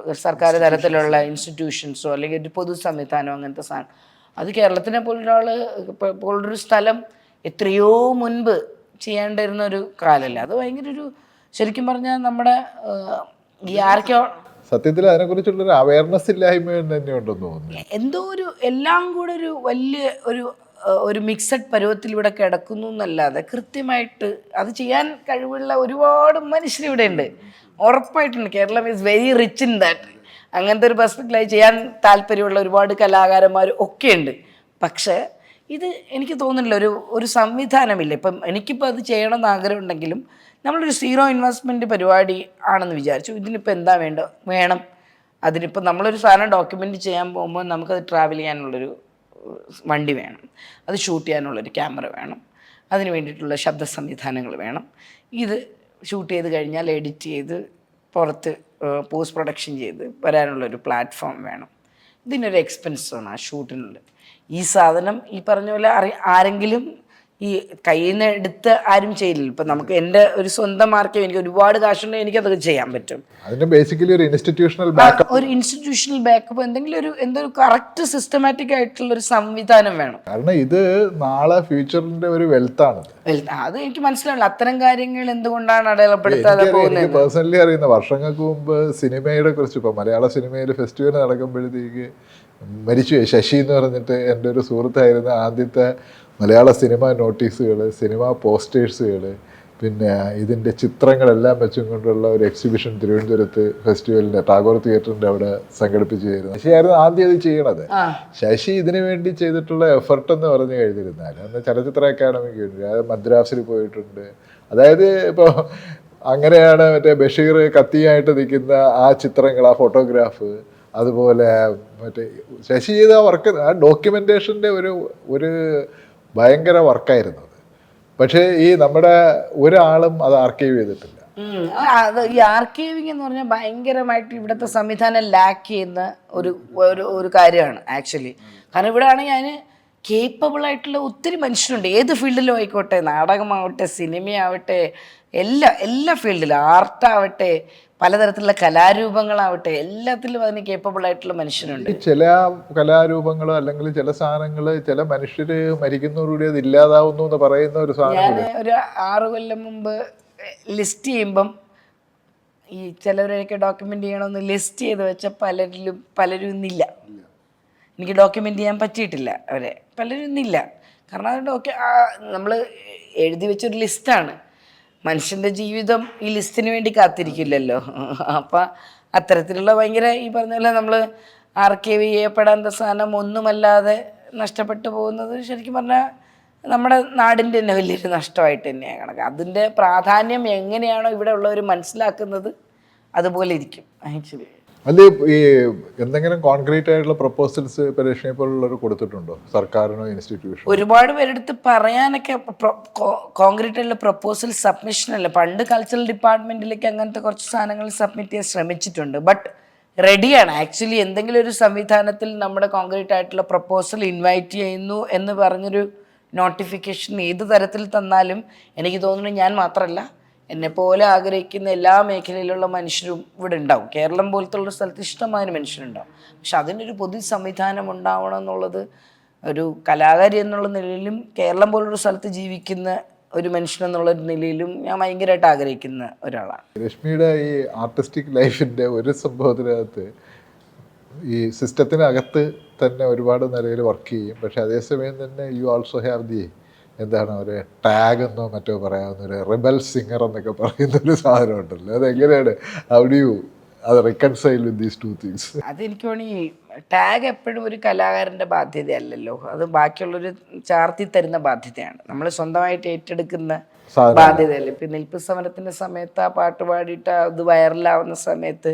സർക്കാർ തലത്തിലുള്ള ഇൻസ്റ്റിറ്റ്യൂഷൻസോ അല്ലെങ്കിൽ ഒരു പൊതു സംവിധാനമോ അങ്ങനത്തെ സാധനം അത് കേരളത്തിനെ പോലൊരു സ്ഥലം എത്രയോ മുൻപ് ചെയ്യേണ്ടിരുന്ന ഒരു കാലമല്ല. അത് ഭയങ്കര ഒരു ശരിക്കും പറഞ്ഞാൽ നമ്മുടെ ഈ സത്യത്തിൽ അതിനെക്കുറിച്ചുള്ളൊരു അവയർനെസ് ഇല്ലായ്മ തന്നെ ഉണ്ടെന്ന് തോന്നുന്നു. എന്തോ ഒരു എല്ലാം കൂടെ ഒരു വലിയ ഒരു മിക്സഡ് പരുവത്തിൽ ഇവിടെ കിടക്കുന്നു എന്നല്ലാതെ കൃത്യമായിട്ട് അത് ചെയ്യാൻ കഴിവുള്ള ഒരുപാട് മനുഷ്യരിവിടെ ഉണ്ട്, ഉറപ്പായിട്ടുണ്ട്. Kerala is very rich in that. അങ്ങനത്തെ ഒരു പെർസ്പെക്റ്റീവായി ചെയ്യാൻ താല്പര്യമുള്ള ഒരുപാട് കലാകാരന്മാർ ഒക്കെ ഉണ്ട്. പക്ഷേ ഇത് എനിക്ക് തോന്നുന്നില്ല ഒരു സംവിധാനമില്ല. ഇപ്പം എനിക്കിപ്പോൾ അത് ചെയ്യണമെന്ന് ആഗ്രഹം ഉണ്ടെങ്കിലും നമ്മളൊരു സീറോ ഇൻവെസ്റ്റ്മെൻറ്റ് പരിപാടി ആണെന്ന് വിചാരിച്ചു. ഇതിനിപ്പോൾ എന്താ വേണം അതിനിപ്പോൾ നമ്മളൊരു സാധനം ഡോക്യുമെൻ്റ് ചെയ്യാൻ പോകുമ്പോൾ നമുക്കത് ട്രാവൽ ചെയ്യാനുള്ളൊരു വണ്ടി വേണം, അത് ഷൂട്ട് ചെയ്യാനുള്ളൊരു ക്യാമറ വേണം, അതിന് വേണ്ടിയിട്ടുള്ള ശബ്ദ സംവിധാനങ്ങൾ വേണം, ഇത് ഷൂട്ട് ചെയ്ത് കഴിഞ്ഞാൽ എഡിറ്റ് ചെയ്ത് പുറത്ത് പോസ്റ്റ് പ്രൊഡക്ഷൻ ചെയ്ത് വരാനുള്ളൊരു പ്ലാറ്റ്ഫോം വേണം. ഇതിനൊരു എക്സ്പെൻസാണ് ആ ഷൂട്ടിനുള്ളത്. ഈ സാധനം ഈ പറഞ്ഞ പോലെ ആരെങ്കിലും ഈ കയ്യിൽ നിന്ന് എടുത്ത് ആരും ചെയ്യില്ല. ഇപ്പം നമുക്ക് എൻ്റെ ഒരു സ്വന്തം മാർക്കും എനിക്ക് ഒരുപാട് കാശുണ്ടെങ്കിൽ എനിക്കത് ചെയ്യാൻ പറ്റും. അതിന് ബേസിക്കലി ഒരു ഇൻസ്റ്റിറ്റ്യൂഷണൽ ബാക്കപ്പ്, ഒരു ഇൻസ്റ്റിറ്റ്യൂഷണൽ ബാക്കപ്പ്, എന്തെങ്കിലും എന്തോ കറക്റ്റ് സിസ്റ്റമാറ്റിക് ആയിട്ടുള്ള ഒരു സംവിധാനം വേണം. കാരണം ഇത് നാളെ ഫ്യൂച്ചറിന്റെ ഒരു വെൽത്താണ്. അത് എനിക്ക് മനസ്സിലാവില്ല, അത്തരം കാര്യങ്ങൾ എന്തുകൊണ്ടാണ് അടയാളപ്പെടുത്താതെ പോകുന്നത്. എനിക്ക് പേഴ്സണലി അറിയുന്ന, വർഷങ്ങൾക്ക് മുമ്പ് സിനിമയുടെ കുറിച്ച്, ഇപ്പം മലയാള സിനിമയിൽ ഫെസ്റ്റിവൽ നടക്കുമ്പോഴത്തേക്ക് മരിച്ചു ശശി എന്ന് പറഞ്ഞിട്ട് എൻ്റെ ഒരു സുഹൃത്തായിരുന്ന ആദ്യത്തെ മലയാള സിനിമ നോട്ടീസുകൾ, സിനിമ പോസ്റ്റേഴ്സുകൾ, പിന്നെ ഇതിൻ്റെ ചിത്രങ്ങളെല്ലാം വെച്ചും കൊണ്ടുള്ള ഒരു എക്സിബിഷൻ തിരുവനന്തപുരത്ത് ഫെസ്റ്റിവലിൻ്റെ ടാഗോർ തിയേറ്ററിൻ്റെ അവിടെ സംഘടിപ്പിച്ചിരുന്നു. ശശിയായിരുന്നു ആദ്യം ഇത് ചെയ്യണത്. ശശി ഇതിനു വേണ്ടി ചെയ്തിട്ടുള്ള എഫർട്ട് എന്ന് പറഞ്ഞു കഴിഞ്ഞിരുന്നാൽ അന്ന് ചലച്ചിത്ര അക്കാദമിക്ക് വേണ്ടി മദ്രാസിൽ പോയിട്ടുണ്ട്. അതായത് ഇപ്പോൾ അങ്ങനെയാണ് മറ്റേ ബഷീർ കത്തിയായിട്ട് നിൽക്കുന്ന ആ ചിത്രങ്ങൾ, ആ ഫോട്ടോഗ്രാഫ്, അതുപോലെ മറ്റേ ശശി ചെയ്ത വർക്ക്, ആ ഡോക്യുമെൻറ്റേഷൻ്റെ ഒരു ഭയങ്കര വർക്കായിരുന്നു. പക്ഷേ ഈ നമ്മുടെ ഒരാളും അത് ആർക്കൈവ് ചെയ്തിട്ടില്ല. അത് ഈ ആർക്കൈവിങ് എന്ന് പറഞ്ഞാൽ ഭയങ്കരമായിട്ട് ഇവിടുത്തെ സംവിധാനം ലാക്ക് ചെയ്യുന്ന ഒരു കാര്യമാണ് ആക്ച്വലി. കാരണം ഇവിടെ ആണെങ്കിൽ അതിന് കേപ്പബിൾ ആയിട്ടുള്ള ഒത്തിരി മനുഷ്യരുണ്ട്, ഏത് ഫീൽഡിലും ആയിക്കോട്ടെ, നാടകമാവട്ടെ, സിനിമയാവട്ടെ, എല്ലാ ഫീൽഡിലും, ആർട്ടാവട്ടെ, പലതരത്തിലുള്ള കലാരൂപങ്ങളാവട്ടെ, എല്ലാത്തിലും അതിന് കേപ്പബിൾ ആയിട്ടുള്ള മനുഷ്യരുണ്ട്. ചില കലാരൂപങ്ങളോ അല്ലെങ്കിൽ ചില സാധനങ്ങൾ ചില മനുഷ്യർ മരിക്കുന്നതോടുകൂടി അത് ഇല്ലാതാവുന്നു എന്ന് പറയുന്ന ഒരു സാധനം. ഞാൻ ഒരു 6 കൊല്ലം മുമ്പ് ലിസ്റ്റ് ചെയ്യുമ്പം ഈ ചിലവരൊക്കെ ഡോക്യുമെൻ്റ് ചെയ്യണമെന്ന് ലിസ്റ്റ് ചെയ്ത് വെച്ച പലരും ഇന്നില്ല. എനിക്ക് ഡോക്യുമെൻ്റ് ചെയ്യാൻ പറ്റിയിട്ടില്ല, അവരെ പലരും ഇന്നില്ല. കാരണം അത് നമ്മൾ എഴുതി വെച്ചൊരു ലിസ്റ്റാണ്. മനുഷ്യൻ്റെ ജീവിതം ഈ ലിസ്റ്റിന് വേണ്ടി കാത്തിരിക്കില്ലല്ലോ. അപ്പം അത്തരത്തിലുള്ള ഭയങ്കര ഈ പറഞ്ഞ പോലെ നമ്മൾ ആർക്കൈവ് ചെയ്യപ്പെടാത്ത സാധനം ഒന്നുമല്ലാതെ നഷ്ടപ്പെട്ടു പോകുന്നത് ശരിക്കും പറഞ്ഞാൽ നമ്മുടെ നാടിൻ്റെ തന്നെ വലിയൊരു നഷ്ടമായിട്ട് തന്നെയാണ് കണക്ക്. അതിൻ്റെ പ്രാധാന്യം എങ്ങനെയാണോ ഇവിടെ ഉള്ളവർ മനസ്സിലാക്കുന്നത് അതുപോലെ ഇരിക്കും ആക്ച്വലി. അല്ലെ, ഈ എന്തെങ്കിലും കോൺക്രീറ്റ് ആയിട്ടുള്ള പ്രപ്പോസൽസ് പരീക്ഷയെ പോലുള്ളവർ കൊടുത്തിട്ടുണ്ടോ സർക്കാരിനോ ഇൻസ്റ്റിറ്റ്യൂഷൻ? ഒരുപാട് പേരെടുത്ത് പറയാനൊക്കെ കോൺക്രീറ്റ് ആയിട്ടുള്ള പ്രപ്പോസൽ സബ്മിഷൻ അല്ല. പണ്ട് കൾച്ചറൽ ഡിപ്പാർട്ട്മെന്റിലേക്ക് അങ്ങനത്തെ കുറച്ച് സാധനങ്ങൾ സബ്മിറ്റ് ചെയ്യാൻ ശ്രമിച്ചിട്ടുണ്ട്. ബട്ട് റെഡിയാണ് ആക്ച്വലി. എന്തെങ്കിലും ഒരു സംവിധാനത്തിൽ നമ്മുടെ കോൺക്രീറ്റ് ആയിട്ടുള്ള പ്രപ്പോസൽ ഇൻവൈറ്റ് ചെയ്യുന്നു എന്ന് പറഞ്ഞൊരു നോട്ടിഫിക്കേഷൻ ഏത് തരത്തിൽ തന്നാലും എനിക്ക് തോന്നുന്നു ഞാൻ മാത്രമല്ല, എന്നെപ്പോലെ ആഗ്രഹിക്കുന്ന എല്ലാ മേഖലയിലുള്ള മനുഷ്യരും ഇവിടെ ഉണ്ടാവും. കേരളം പോലത്തെ ഉള്ള സ്ഥലത്ത് ഇഷ്ടമായ മനുഷ്യരുണ്ടാവും. പക്ഷെ അതിനൊരു പൊതു സംവിധാനം ഉണ്ടാവണം എന്നുള്ളത് ഒരു കലാകാരി എന്നുള്ള നിലയിലും കേരളം പോലൊരു സ്ഥലത്ത് ജീവിക്കുന്ന ഒരു മനുഷ്യൻ എന്നുള്ള നിലയിലും ഞാൻ ഭയങ്കരമായിട്ട് ആഗ്രഹിക്കുന്ന ഒരാളാണ്. രശ്മിയുടെ ഈ ആർട്ടിസ്റ്റിക് ലൈഫിൻ്റെ ഒരു സംഭവത്തിനകത്ത് ഈ സിസ്റ്റത്തിനകത്ത് തന്നെ ഒരുപാട് നിലയിൽ വർക്ക് ചെയ്യും. പക്ഷെ അതേസമയം തന്നെ യു ഓൾസോ ഹാവ് ദി എന്താണ് ഒരു ടാഗ് എന്നോ മറ്റോ പറയാവുന്ന ഒരു റിബൽ സിംഗർ എന്നൊക്കെ പറയുന്ന ഒരു സാധനം ഉണ്ടല്ലോ. അതെങ്ങനെയാണ്, ഹൗ ഡു യു അത് reconcile with these two things? അതെനിക്ക് വേണമെങ്കിൽ ടാഗ് എപ്പോഴും ഒരു കലാകാരൻ്റെ ബാധ്യതയല്ലല്ലോ, അത് ബാക്കിയുള്ളൊരു ചാർത്തി തരുന്ന ബാധ്യതയാണ്. നമ്മൾ സ്വന്തമായിട്ട് ഏറ്റെടുക്കുന്ന ബാധ്യതയല്ലേ. ഇപ്പം നിൽപ്പ് സമരത്തിൻ്റെ സമയത്ത് ആ പാട്ട് പാടിയിട്ട് അത് വൈറലാവുന്ന സമയത്ത്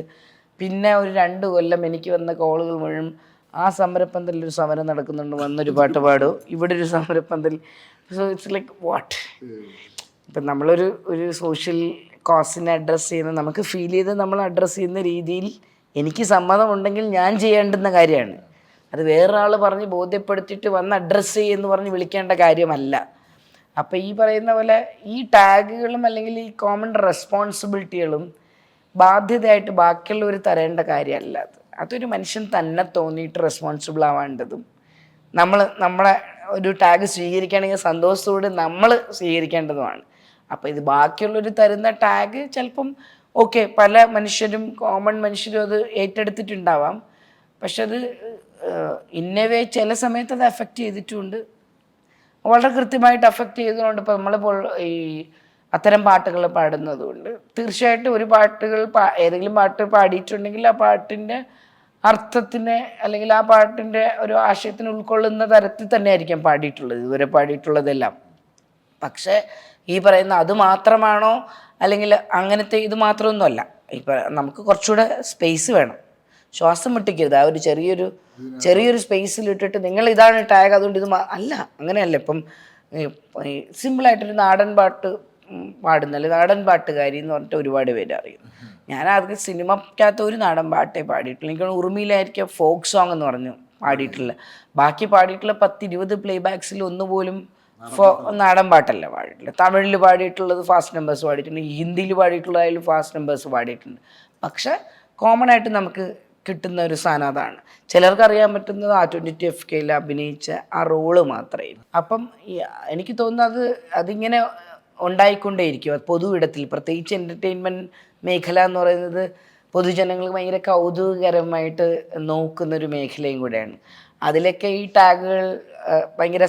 പിന്നെ ഒരു 2 കൊല്ലം എനിക്ക് വന്ന കോളുകൾ മുഴുവൻ ആ സമരപ്പന്തലിൽ ഒരു സമരം നടക്കുന്നുണ്ട്, വന്നൊരു പാട്ട് പാടും, ഇവിടെ ഒരു സമരപ്പന്തൽ. So it's like what. ഇപ്പം നമ്മളൊരു സോഷ്യൽ കോസിനെ അഡ്രസ്സ് ചെയ്യുന്ന, നമുക്ക് ഫീൽ ചെയ്ത് നമ്മൾ അഡ്രസ്സ് ചെയ്യുന്ന രീതിയിൽ എനിക്ക് സമ്മതമുണ്ടെങ്കിൽ ഞാൻ ചെയ്യേണ്ടുന്ന കാര്യമാണ്. അത് വേറൊരാൾ പറഞ്ഞ് ബോധ്യപ്പെടുത്തിയിട്ട് വന്ന് അഡ്രസ്സ് ചെയ്യുമെന്ന് പറഞ്ഞ് വിളിക്കേണ്ട കാര്യമല്ല. അപ്പം ഈ പറയുന്ന പോലെ ഈ ടാഗുകളും അല്ലെങ്കിൽ ഈ കോമൺ റെസ്പോൺസിബിലിറ്റികളും ബാധ്യതയായിട്ട് ബാക്കിയുള്ളവർ തരേണ്ട കാര്യമല്ല. അതൊരു മനുഷ്യൻ തന്നെ തോന്നിയിട്ട് റെസ്പോൺസിബിൾ ആവേണ്ടതും, നമ്മളെ ഒരു ടാഗ് സ്വീകരിക്കുകയാണെങ്കിൽ സന്തോഷത്തോടെ നമ്മൾ സ്വീകരിക്കേണ്ടതുമാണ്. അപ്പോൾ ഇത് ബാക്കിയുള്ളവർ തരുന്ന ടാഗ് ചിലപ്പം ഓക്കെ, പല മനുഷ്യരും കോമൺ മനുഷ്യരും അത് ഏറ്റെടുത്തിട്ടുണ്ടാവാം. പക്ഷെ അത് ഇന്നവേ ചില സമയത്ത് അത് എഫക്റ്റ് ചെയ്തിട്ടുമുണ്ട്, വളരെ കൃത്യമായിട്ട് എഫക്റ്റ് ചെയ്തുകൊണ്ട്. ഇപ്പോൾ നമ്മളിപ്പോൾ ഈ അത്തരം പാട്ടുകൾ പാടുന്നതുകൊണ്ട് തീർച്ചയായിട്ടും ഒരു ഏതെങ്കിലും പാട്ട് പാടിയിട്ടുണ്ടെങ്കിൽ ആ പാട്ടിൻ്റെ അർത്ഥത്തിനെ അല്ലെങ്കിൽ ആ പാട്ടിൻ്റെ ഒരു ആശയത്തിന് ഉൾക്കൊള്ളുന്ന തരത്തിൽ തന്നെ ആയിരിക്കും പാടിയിട്ടുള്ളത്, ഇതുവരെ പാടിയിട്ടുള്ളതെല്ലാം. പക്ഷേ ഈ പറയുന്ന അത് മാത്രമാണോ അല്ലെങ്കിൽ അങ്ങനത്തെ ഇത് മാത്രമൊന്നുമല്ല. ഇപ്പം നമുക്ക് കുറച്ചുകൂടെ സ്പേസ് വേണം, ശ്വാസം മുട്ടിക്കരുത്. ആ ഒരു ചെറിയൊരു സ്പേസിലിട്ടിട്ട് നിങ്ങൾ ഇതാണ് ടാഗ് അതുകൊണ്ട് ഇത് അല്ല, അങ്ങനെയല്ല. ഇപ്പം സിമ്പിളായിട്ടൊരു നാടൻ പാട്ട് പാടുന്നല്ലേ, നാടൻ പാട്ടുകാരി എന്ന് പറഞ്ഞിട്ട് ഒരുപാട് പേര് അറിയും. ഞാൻ ആദ്യം സിനിമയ്ക്കകത്ത് ഒരു നാടൻ പാട്ടേ പാടിയിട്ടുള്ളൂ. എനിക്ക് ഉറുമിയിലായിരിക്കും ഫോക്ക് സോങ് എന്ന് പറഞ്ഞു പാടിയിട്ടുള്ള. ബാക്കി പാടിയിട്ടുള്ള 10-20 പ്ലേ ബാക്സിൽ ഒന്നുപോലും നാടൻ പാട്ടല്ല പാടിയിട്ടുള്ളത്. തമിഴിൽ പാടിയിട്ടുള്ളത് ഫാസ്റ്റ് നമ്പേഴ്സ് പാടിയിട്ടുണ്ട്, ഹിന്ദിയിൽ പാടിയിട്ടുള്ളതായാലും ഫാസ്റ്റ് നമ്പേഴ്സ് പാടിയിട്ടുണ്ട്. പക്ഷെ കോമൺ ആയിട്ട് നമുക്ക് കിട്ടുന്ന ഒരു സാധനം അതാണ്. ചിലർക്ക് അറിയാൻ പറ്റുന്നത് A22FKയിൽ അഭിനയിച്ച ആ റോള് മാത്രമേ. അപ്പം എനിക്ക് തോന്നുന്നത് അതിങ്ങനെ ഉണ്ടായിക്കൊണ്ടേയിരിക്കും പൊതു ഇടത്തിൽ. പ്രത്യേകിച്ച് എൻ്റർടൈൻമെൻറ്റ് മേഖല എന്ന് പറയുന്നത് പൊതുജനങ്ങൾക്ക് ഭയങ്കര കൗതുകകരമായിട്ട് നോക്കുന്നൊരു മേഖലയും കൂടെയാണ്. അതിലൊക്കെ ഈ ടാഗുകൾ ഭയങ്കര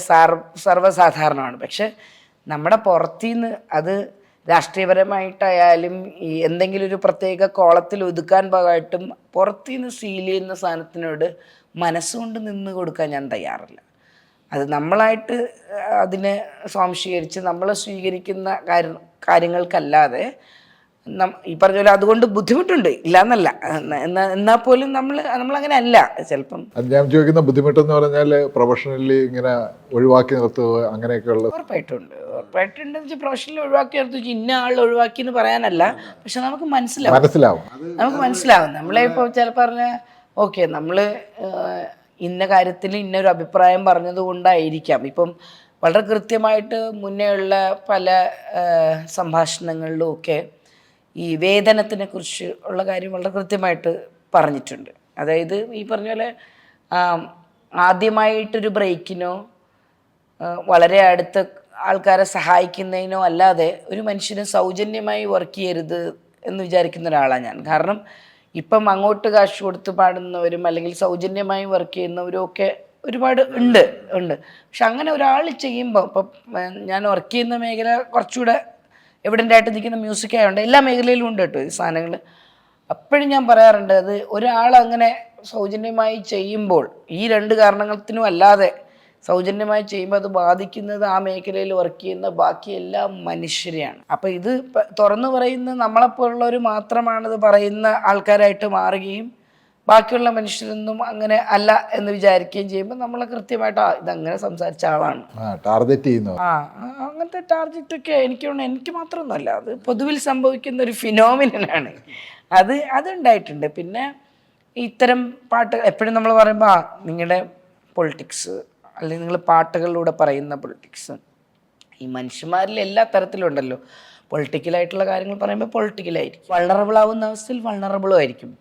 സർവ്വസാധാരണമാണ്. പക്ഷെ നമ്മുടെ പുറത്തുനിന്ന് അത് രാഷ്ട്രീയപരമായിട്ടായാലും ഈ എന്തെങ്കിലും ഒരു പ്രത്യേക കോളത്തിൽ ഒതുക്കാൻ ഭാഗമായിട്ടും പുറത്തുനിന്ന് സീൽ ചെയ്യുന്ന സാധനത്തിനോട് മനസ്സുകൊണ്ട് നിന്ന് കൊടുക്കാൻ ഞാൻ തയ്യാറില്ല. അത് നമ്മളായിട്ട് അതിനെ സ്വാംശീകരിച്ച് നമ്മൾ സ്വീകരിക്കുന്ന കാര്യങ്ങൾക്കല്ലാതെ ഈ പറഞ്ഞ പോലെ അതുകൊണ്ട് ബുദ്ധിമുട്ടുണ്ട്, ഇല്ലയെന്നല്ല. എന്നാൽ പോലും നമ്മളങ്ങനെ അല്ല. ചിലപ്പം അത് ഞാൻ ചോദിക്കുന്ന ബുദ്ധിമുട്ടെന്ന് പറഞ്ഞാൽ പ്രൊഫഷണലി ഇങ്ങനെ ഒഴിവാക്കി നിർത്തുക അങ്ങനെയൊക്കെയുള്ള. ഉറപ്പായിട്ടുണ്ടെന്ന് വെച്ചാൽ പ്രൊഫഷണലി ഒഴിവാക്കി നിർത്തുക ഇന്ന ആൾ ഒഴിവാക്കി എന്ന് പറയാനല്ല. പക്ഷെ നമുക്ക് മനസ്സിലാവും. നമ്മളെ ഇപ്പോൾ ചിലപ്പോൾ പറഞ്ഞാൽ ഓക്കെ നമ്മൾ ഇന്ന കാര്യത്തിൽ ഇന്നൊരു അഭിപ്രായം പറഞ്ഞത് കൊണ്ടായിരിക്കാം. ഇപ്പം വളരെ കൃത്യമായിട്ട് മുന്നേ ഉള്ള പല സംഭാഷണങ്ങളിലും ഒക്കെ ഈ വേതനത്തിനെ കുറിച്ച് ഉള്ള കാര്യം വളരെ കൃത്യമായിട്ട് പറഞ്ഞിട്ടുണ്ട്. അതായത് ഈ പറഞ്ഞ പോലെ ആദ്യമായിട്ടൊരു ബ്രേക്കിനോ വളരെ അടുത്ത ആൾക്കാരെ സഹായിക്കുന്നതിനോ അല്ലാതെ ഒരു മനുഷ്യന് സൗജന്യമായി വർക്ക് ചെയ്യരുത് എന്ന് വിചാരിക്കുന്ന ഒരാളാണ് ഞാൻ. കാരണം ഇപ്പം അങ്ങോട്ട് കാശ് കൊടുത്ത് പാടുന്നവരും അല്ലെങ്കിൽ സൗജന്യമായി വർക്ക് ചെയ്യുന്നവരും ഒക്കെ ഒരുപാട് ഉണ്ട്. പക്ഷെ അങ്ങനെ ഒരാൾ ചെയ്യുമ്പോൾ ഇപ്പം ഞാൻ വർക്ക് ചെയ്യുന്ന മേഖല കുറച്ചുകൂടെ എവിഡൻ്റ് ആയിട്ട് നിൽക്കുന്ന മ്യൂസിക് ആയതുകൊണ്ട് എല്ലാ മേഖലയിലും ഉണ്ട് കേട്ടോ ഈ സാധനങ്ങൾ. അപ്പോഴും ഞാൻ പറയാറുണ്ട്, അത് ഒരാൾ അങ്ങനെ സൗജന്യമായി ചെയ്യുമ്പോൾ ഈ രണ്ട് കാരണത്തിനും അല്ലാതെ സൗജന്യമായി ചെയ്യുമ്പോൾ അത് ബാധിക്കുന്നത് ആ മേഖലയിൽ വർക്ക് ചെയ്യുന്ന ബാക്കി എല്ലാ മനുഷ്യരെയാണ്. അപ്പം ഇത് തുറന്നു പറയുന്ന നമ്മളെപ്പോലുള്ളവർ മാത്രമാണിത് പറയുന്ന ആൾക്കാരായിട്ട് മാറുകയും ബാക്കിയുള്ള മനുഷ്യരൊന്നും അങ്ങനെ അല്ല എന്ന് വിചാരിക്കുകയും ചെയ്യുമ്പോൾ നമ്മൾ കൃത്യമായിട്ട് ഇതങ്ങനെ സംസാരിച്ച ആളാണ് ടാർഗറ്റ് ചെയ്യുന്നത്. അങ്ങനത്തെ ടാർഗറ്റൊക്കെ എനിക്ക് മാത്രമൊന്നുമല്ല, അത് പൊതുവിൽ സംഭവിക്കുന്ന ഒരു ഫിനോമിനനാണ്. അതുണ്ടായിട്ടുണ്ട്. പിന്നെ ഇത്തരം പാട്ട് എപ്പോഴും നമ്മൾ പറയുമ്പോൾ നിങ്ങളുടെ പൊളിറ്റിക്സ് അല്ലെങ്കിൽ നിങ്ങൾ പാട്ടുകളിലൂടെ പറയുന്ന പൊളിറ്റിക്സ് ഈ മനുഷ്യന്മാരിൽ എല്ലാ തരത്തിലും ഉണ്ടല്ലോ. പൊളിറ്റിക്കലായിട്ടുള്ള കാര്യങ്ങൾ പറയുമ്പോൾ പൊളിറ്റിക്കലായിരിക്കും, വൾണറബിൾ ആവുന്ന അവസ്ഥയിൽ വൾണറബിളും ആയിരിക്കും.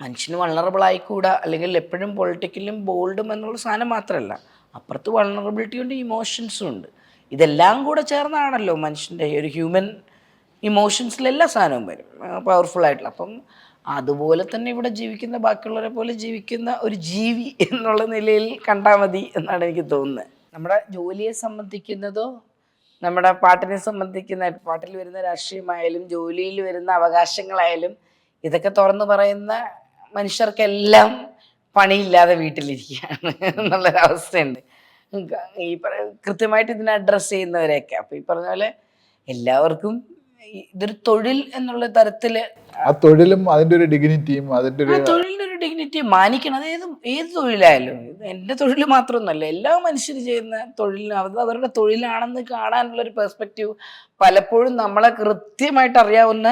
മനുഷ്യന് വൾണറബിൾ ആയിക്കൂടാ, അല്ലെങ്കിൽ എപ്പോഴും പൊളിറ്റിക്കലും ബോൾഡും എന്നുള്ള സാധനം മാത്രമല്ല, അപ്പുറത്ത് വൾണറബിലിറ്റി ഉണ്ട്, ഇമോഷൻസും ഉണ്ട്. ഇതെല്ലാം കൂടെ ചേർന്നാണല്ലോ മനുഷ്യൻ്റെ ഒരു ഹ്യൂമൻ ഇമോഷൻസിലെല്ലാ സാധനവും വരും പവർഫുള്ളായിട്ടുള്ള. അപ്പം അതുപോലെ തന്നെ ഇവിടെ ജീവിക്കുന്ന ബാക്കിയുള്ളവരെ പോലെ ജീവിക്കുന്ന ഒരു ജീവി എന്നുള്ള നിലയിൽ കണ്ടാൽ മതി എന്നാണ് എനിക്ക് തോന്നുന്നത്. നമ്മുടെ ജോലിയെ സംബന്ധിക്കുന്നതോ നമ്മുടെ പാട്ടിനെ സംബന്ധിക്കുന്ന പാട്ടിൽ വരുന്ന രാഷ്ട്രീയമായാലും ജോലിയിൽ വരുന്ന അവകാശങ്ങളായാലും ഇതൊക്കെ തുറന്നു പറയുന്ന മനുഷ്യർക്കെല്ലാം പണിയില്ലാതെ വീട്ടിലിരിക്കുകയാണ് എന്നുള്ളൊരവസ്ഥയുണ്ട്. ഈ കൃത്യമായിട്ട് ഇതിനെ അഡ്രസ്സ് ചെയ്യുന്നവരെയൊക്കെ. അപ്പം ഈ പറഞ്ഞ പോലെ എല്ലാവർക്കും ഇതൊരു തൊഴിൽ എന്നുള്ള തരത്തിൽ ആ തൊഴിലും അതിൻ്റെ ഒരു ഡിഗ്നിറ്റിയും തൊഴിലിൻ്റെ ഒരു ഡിഗ്നിറ്റി മാനിക്കണം. അത് ഏത് തൊഴിലായാലും, എൻ്റെ തൊഴിൽ മാത്രമൊന്നുമല്ല, എല്ലാ മനുഷ്യർ ചെയ്യുന്ന തൊഴിലിനും അത് അവരുടെ തൊഴിലാണെന്ന് കാണാനുള്ളൊരു പെർസ്പെക്റ്റീവ് പലപ്പോഴും നമ്മളെ കൃത്യമായിട്ട് അറിയാവുന്ന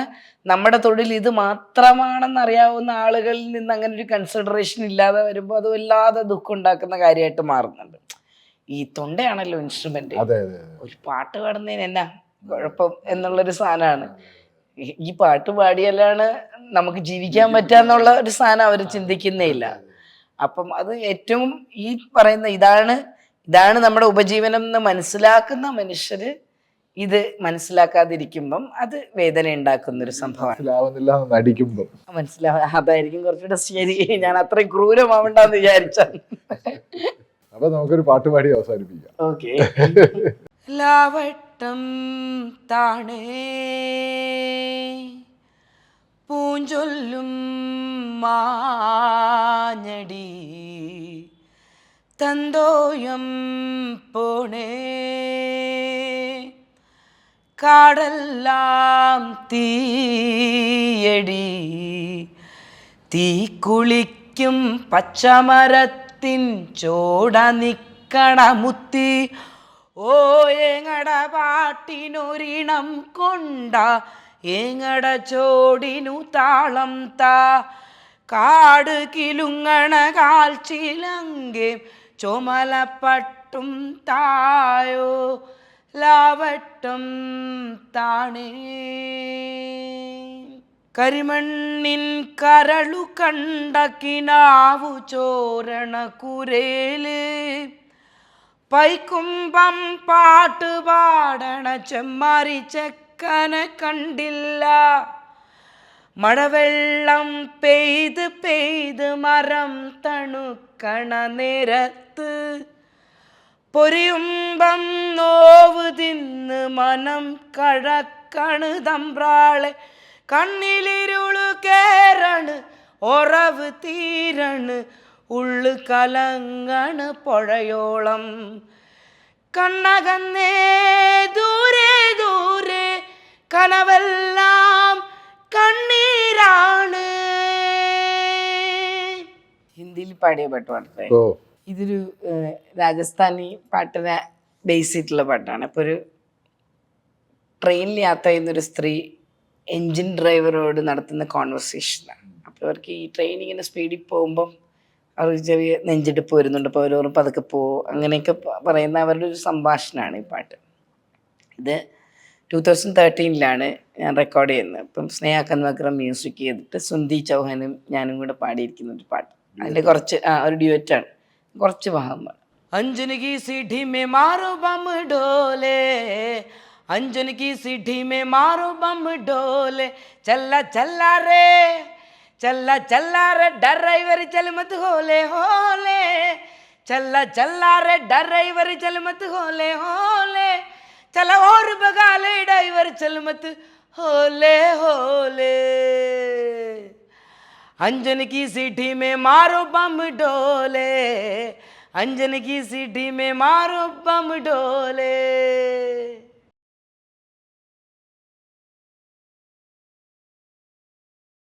നമ്മുടെ തൊഴിൽ ഇത് മാത്രമാണെന്ന് അറിയാവുന്ന ആളുകളിൽ നിന്ന് അങ്ങനെ ഒരു കൺസിഡറേഷൻ ഇല്ലാതെ വരുമ്പോൾ അത് വല്ലാതെ ദുഃഖം ഉണ്ടാക്കുന്ന കാര്യമായിട്ട് മാറുന്നുണ്ട്. ഈ തൊണ്ടയാണല്ലോ ഇൻസ്ട്രുമെന്റ്. ഒരു പാട്ട് പാടുന്നതിന് എന്നാ കുഴപ്പം എന്നുള്ളൊരു സാധനമാണ്. ഈ പാട്ട് പാടിയാലാണ് നമുക്ക് ജീവിക്കാൻ പറ്റാന്നുള്ള ഒരു സാധനം അവർ ചിന്തിക്കുന്നേ ഇല്ല. അപ്പം അത് ഏറ്റവും ഈ പറയുന്ന ഇതാണ് നമ്മുടെ ഉപജീവനം എന്ന് മനസ്സിലാക്കുന്ന മനുഷ്യര് ഇത് മനസ്സിലാക്കാതിരിക്കുമ്പം അത് വേദന ഉണ്ടാക്കുന്നൊരു സംഭവമാണ്. അതായിരിക്കും കുറച്ചുകൂടെ ശരി. ഞാൻ അത്രയും ക്രൂരമാവണ്ടെന്ന് വിചാരിച്ചാണ്. അപ്പൊ നമുക്കൊരു പാട്ട് പാടി അവസാനിപ്പിക്കാം. ഓക്കെ. ലാവട്ടം താണേ പൂഞ്ചൊല്ലും മാഞ്ഞടി തന്തോയം പോണേ കാടെല്ലാം തീയടി തീ കുളിക്കും പച്ചമരത്തിൻ ചോട നിക്കണ മുത്തി ഓ ഏങ്ങട പാട്ടിനൊരിണം കൊണ്ട ഏങ്ങട ചോടിനു താളം താ കാട് കിലുങ്ങണ കാൽച്ചിലങ്കെ ചുമലപ്പട്ട ലാവട്ടും തായോ ലാവട്ടം താണേ. കരിമണ്ണിൻ കരളു കണ്ട കിനാവു ചോരണ കുരേല് പൈക്കുമ്പം പാട്ട് പാടണ ചെമ്മാരി ചെക്കനെ കണ്ടില്ല. മഴവെള്ളം പെയ്ത് പെയ്ത് മരം തണുക്കണ നേരത്ത് പൊരിയുമ്പം നോവ് തിന്ന് മനം കഴക്കണ് തമ്പ്രാളെ. കണ്ണിലിരുളു കേറണ് ഒറവ് തീരണ് ഉള്ളു കലങ്ങണ് പുഴയോളം. കണ്ണകന്നേ ദൂരെ ദൂരെ കനവെല്ലാം കണ്ണീരാണ്. ഹിന്ദിയിൽ പാടിയ പാട്ട്. ഓ ഇതൊരു രാജസ്ഥാനി പാട്ടിനെ ബേസ് ചെയ്തിട്ടുള്ള പാട്ടാണ്. അപ്പോൾ ഒരു ട്രെയിനിൽ യാത്ര ചെയ്യുന്നൊരു സ്ത്രീ എൻജിൻ ഡ്രൈവറോട് നടത്തുന്ന കോൺവെർസേഷനാണ്. അപ്പോൾ അവർക്ക് ഈ ട്രെയിൻ ഇങ്ങനെ സ്പീഡിൽ പോകുമ്പം അവർക്ക് ചെറിയ നെഞ്ചെടുപ്പ് വരുന്നുണ്ട്. അപ്പോൾ അവരോട് പതുക്കെ പോകും അങ്ങനെയൊക്കെ പറയുന്ന അവരുടെ ഒരു സംഭാഷണമാണ് ഈ പാട്ട്. ഇത് 2013 ഞാൻ റെക്കോർഡ് ചെയ്യുന്നത്. അപ്പം സ്നേഹ കന്വാക്കർ മ്യൂസിക് ചെയ്തിട്ട് സുന്ദി ചൗഹാനും ഞാനും കൂടെ പാടിയിരിക്കുന്ന ഒരു പാട്ട്. അതിൻ്റെ കുറച്ച് ഒരു ഡ്യുവറ്റാണ്, കുറച്ച് ഭാഗമാണ്. അഞ്ജന കി സിഠി മേ മാറോ ബം ഡോലെ, അഞ്ജന കി സിഠി മേ മാറോ ബം ഡോലെ, ചല്ല ചല്ല रे चल्ला चल्ला रे ड्राइवर चल मत होले होले, चल्ला चल्ला रे ड्राइवर चल मत होले होले, चला और भगा ले ड्राइवर चल मत होले होले. अंजन की सीढ़ी में मारो बम डोले, अंजन की सीढ़ी में मारो बम डोले.